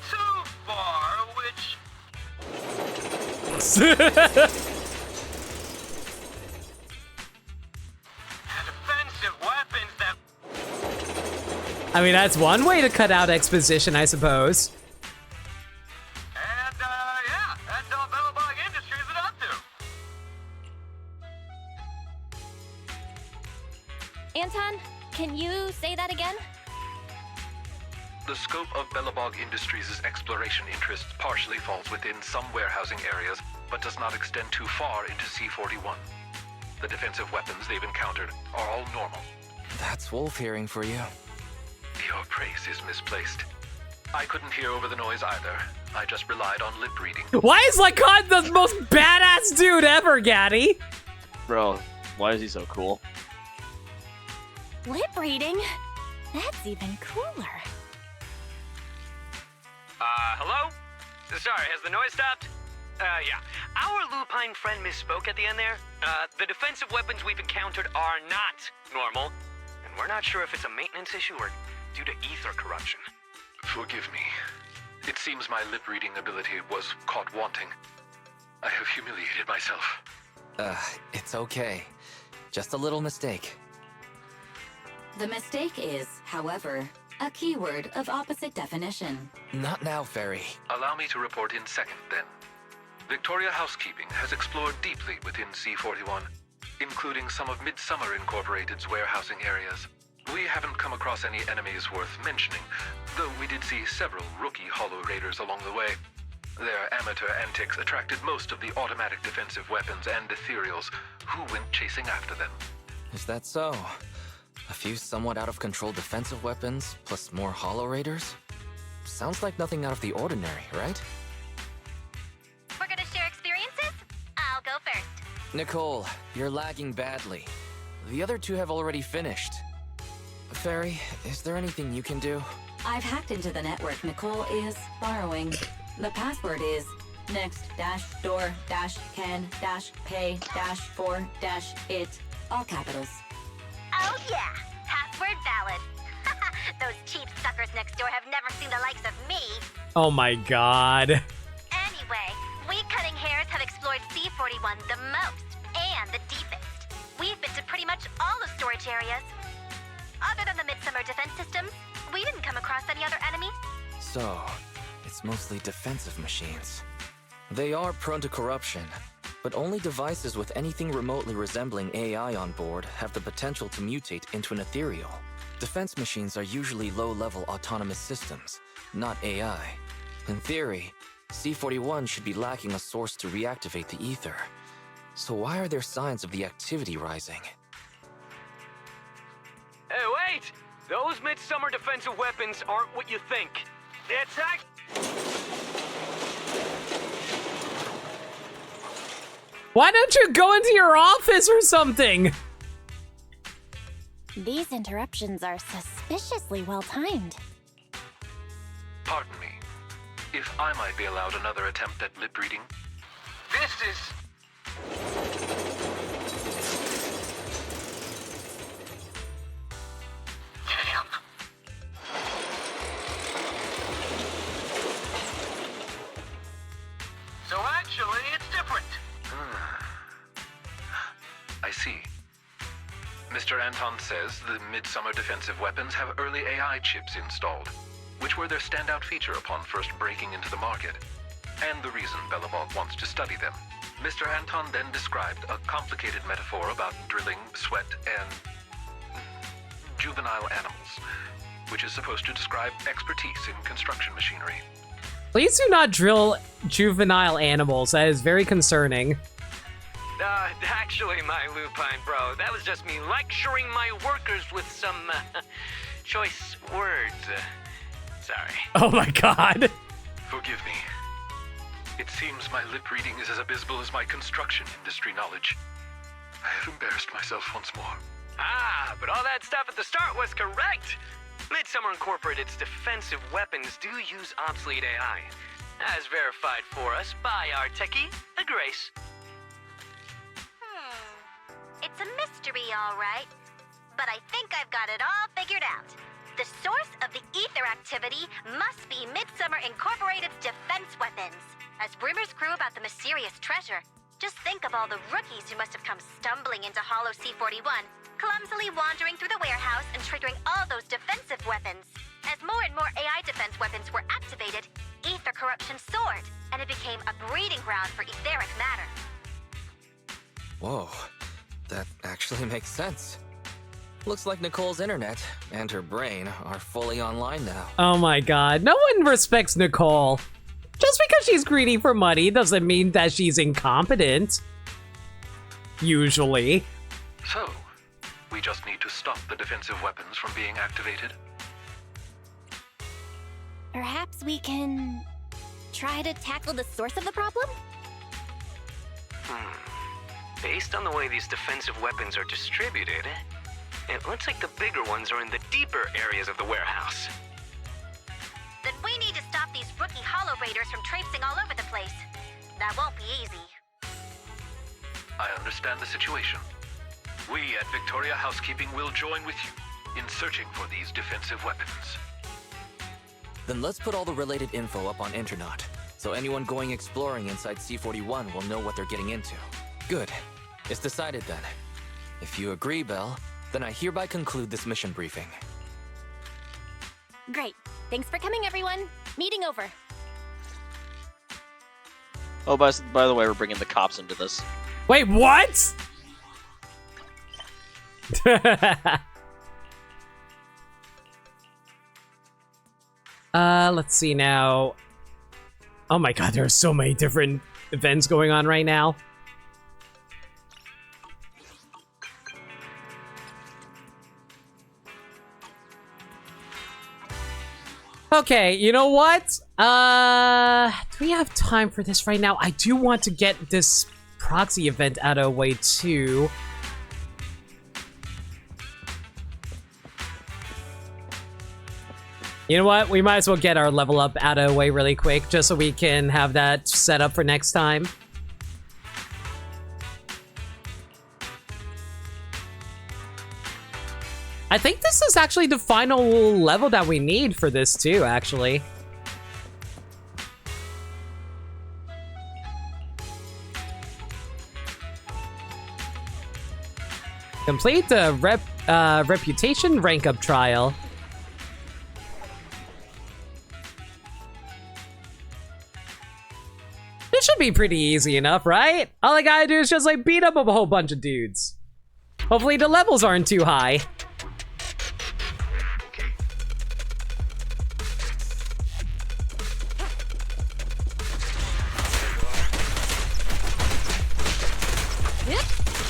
So far, which... defensive I mean, that's one way to cut out exposition, I suppose. And, yeah, that's all Bellabog Industries is up to. Anton, can you say that again? The scope of Bellabog Industries' exploration interests partially falls within some warehousing areas, but does not extend too far into C-41. The defensive weapons they've encountered are all normal. That's wolf hearing for you. Your praise is misplaced. I couldn't hear over the noise either. I just relied on lip reading. Why is Lycon the most badass dude ever, Gaddy? Bro, why is he so cool? Lip reading? That's even cooler. Hello? Sorry, has the noise stopped? Yeah. Our lupine friend misspoke at the end there. The defensive weapons we've encountered are not normal, and we're not sure if it's a maintenance issue or due to ether corruption. Forgive me. It seems my lip reading ability was caught wanting. I have humiliated myself. It's okay. Just a little mistake. The mistake is, however, a keyword of opposite definition. Not now, Fairy. Allow me to report in second, then. Victoria Housekeeping has explored deeply within C-41, including some of Midsummer Incorporated's warehousing areas. We haven't come across any enemies worth mentioning, though we did see several rookie Hollow Raiders along the way. Their amateur antics attracted most of the automatic defensive weapons and ethereals, who went chasing after them. Is that so? A few somewhat out-of-control defensive weapons, plus more Hollow Raiders? Sounds like nothing out of the ordinary, right? We're gonna share experiences? I'll go first. Nicole, you're lagging badly. The other two have already finished. Fairy, is there anything you can do? I've hacked into the network Nicole is borrowing. The password is next-door-can-pay-for-it, all capitals. Oh yeah, password valid. Those cheap suckers next door have never seen the likes of me. Oh my god. Anyway, we cutting hairs have explored C-41 the most and the deepest. We've been to pretty much all the storage areas. Other than the Midsummer defense systems, we didn't come across any other enemies. So, it's mostly defensive machines. They are prone to corruption, but only devices with anything remotely resembling AI on board have the potential to mutate into an ethereal. Defense machines are usually low-level autonomous systems, not AI. In theory, C-41 should be lacking a source to reactivate the ether. So why are there signs of the activity rising? Hey, wait! Those Midsummer defensive weapons aren't what you think. Attack! Why don't you go into your office or something? These interruptions are suspiciously well-timed. Pardon me. If I might be allowed another attempt at lip reading? This is... Damn. So actually, it's different. I see. Mr. Anton says the Midsummer defensive weapons have early AI chips installed, which were their standout feature upon first breaking into the market, and the reason Bellabog wants to study them. Mr. Anton then described a complicated metaphor about drilling, sweat, and juvenile animals, which is supposed to describe expertise in construction machinery. Please do not drill juvenile animals. That is very concerning. Actually, my lupine bro, that was just me lecturing my workers with some choice words. Sorry. Oh my god. Forgive me. It seems my lip reading is as abysmal as my construction industry knowledge. I have embarrassed myself once more. Ah, but all that stuff at the start was correct. Midsummer Incorporated's defensive weapons do use obsolete AI, as verified for us by our techie, the Grace. It's a mystery, all right. But I think I've got it all figured out. The source of the ether activity must be Midsummer Incorporated's defense weapons. As rumors grew about the mysterious treasure, just think of all the rookies who must have come stumbling into Hollow C-41, clumsily wandering through the warehouse and triggering all those defensive weapons. weapons. As more and more AI defense weapons were activated, ether corruption soared, and it became a breeding ground for etheric matter. Whoa, that actually makes sense. Looks like Nicole's internet and her brain are fully online now. Oh my god, no one respects Nicole. Just because she's greedy for money doesn't mean that she's incompetent. Usually. So, we just need to stop the defensive weapons from being activated? Perhaps we can try to tackle the source of the problem? Based on the way these defensive weapons are distributed, it looks like the bigger ones are in the deeper areas of the warehouse. Then we need to stop these rookie Hollow Raiders from traipsing all over the place. That won't be easy. I understand the situation. We at Victoria Housekeeping will join with you in searching for these defensive weapons. Then let's put all the related info up on Internet, so anyone going exploring inside C41 will know what they're getting into. Good. It's decided then. If you agree, Belle, then I hereby conclude this mission briefing. Great. Thanks for coming, everyone. Meeting over. Oh, by the way, we're bringing the cops into this. Wait, what? Let's see now. Oh my god, there are so many different events going on right now. Okay, you know what? Do we have time for this right now? I do want to get this proxy event out of the way too. You know what? We might as well get our level up out of the way really quick, just so we can have that set up for next time. I think this is actually the final level that we need for this too, actually. Complete the reputation rank up trial. It should be pretty easy enough, right? All I gotta do is just like beat up a whole bunch of dudes. Hopefully the levels aren't too high.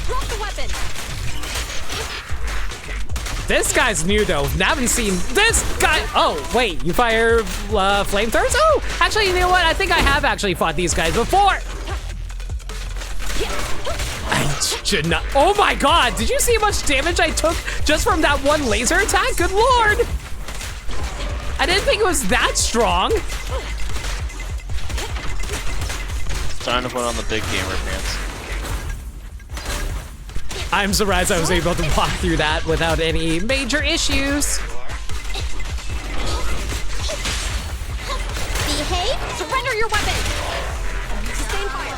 Drop the weapon. This guy's new though. I haven't seen this guy. Oh, wait, you fire flamethrowers? Oh, actually, you know what? I think I have actually fought these guys before. I should not. Oh my god, did you see how much damage I took just from that one laser attack? Good lord. I didn't think it was that strong. It's time to put on the big gamer pants. I'm surprised I was able to walk through that without any major issues. Behave. Surrender your weapon. Sustain fire.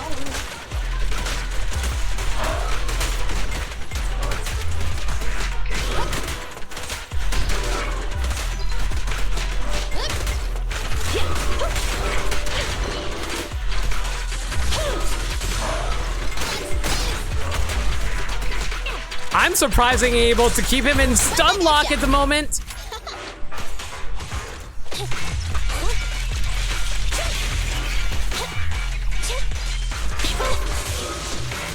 I'm surprisingly able to keep him in stun lock at the moment.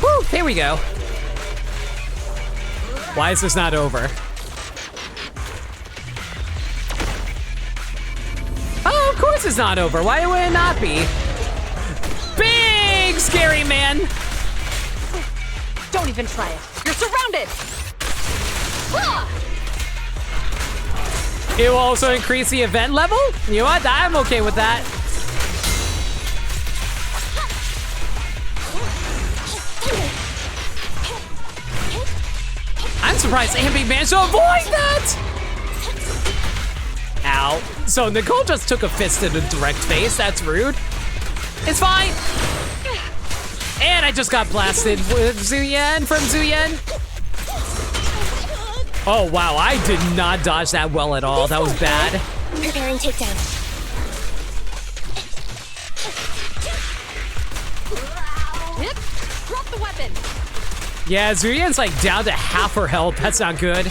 Woo, here we go. Why is this not over? Oh, of course it's not over. Why would it not be? Big scary man. Don't even try it. You're surrounded. It will also increase the event level? You know what? I'm okay with that. I'm surprised Ambi managed to avoid that! Ow. So Nicole just took a fist to the direct face. That's rude. It's fine. And I just got blasted with Zuyen from Zuyen. Oh, wow, I did not dodge that well at all. That was bad. Preparing takedown. Drop the weapon. Yeah, Zurian's like down to half her health. That's not good.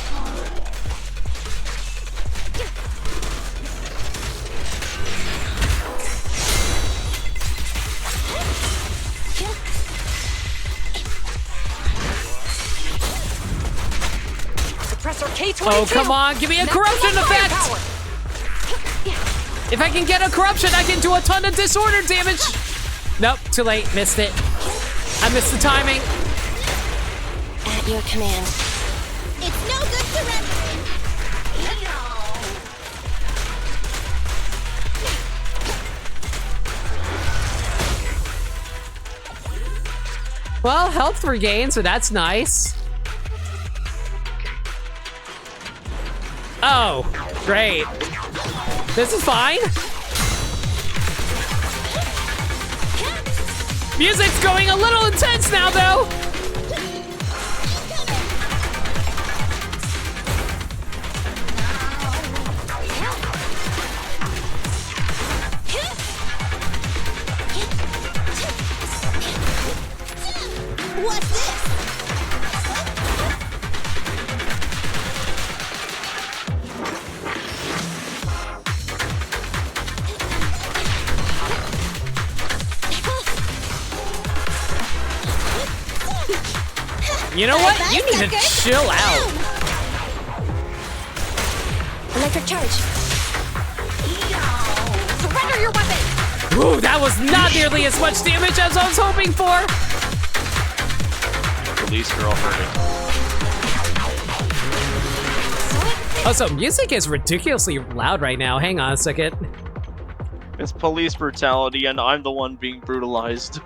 Suppressor K22. Oh, come on, give me a corruption effect! If I can get a corruption, I can do a ton of disorder damage. Nope, too late, missed it. I missed the timing. At your command. It's no good surrendering. Well, health regained, so that's nice. Oh, great. This is fine. Music's going a little intense now, though. What's this? You know what? You need to chill out. Electric charge. Surrender your weapon. Ooh, that was not nearly as much damage as I was hoping for. Police girl hurting. Also, music is ridiculously loud right now. Hang on a second. It's police brutality, and I'm the one being brutalized.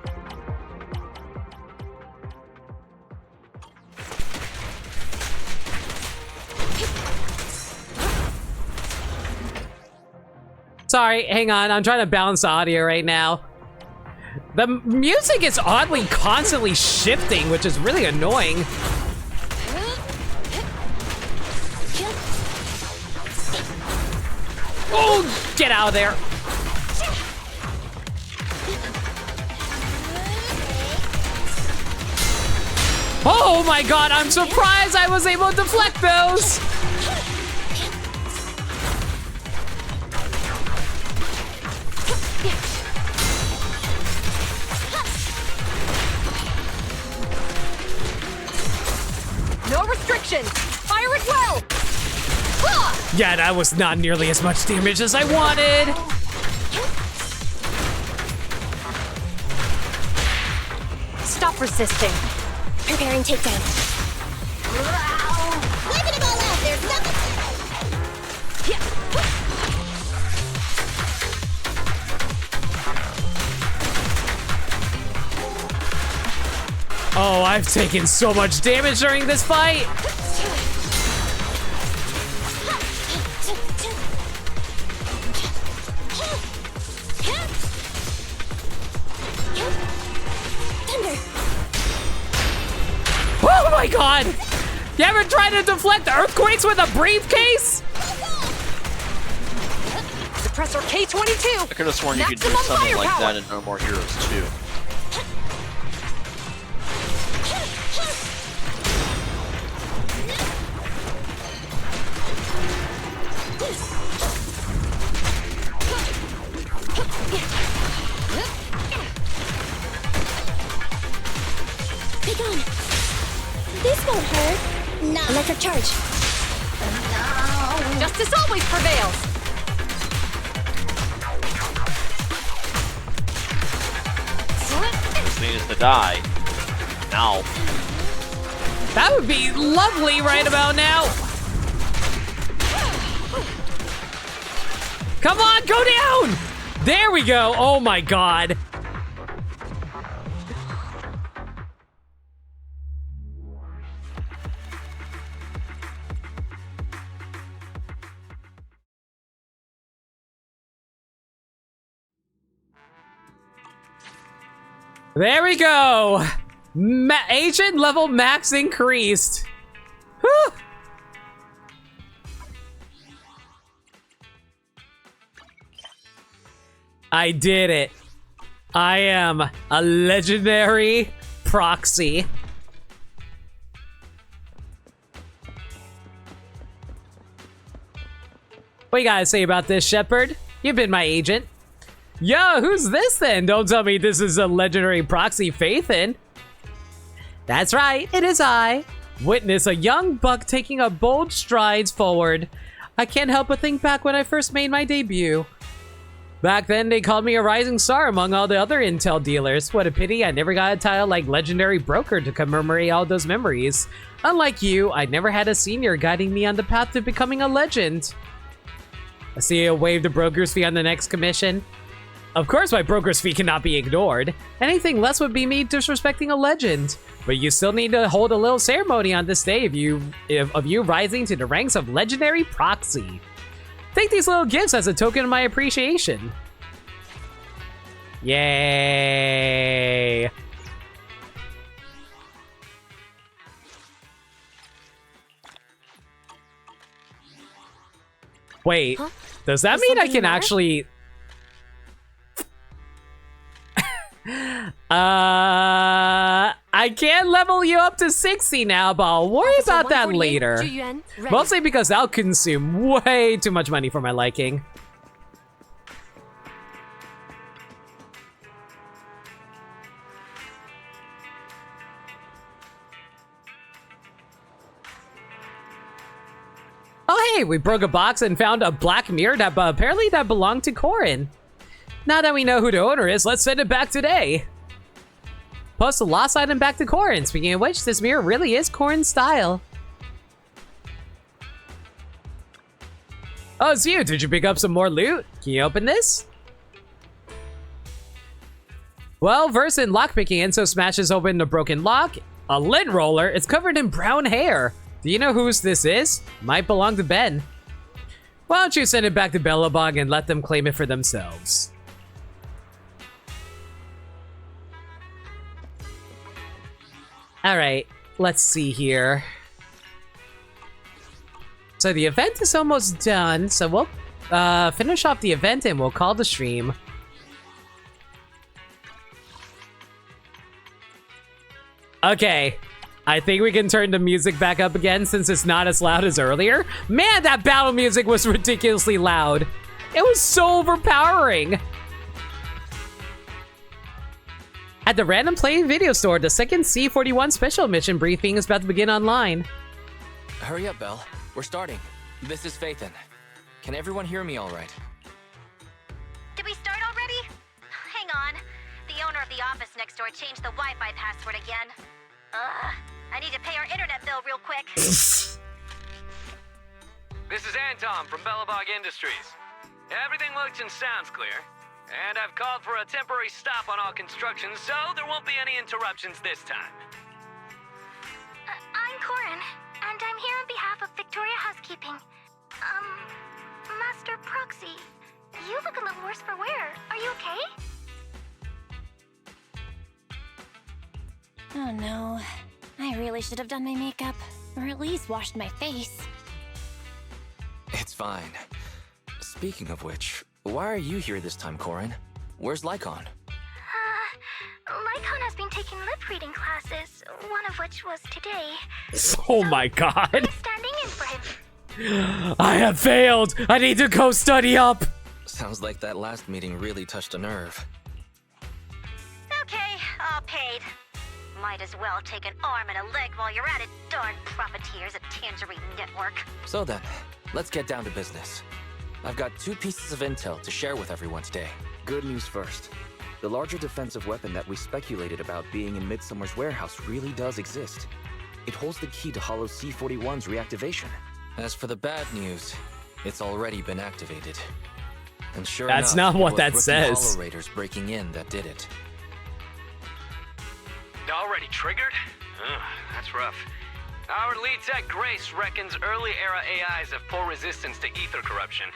Sorry, hang on. I'm trying to balance the audio right now. The music is oddly constantly shifting, which is really annoying. Oh, get out of there. Oh my god, I'm surprised I was able to deflect those. No restrictions. Fire it well. Yeah, that was not nearly as much damage as I wanted. Stop resisting. Preparing takedown. Wiping them all out. There's nothing. Oh, I've taken so much damage during this fight. Oh my god! You ever tried to deflect earthquakes with a briefcase? Suppressor K22. I could have sworn you could do Maximum something like firepower. that in No More Heroes 2. Be gone. This won't hurt. No. Electric charge. Justice always prevails. This needs to die. Now. That would be lovely right about now. Come on, go down! There we go. Oh my god. There we go. Agent level max increased. Whew. I did it. I am a legendary proxy. What you gotta say about this, Shepard? You've been my agent. Yo, who's this then? Don't tell me this is a legendary proxy Phaethon. That's right, it is I. Witness a young buck taking a bold strides forward. I can't help but think back when I first made my debut. Back then, they called me a rising star among all the other intel dealers. What a pity I never got a title like legendary broker to commemorate all those memories. Unlike you, I never had a senior guiding me on the path to becoming a legend. I see you waive the broker's fee on the next commission. Of course my broker's fee cannot be ignored. Anything less would be me disrespecting a legend. But you still need to hold a little ceremony on this day of you rising to the ranks of legendary proxy. Take these little gifts as a token of my appreciation. Yay! Wait, does that mean I can actually... I can level you up to 60 now, but I'll worry about that later. Mostly because that'll consume way too much money for my liking. Oh hey, we broke a box and found a black mirror that apparently belonged to Corin. Now that we know who the owner is, let's send it back today. Post the lost item back to Corin. Speaking of which, this mirror really is Corin's style. Oh, it's you. Did you pick up some more loot? Can you open this? Well, versed in lockpicking, Enzo smashes open the broken lock. A lint roller. It's covered in brown hair. Do you know whose this is? Might belong to Ben. Why don't you send it back to Belobog and let them claim it for themselves? Alright, let's see here. So the event is almost done, so we'll finish off the event and we'll call the stream. Okay, I think we can turn the music back up again since it's not as loud as earlier. Man, that battle music was ridiculously loud. It was so overpowering. At the Random Play video store, the second C41 special mission briefing is about to begin online. Hurry up, Belle. We're starting. This is Phaethon. Can everyone hear me all right? Did we start already? Hang on. The owner of the office next door changed the Wi-Fi password again. I need to pay our internet bill real quick. This is Anton from Belobog Industries. Everything looks and sounds clear. And I've called for a temporary stop on all construction, so there won't be any interruptions this time. I'm Corin, and I'm here on behalf of Victoria Housekeeping. Master Proxy, you look a little worse for wear. Are you okay? Oh no. I really should have done my makeup, or at least washed my face. It's fine. Speaking of which, why are you here this time, Corin? Where's Lycon? Lycon has been taking lip reading classes, one of which was today. Oh my god. I'm standing in for him. I have failed. I need to go study up. Sounds like that last meeting really touched a nerve. Okay, all paid. Might as well take an arm and a leg while you're at it, darn profiteers at Tangerine Network. So then, let's get down to business. I've got 2 pieces of intel to share with everyone today. Good news first. The larger defensive weapon that we speculated about being in Midsummer's warehouse really does exist. It holds the key to Hollow C41's reactivation. As for the bad news, it's already been activated. And sure That's enough, not what it that was says. Hollow Raiders breaking in that did it. Already triggered? Ugh, that's rough. Our lead tech, Grace, reckons early-era AIs have poor resistance to ether corruption.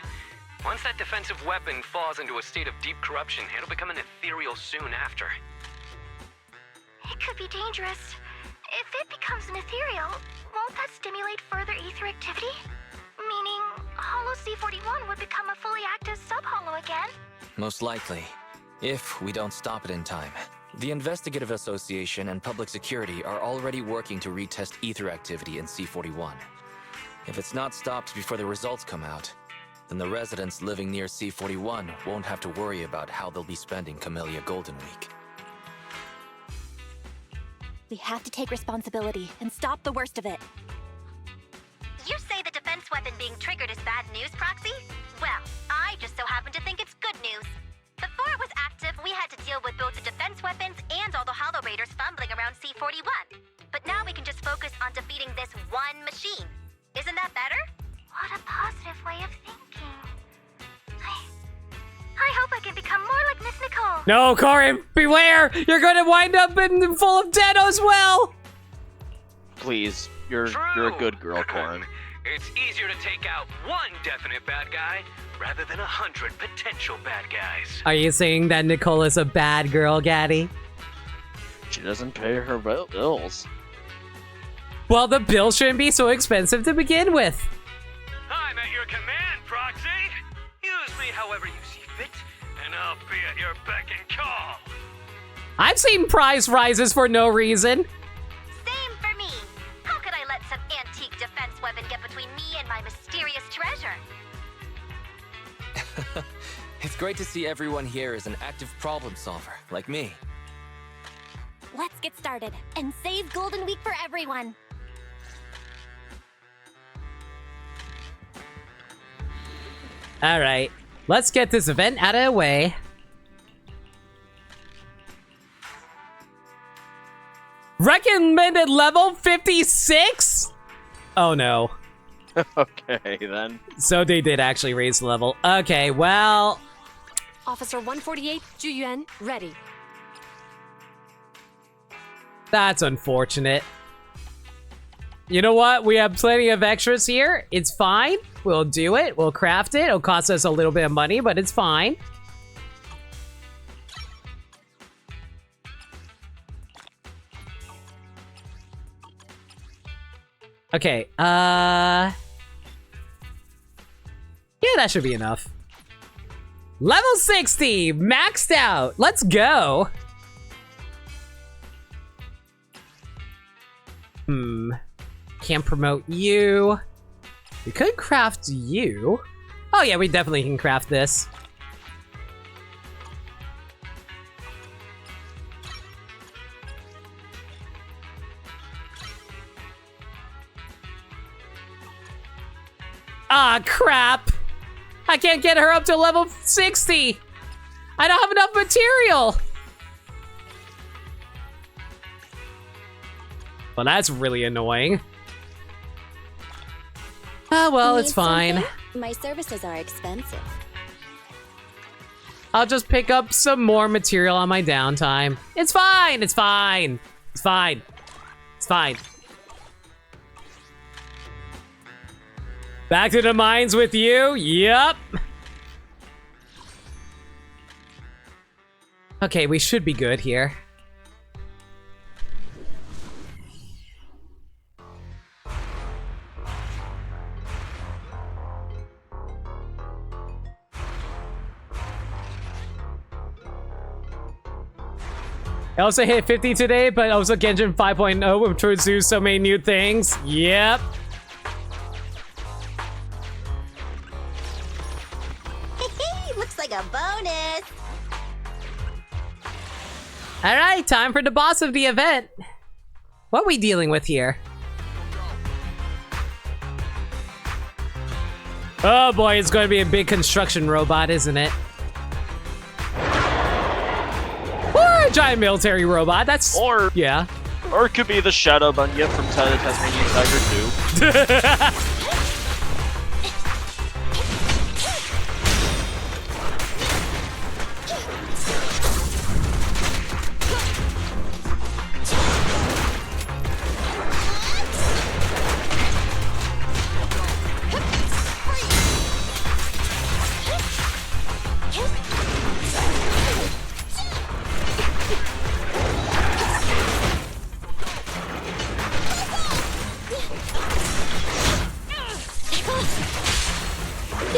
Once that defensive weapon falls into a state of deep corruption, it'll become an ethereal soon after. It could be dangerous. If it becomes an ethereal, won't that stimulate further ether activity? Meaning, Hollow C41 would become a fully active sub-hollow again? most likely. If we don't stop it in time. The Investigative Association and Public Security are already working to retest ether activity in C41. If it's not stopped before the results come out, then the residents living near C41 won't have to worry about how they'll be spending Camellia Golden Week. We have to take responsibility and stop the worst of it. You say the defense weapon being triggered is bad news, Proxy? Well, I just so happen to think it's good news. Before it was active, we had to deal with both the defense weapons and all the Hollow Raiders fumbling around C41. But now we can just focus on defeating this one machine. Isn't that better? What a positive way of thinking. I hope I can become more like Miss Nicole. No, Corin, beware! You're gonna wind up full of dead as well! Please, you're a good girl, Corin. It's easier to take out one definite bad guy rather than 100 potential bad guys. Are you saying that Nicole is a bad girl, Gaddy? She doesn't pay her bills. Well, the bill shouldn't be so expensive to begin with. I'm at your command, Proxy. Use me however you see fit, and I'll be at your beck and call. I've seen price rises for no reason. Same for me. How could I let some antique defense weapon get between me and my mysterious treasure? It's great to see everyone here is an active problem solver, like me. Let's get started and save Golden Week for everyone. All right, let's get this event out of the way. Recommended level 56? Oh no. Okay, then. So they did actually raise the level. Okay, well... Officer 148, Juyuan, ready. That's unfortunate. You know what? We have plenty of extras here. It's fine. We'll do it. We'll craft it. It'll cost us a little bit of money, but it's fine. Okay, yeah, that should be enough. Level 60, maxed out. Let's go. Can't promote you. We could craft you. Oh yeah, we definitely can craft this. Ah, crap. I can't get her up to level 60. I don't have enough material. Well, that's really annoying. Oh, well, it's fine. Something? My services are expensive. I'll just pick up some more material on my downtime. It's fine, it's fine. It's fine. It's fine. Back to the mines with you? Yup. Okay, we should be good here. I also hit 50 today, but also Genshin 5.0 introduced so many new things. Yep. Looks like a bonus. All right, time for the boss of the event. What are we dealing with here? Oh boy, it's going to be a big construction robot, isn't it? Or a giant military robot. That's yeah. Or it could be the Shadow Bunyip from Tasmanian Tiger 2.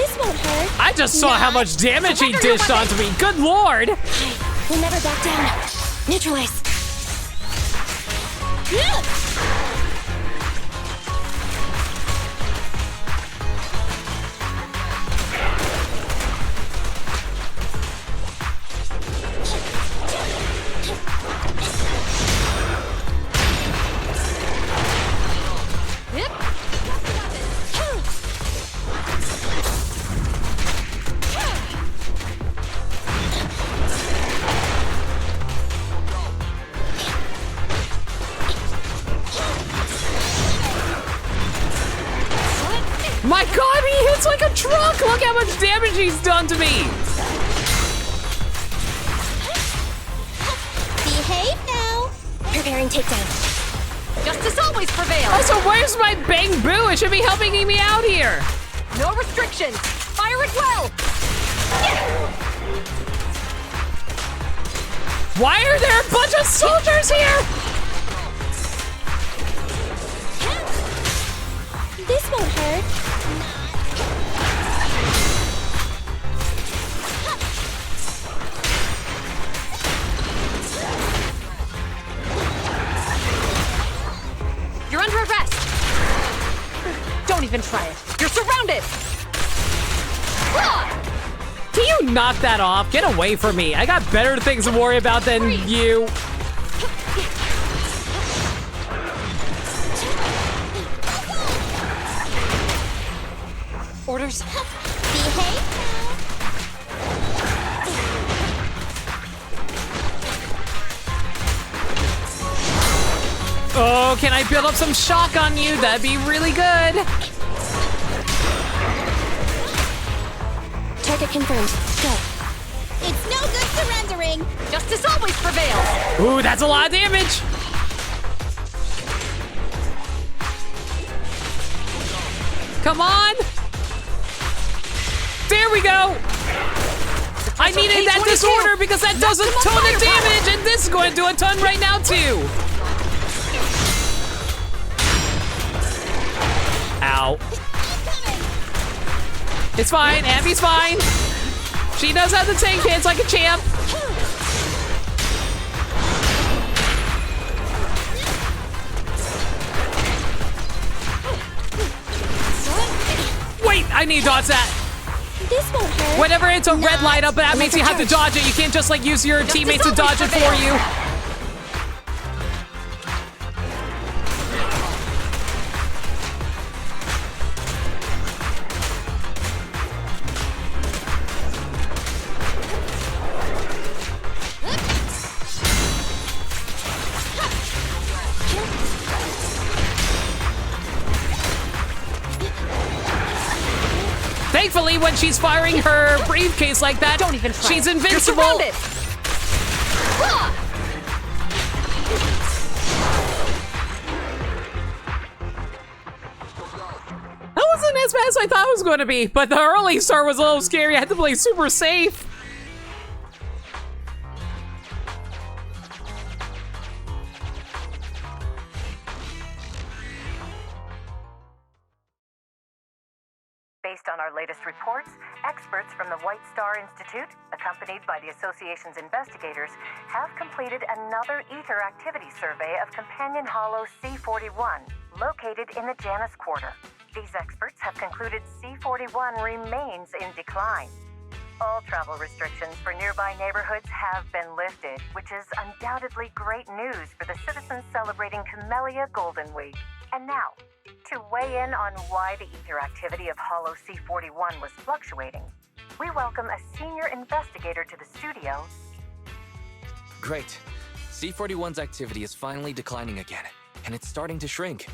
This won't hurt. I just saw how much damage he dished onto me. Good lord! We'll never back down. Neutralize. My god, he hits like a truck! Look how much damage he's done to me! Behave now. Preparing takedown. Justice always prevails. Also, where's my bang boo? It should be helping me out here. No restrictions. Fire it well. Why are there a bunch of soldiers here? This won't hurt. You're under arrest. Don't even try it. You're surrounded. Can you knock that off? Get away from me. I got better things to worry about than you. Orders. Behave. Oh, can I build up some shock on you? That'd be really good. Target confirmed. Go. It's no good surrendering. Justice always prevails. Ooh, that's a lot of damage. Come on. There we go. I needed that disorder because that does a ton of damage, and this is going to do a ton right now too. Ow. It's fine. Abby's fine. She knows how to take hits like a champ. Wait, I need to dodge that. This won't hurt. Whenever it's a red light up, that means you have to dodge it. You can't just like use your teammates to dodge it for you. Thankfully, when she's firing her briefcase like that, don't even try. She's invincible. That wasn't as bad as I thought it was going to be, but the early start was a little scary. I had to play super safe. Based on our latest reports, experts from the White Star Institute, accompanied by the association's investigators, have completed another Ether activity survey of Companion Hollow C41, located in the Janus Quarter. These experts have concluded C41 remains in decline. All travel restrictions for nearby neighborhoods have been lifted, which is undoubtedly great news for the citizens celebrating Camellia Golden Week. And now, to weigh in on why the ether activity of Hollow C41 was fluctuating, we welcome a senior investigator to the studio. Great. C41's activity is finally declining again, and it's starting to shrink.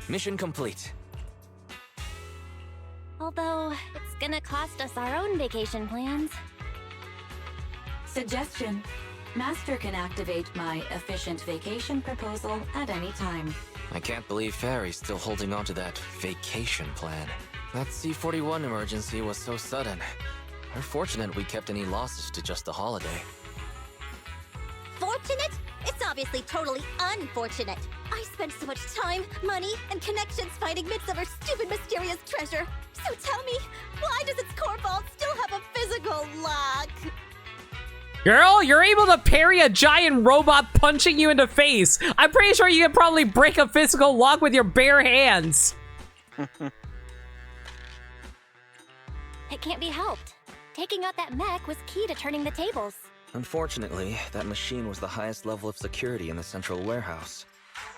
Mission complete. Although, it's gonna cost us our own vacation plans. Suggestion. Master can activate my efficient vacation proposal at any time. I can't believe Fairy's still holding on to that vacation plan. That C41 emergency was so sudden. We're fortunate we kept any losses to just the holiday. Fortunate? It's obviously totally unfortunate. I spent so much time, money, and connections finding Midsummer's stupid mysterious treasure. So tell me, why does its core vault still have a physical lock? Girl, you're able to parry a giant robot punching you in the face. I'm pretty sure you could probably break a physical lock with your bare hands. It can't be helped. Taking out that mech was key to turning the tables. Unfortunately, that machine was the highest level of security in the central warehouse.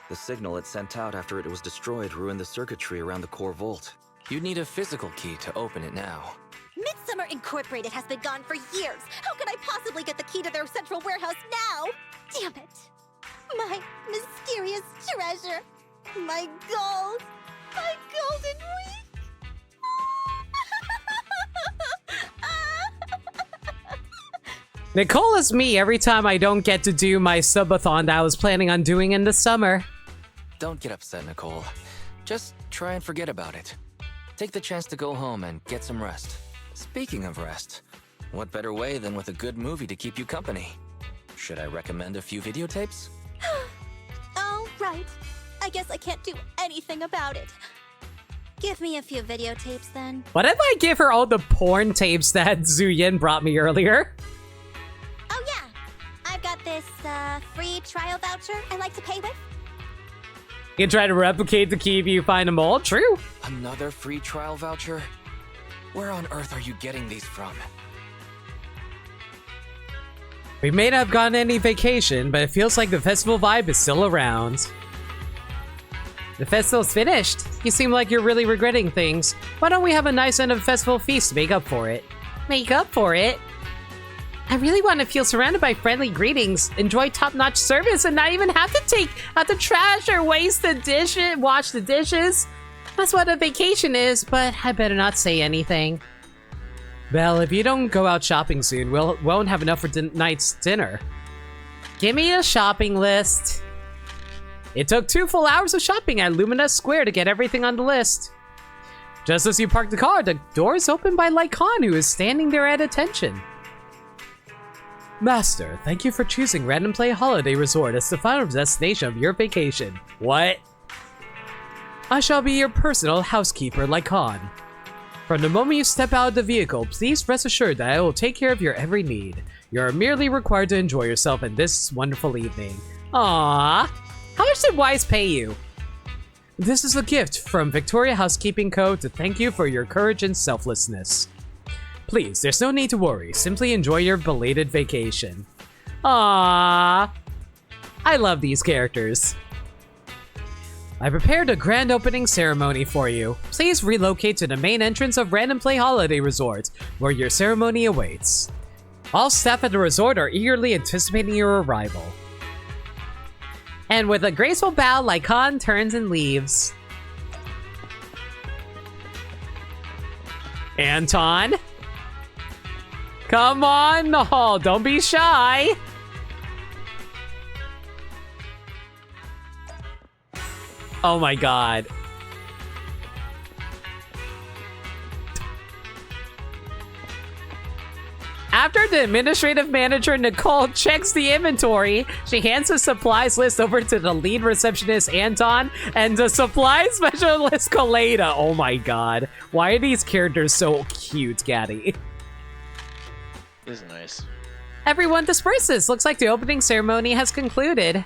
The signal it sent out after it was destroyed ruined the circuitry around the core vault. You'd need a physical key to open it now. Midsummer Incorporated has been gone for years. How could I possibly get the key to their central warehouse now? Damn it. My mysterious treasure. My gold. My golden week. Nicole is me every time I don't get to do my subathon that I was planning on doing in the summer. Don't get upset, Nicole. Just try and forget about it. Take the chance to go home and get some rest. Speaking of rest, what better way than with a good movie to keep you company? Should I recommend a few videotapes? Oh, right. I guess I can't do anything about it. Give me a few videotapes then. What if I give her all the porn tapes that Zuyin brought me earlier? Oh yeah, I've got this free trial voucher I like to pay with. You can try to replicate the key if you find them all. True. Another free trial voucher? Where on earth are you getting these from? We may not have gone any vacation, but it feels like the festival vibe is still around. The festival's finished. You seem like you're really regretting things. Why don't we have a nice end of festival feast to make up for it? Make up for it? I really want to feel surrounded by friendly greetings, enjoy top-notch service, and not even have to take out the trash or waste the dishes, wash the dishes. That's what a vacation is, but I better not say anything. Well, if you don't go out shopping soon, we won't have enough for tonight's dinner. Give me a shopping list. It took 2 full hours of shopping at Lumina Square to get everything on the list. Just as you park the car, the door is opened by Lycon, who is standing there at attention. Master, thank you for choosing Random Play Holiday Resort as the final destination of your vacation. What? I shall be your personal housekeeper, Lycon. From the moment you step out of the vehicle, please rest assured that I will take care of your every need. You are merely required to enjoy yourself in this wonderful evening. Aww. How much did Wise pay you? This is a gift from Victoria Housekeeping Co. to thank you for your courage and selflessness. Please, there's no need to worry. Simply enjoy your belated vacation. Aww. I love these characters. I prepared a grand opening ceremony for you. Please relocate to the main entrance of Random Play Holiday Resort, where your ceremony awaits. All staff at the resort are eagerly anticipating your arrival. And with a graceful bow, Lycon turns and leaves. Anton? Come on, no, don't be shy. Oh my god. After the administrative manager, Nicole, checks the inventory, she hands the supplies list over to the lead receptionist, Anton, and the supply specialist, Kaleda. Oh my god. Why are these characters so cute, Gaddy? This is nice. Everyone disperses. Looks like the opening ceremony has concluded.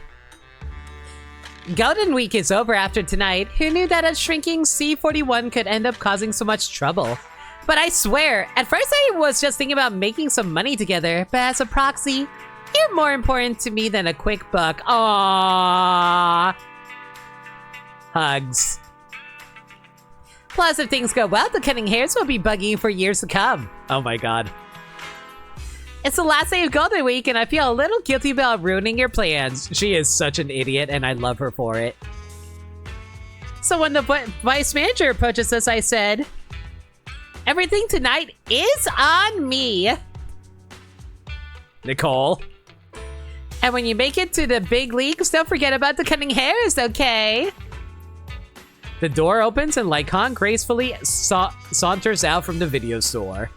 Golden Week is over after tonight. Who knew that a shrinking C41 could end up causing so much trouble? But I swear, at first I was just thinking about making some money together, but as a proxy, you're more important to me than a quick buck. Aww. Hugs. Plus, if things go well, the cutting hairs will be bugging you for years to come. Oh my god. It's the last day of Golden Week, and I feel a little guilty about ruining your plans. She is such an idiot, and I love her for it. So when the vice manager approaches us, I said, everything tonight is on me. Nicole. And when you make it to the big leagues, don't forget about the cutting hairs, okay? The door opens and Lycon gracefully saunters out from the video store.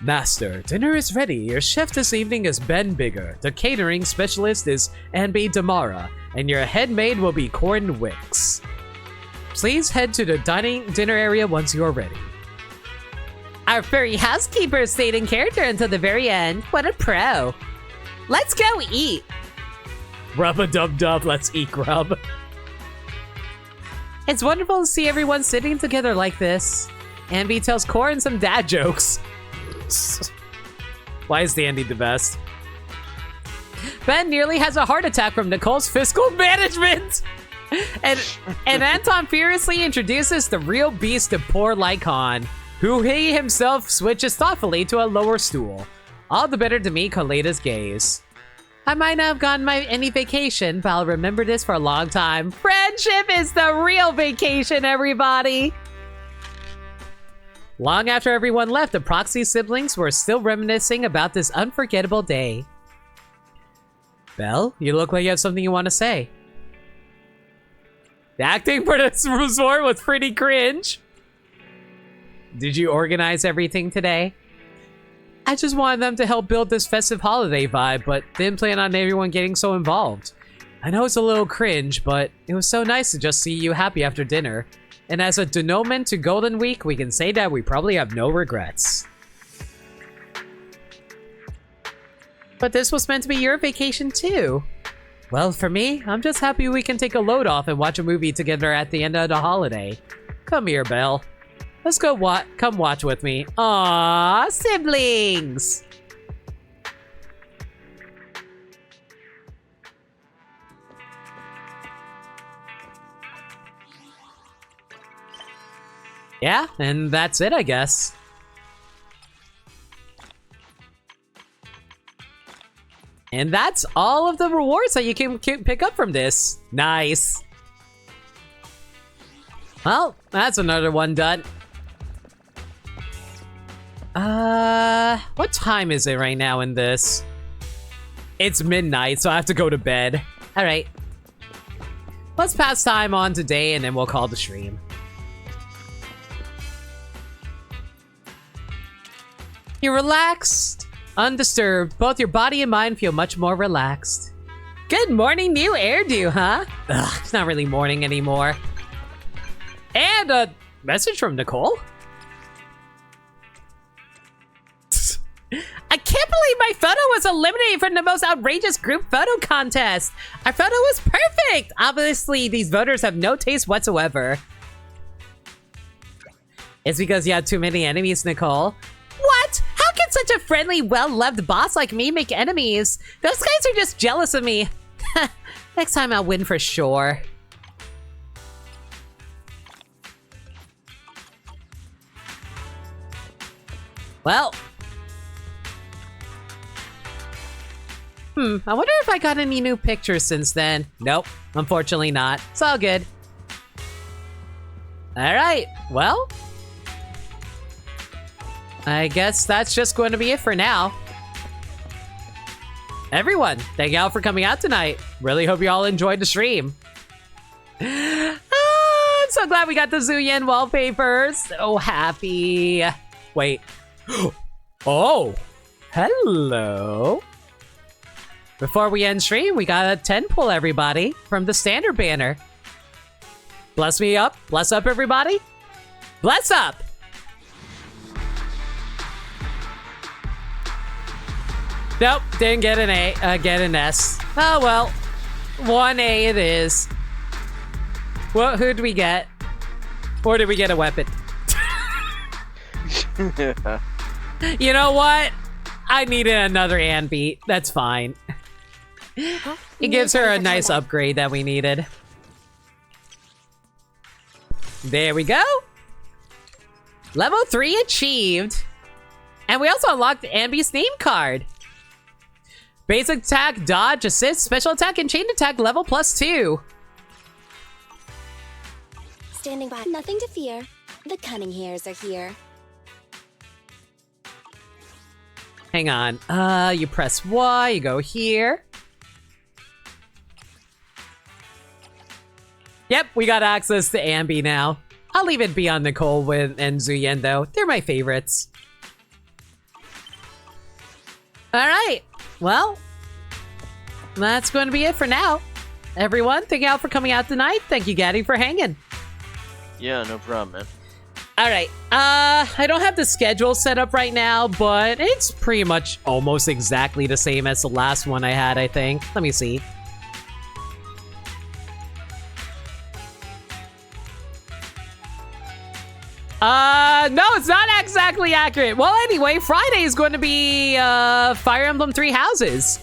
Master, dinner is ready. Your chef this evening is Ben Bigger. The catering specialist is Anby Damara. and your head maid will be Corin Wicks. Please head to the dinner area once you are ready. Our furry housekeeper stayed in character until the very end. What a pro. Let's go eat. Rub-a-dub-dub, let's eat grub. It's wonderful to see everyone sitting together like this. Ambi tells Corin some dad jokes. Why is the Andy the best? Ben nearly has a heart attack from Nicole's fiscal management. And Anton furiously introduces the real beast of poor Lycon, who he himself switches thoughtfully to a lower stool. All the better to meet Coletta's gaze. I might not have gotten any vacation, but I'll remember this for a long time. Friendship is the real vacation, everybody! Long after everyone left, the Proxy siblings were still reminiscing about this unforgettable day. Belle, you look like you have something you want to say. The acting for this resort was pretty cringe. Did you organize everything today? I just wanted them to help build this festive holiday vibe, but didn't plan on everyone getting so involved. I know it's a little cringe, but it was so nice to just see you happy after dinner. And as a denouement to Golden Week, we can say that we probably have no regrets. But this was meant to be your vacation too. Well, for me, I'm just happy we can take a load off and watch a movie together at the end of the holiday. Come here, Belle. Let's go come watch with me. Aww, siblings! Yeah, and that's it, I guess. And that's all of the rewards that you can pick up from this. Nice. Well, that's another one done. What time is it right now in this? It's midnight, so I have to go to bed. Alright. Let's pass time on today, and then we'll call the stream. You're relaxed, undisturbed. Both your body and mind feel much more relaxed. Good morning, new hairdo, huh? Ugh, it's not really morning anymore. And a message from Nicole. I can't believe my photo was eliminated from the most outrageous group photo contest. Our photo was perfect. Obviously, these voters have no taste whatsoever. It's because you have too many enemies, Nicole. What? How can such a friendly, well-loved boss like me make enemies? Those guys are just jealous of me. Next time I'll win for sure. Well. I wonder if I got any new pictures since then. Nope, unfortunately not. It's all good. Alright, well. I guess that's just going to be it for now. Everyone, thank y'all for coming out tonight. Really hope you all enjoyed the stream. I'm so glad we got the Zuyen wallpaper. So happy. Wait. Oh, hello. Before we end stream, we got a 10 pull, everybody, from the standard banner. Bless me up. Bless up, everybody. Bless up. Nope, didn't get an A, get an S. Oh well, 1A it is. Well, who'd we get? Or did we get a weapon? You know what? I needed another Ann beat. That's fine. It gives her a nice upgrade that we needed. There we go. Level 3 achieved. And we also unlocked Ambi's name card. Basic attack, dodge, assist, special attack, and chain attack level +2. Standing by. Nothing to fear. The cunning hairs are here. Hang on. You press Y, you go here. Yep, we got access to Ambi now. I'll leave it beyond Nicole and Zuyen though. They're my favorites. Alright. Well, that's going to be it for now. everyone, thank you all for coming out tonight. Thank you, Gaddy, for hanging. Yeah, no problem, man. All right. I don't have the schedule set up right now, but it's pretty much almost exactly the same as the last one I had, I think. Let me see. No, it's not exactly accurate. Well, anyway, Friday is going to be, Fire Emblem 3 Houses.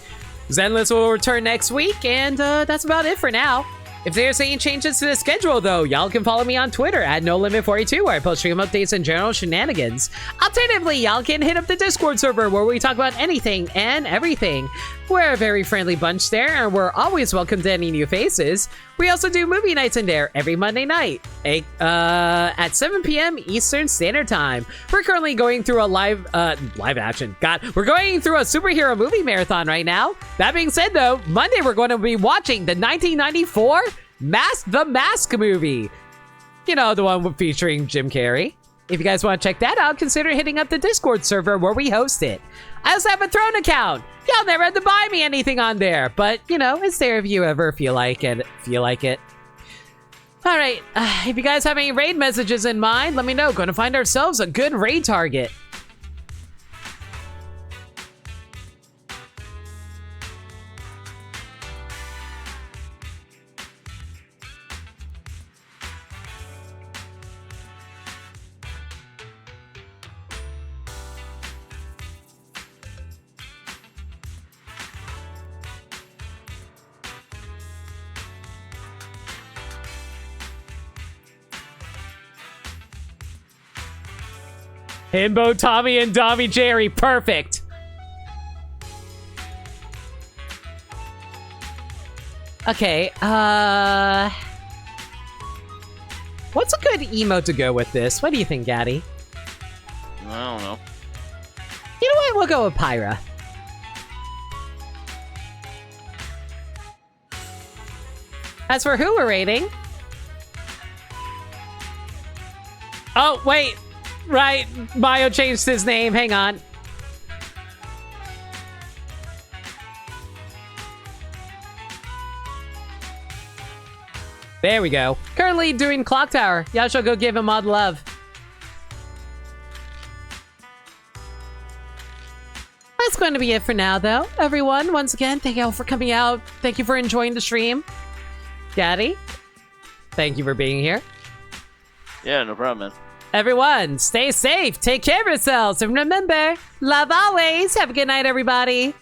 Zenless will return next week, and, that's about it for now. If there's any changes to the schedule, though, y'all can follow me on Twitter at NoLimit42, where I post stream updates and general shenanigans. Alternatively, y'all can hit up the Discord server, where we talk about anything and everything. We're a very friendly bunch there, and we're always welcome to any new faces. We also do movie nights in there every Monday night, at 7 p.m. Eastern Standard Time. We're currently going through a live action. We're going through a superhero movie marathon right now. That being said, though, Monday we're going to be watching the 1994 The Mask movie. You know, the one featuring Jim Carrey. If you guys want to check that out, consider hitting up the Discord server where we host it. I also have a Throne account. Y'all never had to buy me anything on there, but, you know, it's there if you ever feel like it. All right, if you guys have any raid messages in mind, let me know. Going to find ourselves a good raid target. Himbo, Tommy, and Dommy Jerry. Perfect. Okay, what's a good emote to go with this? What do you think, Gaddy? I don't know. You know what? We'll go with Pyra. As for who we're rating... Oh, wait. Right, Mayo changed his name. Hang on. There we go. Currently doing Clock Tower. Y'all should go give him all the love. That's going to be it for now, though. Everyone, once again, thank you all for coming out. Thank you for enjoying the stream. Gaddy, thank you for being here. Yeah, no problem, man. Everyone, stay safe, take care of yourselves, and remember, love always. Have a good night, everybody.